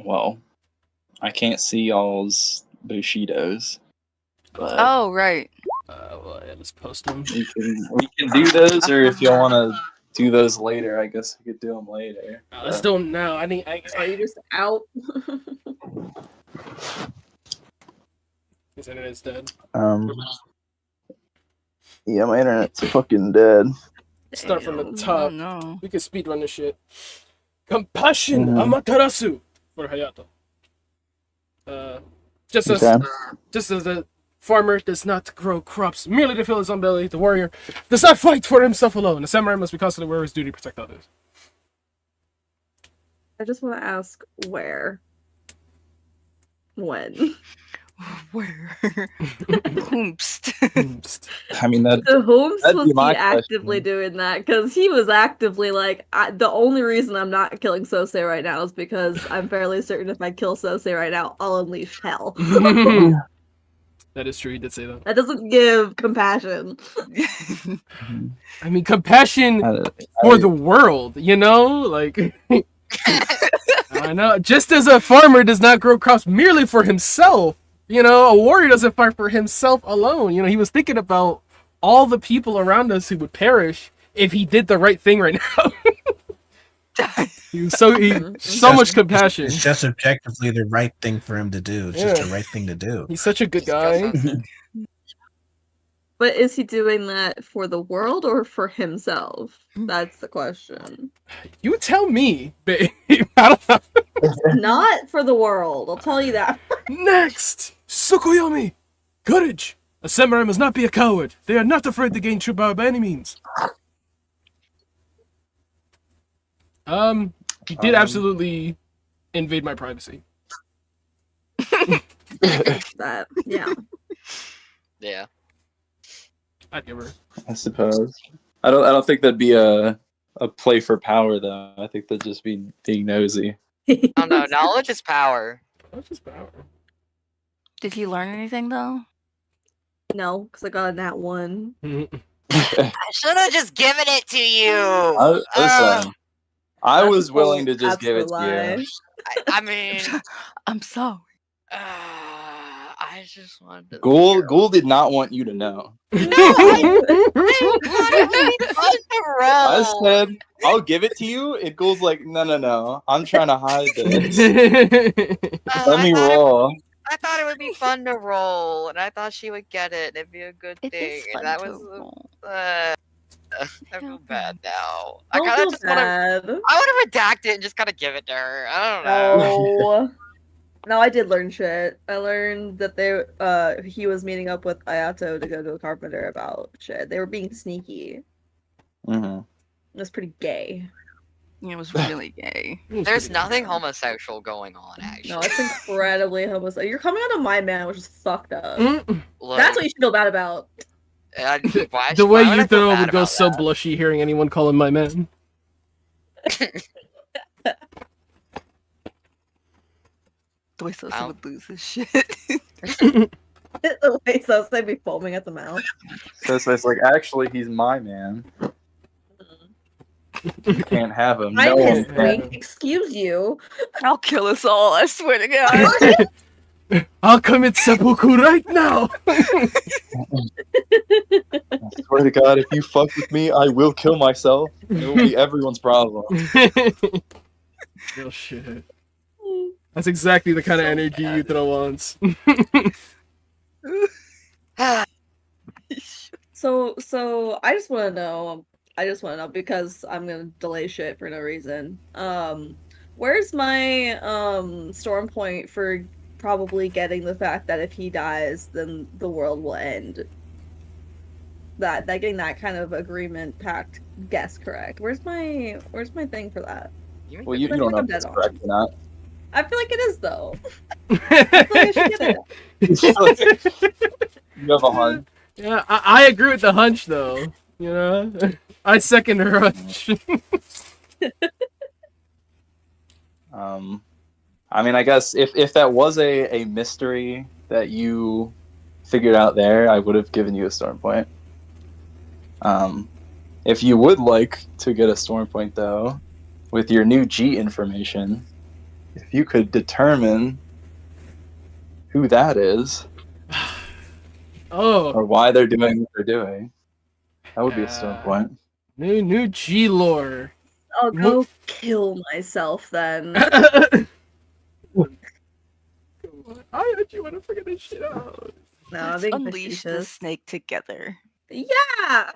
Well, I can't see y'all's Bushidos, but Oh, right. Well, yeah, let's post them. we can do those, or if y'all want to do those later, I guess we could do them later. Let's do them now. Are you just out? His internet's dead. Yeah, my internet's fucking dead. Start from the Damn. top. Oh, no. We can speedrun this shit. Compassion Mhm. Amaterasu for Hayato. Just as the farmer does not grow crops merely to fill his own belly, the warrior does not fight for himself alone. The samurai must be constantly aware of his duty to protect others. I just want to ask where? When? Where? Hoomst. I mean that. So Holmes That'd was be he my actively question. doing that? Because he was actively like, the only reason I'm not killing Sosei right now is because I'm fairly certain if I kill Sosei right now, I'll unleash hell. That is true. He did say that. That doesn't give compassion. I mean, compassion for the world, you know? Like, I know. Just as a farmer does not grow crops merely for himself, you know, a warrior doesn't fight for himself alone. You know, he was thinking about all the people around us who would perish if he did the right thing right now. He was so much compassion. It's just objectively the right thing for him to do. It's just the right thing to do. He's such a good guy. But is he doing that for the world or for himself? That's the question. You tell me, babe. I don't know. Not for the world, I'll tell you that. Next, Tsukuyomi. Courage. A samurai must not be a coward. They are not afraid to gain true power by any means. You did absolutely invade my privacy. That, yeah. Yeah. I'd give her. I suppose. I don't think that'd be a play for power though. I think that'd just be being nosy. Oh no, knowledge is power. That's just power. Did he learn anything, though? No, because I got a nat 1. I should have just given it to you. Listen, I That's was a willing whole to just give it to absolute you. I mean, I'm sorry. I just wanted to. Ghoul did not want you to know. I I said, I'll give it to you. And Ghoul's like, no. I'm trying to hide this. Let me roll. I thought it would be fun to roll, and I thought she would get it. It'd be a good It thing. is fun And that to was roll. I feel bad now. I Don't kind feel of just want to. bad. I want to redact it and just kind of give it to her. I don't know. No. No, I did learn shit. I learned that he was meeting up with Ayato to go to a carpenter about shit. They were being sneaky. Mm-hmm. It was pretty gay. It was really gay. There's nothing homosexual going on, actually. No, it's incredibly homosexual. You're coming out of my man, which is fucked up. Mm. Look, That's what you should feel bad about. why, The way why would I you feel throw bad would go about so that? blushy hearing anyone call him my man. The way Sosa Ow. would lose his shit. The way Sosei be foaming at the mouth. So it's like, actually, he's my man. You can't have him. I'm No his one drink. can. Excuse you. I'll kill us all, I swear to God. I'll commit seppuku right now. I swear to God, if you fuck with me, I will kill myself. It will be everyone's problem. Real shit. That's exactly the kind of energy Yutaro wants. So I just want to know. I just want to know because I'm gonna delay shit for no reason. Where's my storm point for probably getting the fact that if he dies, then the world will end? That getting that kind of agreement pact guess correct. Where's my thing for that? Well, you I don't feel know I'm if it's dead on. correct or not. I feel like it is though. I feel like I should get it. You have a hunch. Yeah, I agree with the hunch though. You know, I second her hunch. I mean, I guess if that was a mystery that you figured out there, I would have given you a storm point. If you would like to get a storm point, though, with your new G information, if you could determine who that is Oh, or why they're doing what they're doing, that would be a storm Yeah. point. new G lore. I'll go kill myself then. I actually want to figure this shit out. No, I'm Let's being unleash the facetious. snake together. Yeah.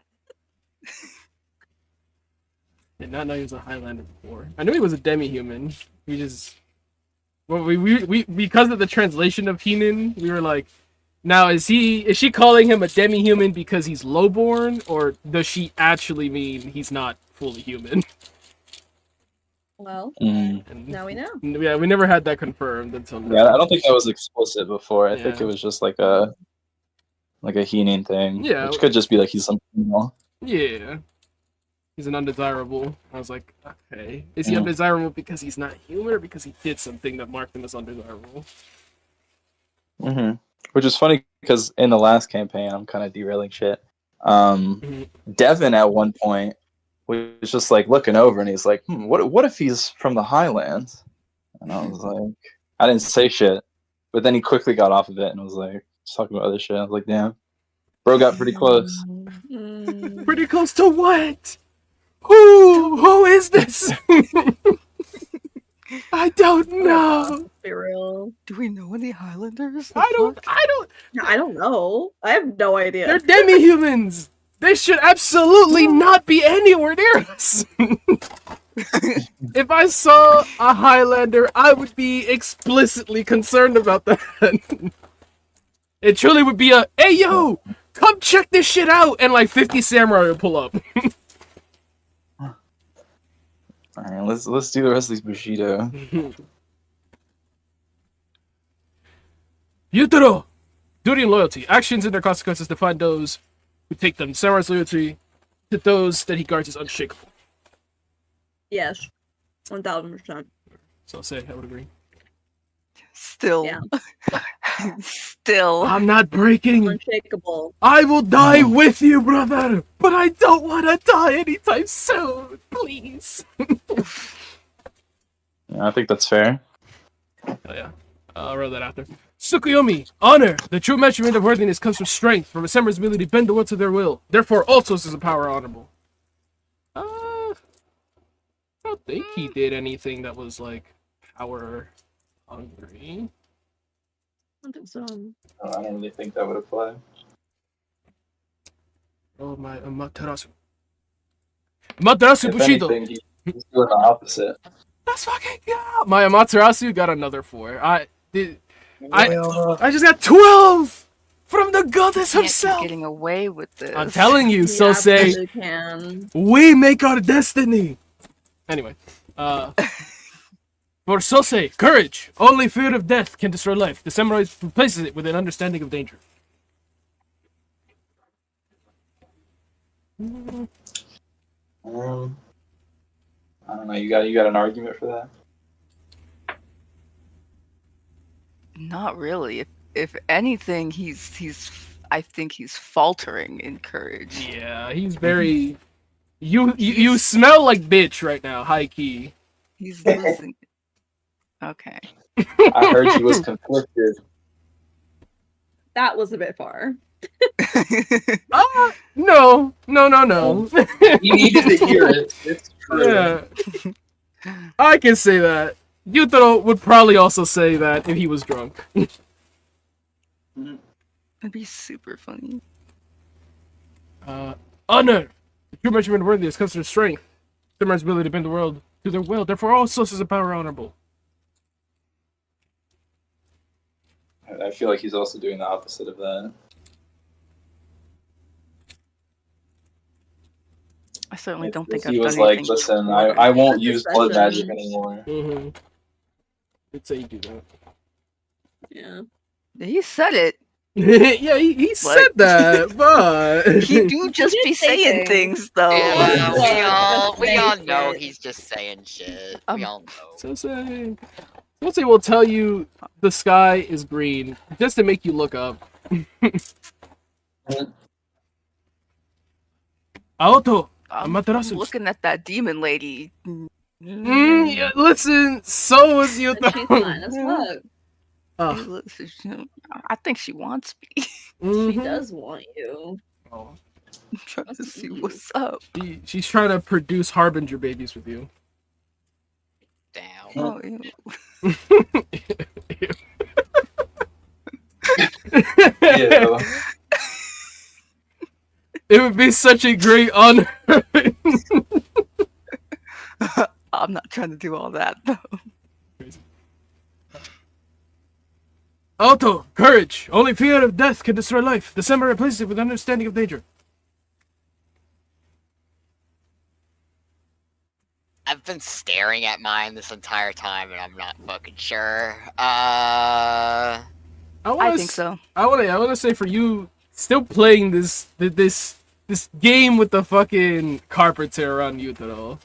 Did not know he was a Highlander before. I knew he was a demi-human. We just, well, we because of the translation of Heenan, we were like, now is she calling him a demi-human because he's lowborn, or does she actually mean he's not fully human? Well, And now we know. yeah, we never had that confirmed until now. Yeah, I don't think that was explicit before. I think Yeah. it was just like a Heenan thing. Yeah. Which could just be like he's some female. Yeah. He's an undesirable. I was like, okay. Is he Yeah. undesirable because he's not human or because he did something that marked him as undesirable? Mm-hmm. Which is funny because in the last campaign, I'm kind of derailing shit. Devin at one point was just like looking over and he's like, what if he's from the Highlands? And I was like, I didn't say shit. But then he quickly got off of it and was like, just talking about other shit. I was like, damn. Bro got pretty close. Pretty close to what? Who is this? I don't know. Be real. Do we know any Highlanders? The I don't. fuck? I don't know. I have no idea. They're demi-humans. They should absolutely not be anywhere near us. If I saw a Highlander, I would be explicitly concerned about that. It truly would be a, hey yo, come check this shit out, and like 50 samurai would pull up. All right, let's do the rest of these Bushido. Yutaro! Duty and loyalty. Actions and their consequences define those who take them. Samurai's loyalty to those that he guards is unshakable. Yes. 1000%. So I'll say I would agree. Still. Yeah. Still. I'm not breaking. Unshakable. I will die with you, brother, but I don't want to die anytime soon. Please. Yeah, I think that's fair. Oh yeah. I'll roll that after. Tsukuyomi, honor. The true measurement of worthiness comes from strength, from a samurai's ability to bend the world to their will. Therefore, all sources of power are honorable. I don't think he did anything that was like power hungry. I don't think so. I don't really think that would apply. Oh my Amaterasu. Amaterasu If Bushido. anything, he's doing the opposite. Let's fucking go. My Amaterasu got another 4. I just got 12 from the goddess Can't keep herself. getting away with this. I'm telling you, You Sosei, absolutely can. we make our destiny. Anyway, for Sosei, courage. Only fear of death can destroy life. The samurai replaces it with an understanding of danger. I don't know. You got an argument for that? Not really. If anything, I think he's faltering in courage. Yeah, he's very. You smell like bitch right now, high key. He's losing. Okay. I heard he was conflicted. That was a bit far. No. You needed to hear it. It's true. Yeah, I can say that. Yutaro would probably also say that if he was drunk. That'd be super funny. Honor. The true measurement of worthiness comes from strength. Samurai's ability to bend the world to their will. Therefore, all sources of power are honorable. I feel like he's also doing the opposite of that. I certainly don't think He I've was done like, anything. listen, wrong. I won't That's a use blood session. magic anymore. Mm-hmm. Let's say you do that. Yeah. He said it. Yeah, he said that, but He do just did be say saying things. things though. Yeah, Just we all say know shit. he's just saying shit. Um, We all know. Sosei will tell you the sky is green just to make you look up. Aoto, I'm Amaterasu. looking at that demon lady. Yeah, listen, so is And she's fine as Yutaro. fuck. I think she wants me. She Mhm. does want you. Oh, I'm trying to Must see be. what's up. she's trying to produce harbinger babies with you. Damn. Oh, ew. Ew. It would be such a great honor. I'm not trying to do all that though. Alto, courage. Only fear of death can destroy life. The samurai replaces it with understanding of danger. I've been staring at mine this entire time, and I'm not fucking sure. I think so. I want to say for you, still playing this game with the fucking carpenter around Yutaro.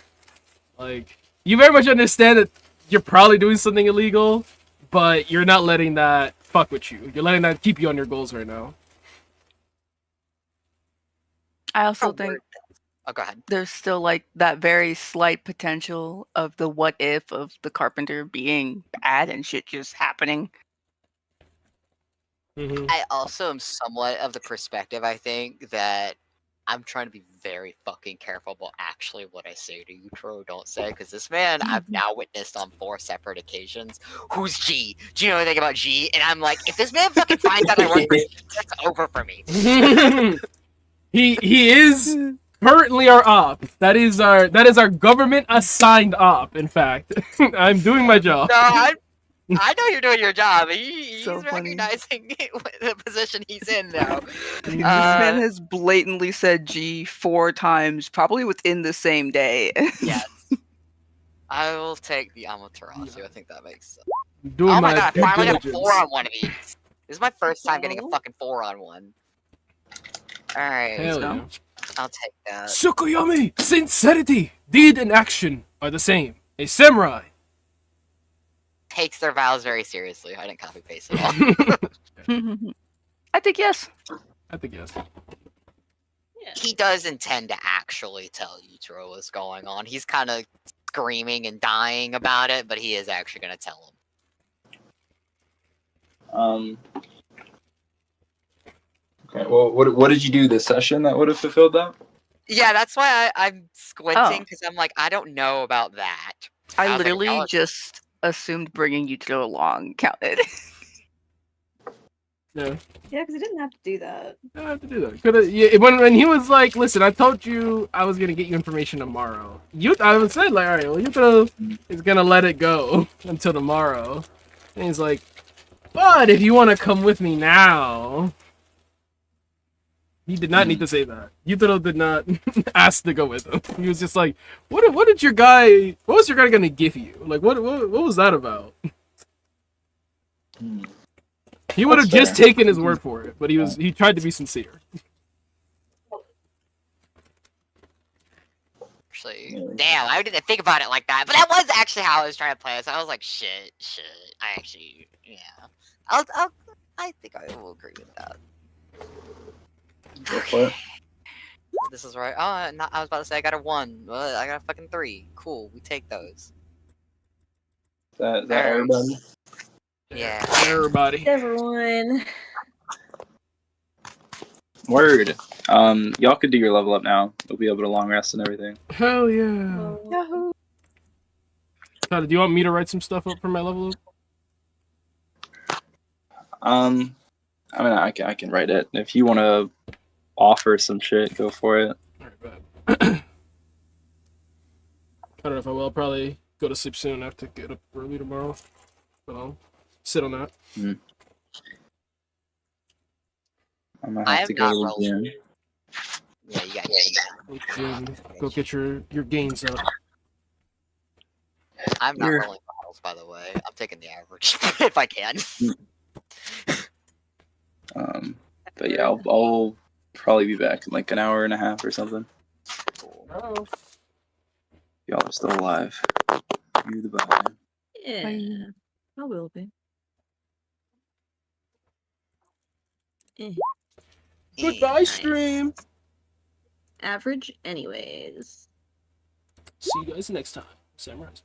Like, you very much understand that you're probably doing something illegal, but you're not letting that fuck with you. You're letting that keep you on your goals right now. I also think Oh, go ahead. there's still like that very slight potential of the what if of the carpenter being bad and shit just happening. Mm-hmm. I also am somewhat of the perspective, I think, that I'm trying to be very fucking careful about actually what I say to you, Tro, don't say, because this man I've now witnessed on 4 separate occasions. Who's G? Do you know anything about G? And I'm like, if this man fucking finds out I work for G, it's over for me. He is currently our op. That is our government assigned op. In fact, I'm doing my job. No, I know you're doing your job. He's So funny. recognizing the position he's in now. This man has blatantly said G 4 times, probably within the same day. Yes. I will take the Amaterasu. I think that makes sense. Doing Oh my god, I due finally got a diligence. 4 on one of these. This is my first time getting a fucking 4 on one. Alright, Hell so- yeah. I'll take that. Tsukuyomi, sincerity, deed and action are the same. A samurai. Takes their vows very seriously. I didn't copy paste it all. I think yes. I think yes. Yeah. He does intend to actually tell Yutaro what's going on. He's kind of screaming and dying about it, but he is actually going to tell him. Okay. Well, what did you do this session that would have fulfilled that? Yeah, that's why I'm squinting, Oh. because I'm like, I don't know about that. I was like, literally y'all are- just assumed bringing Yutaro along counted. Yeah. Yeah, because I didn't have to do that. I don't have to do that. Could yeah, when he was like, listen, I told you I was gonna get you information tomorrow. I was said like, all right, well, Yuto is gonna let it go until tomorrow, and he's like, but if you want to come with me now, he did not need to say that. Yuto did not ask to go with him. He was just like, what was your guy gonna give you? Like, what was that about? He would have That's just fair. taken his word for it, but he tried to be sincere. Actually, damn, I didn't think about it like that, but that was actually how I was trying to play it. So I was like, shit. I actually, yeah. I think I will agree with that. Go for it. This is right. Oh, no, I was about to say I got a 1. Well, I got a fucking 3. Cool, we take those. Is that everybody? Yeah. Everybody. Everyone. Word. Y'all could do your level up now. We'll be able to long rest and everything. Hell yeah. Yahoo! Tyler, do you want me to write some stuff up for my level up? I mean, I can write it. If you want to offer some shit, go for it. Alright, bet. I don't know if I will. I'll probably go to sleep soon. I have to get up early tomorrow. But I'll sit on that. I'm gonna I have have to not go rolled. again. Yeah, you got Go get your gains up. I'm not Here. rolling models, by the way. I'm taking the average if I can. But yeah, I'll probably be back in like an hour and a half or something. Oh. Y'all are still alive. You the bottom. Yeah. I will be. Goodbye, Nice. stream. Average, anyways. See you guys next time. Samuraising.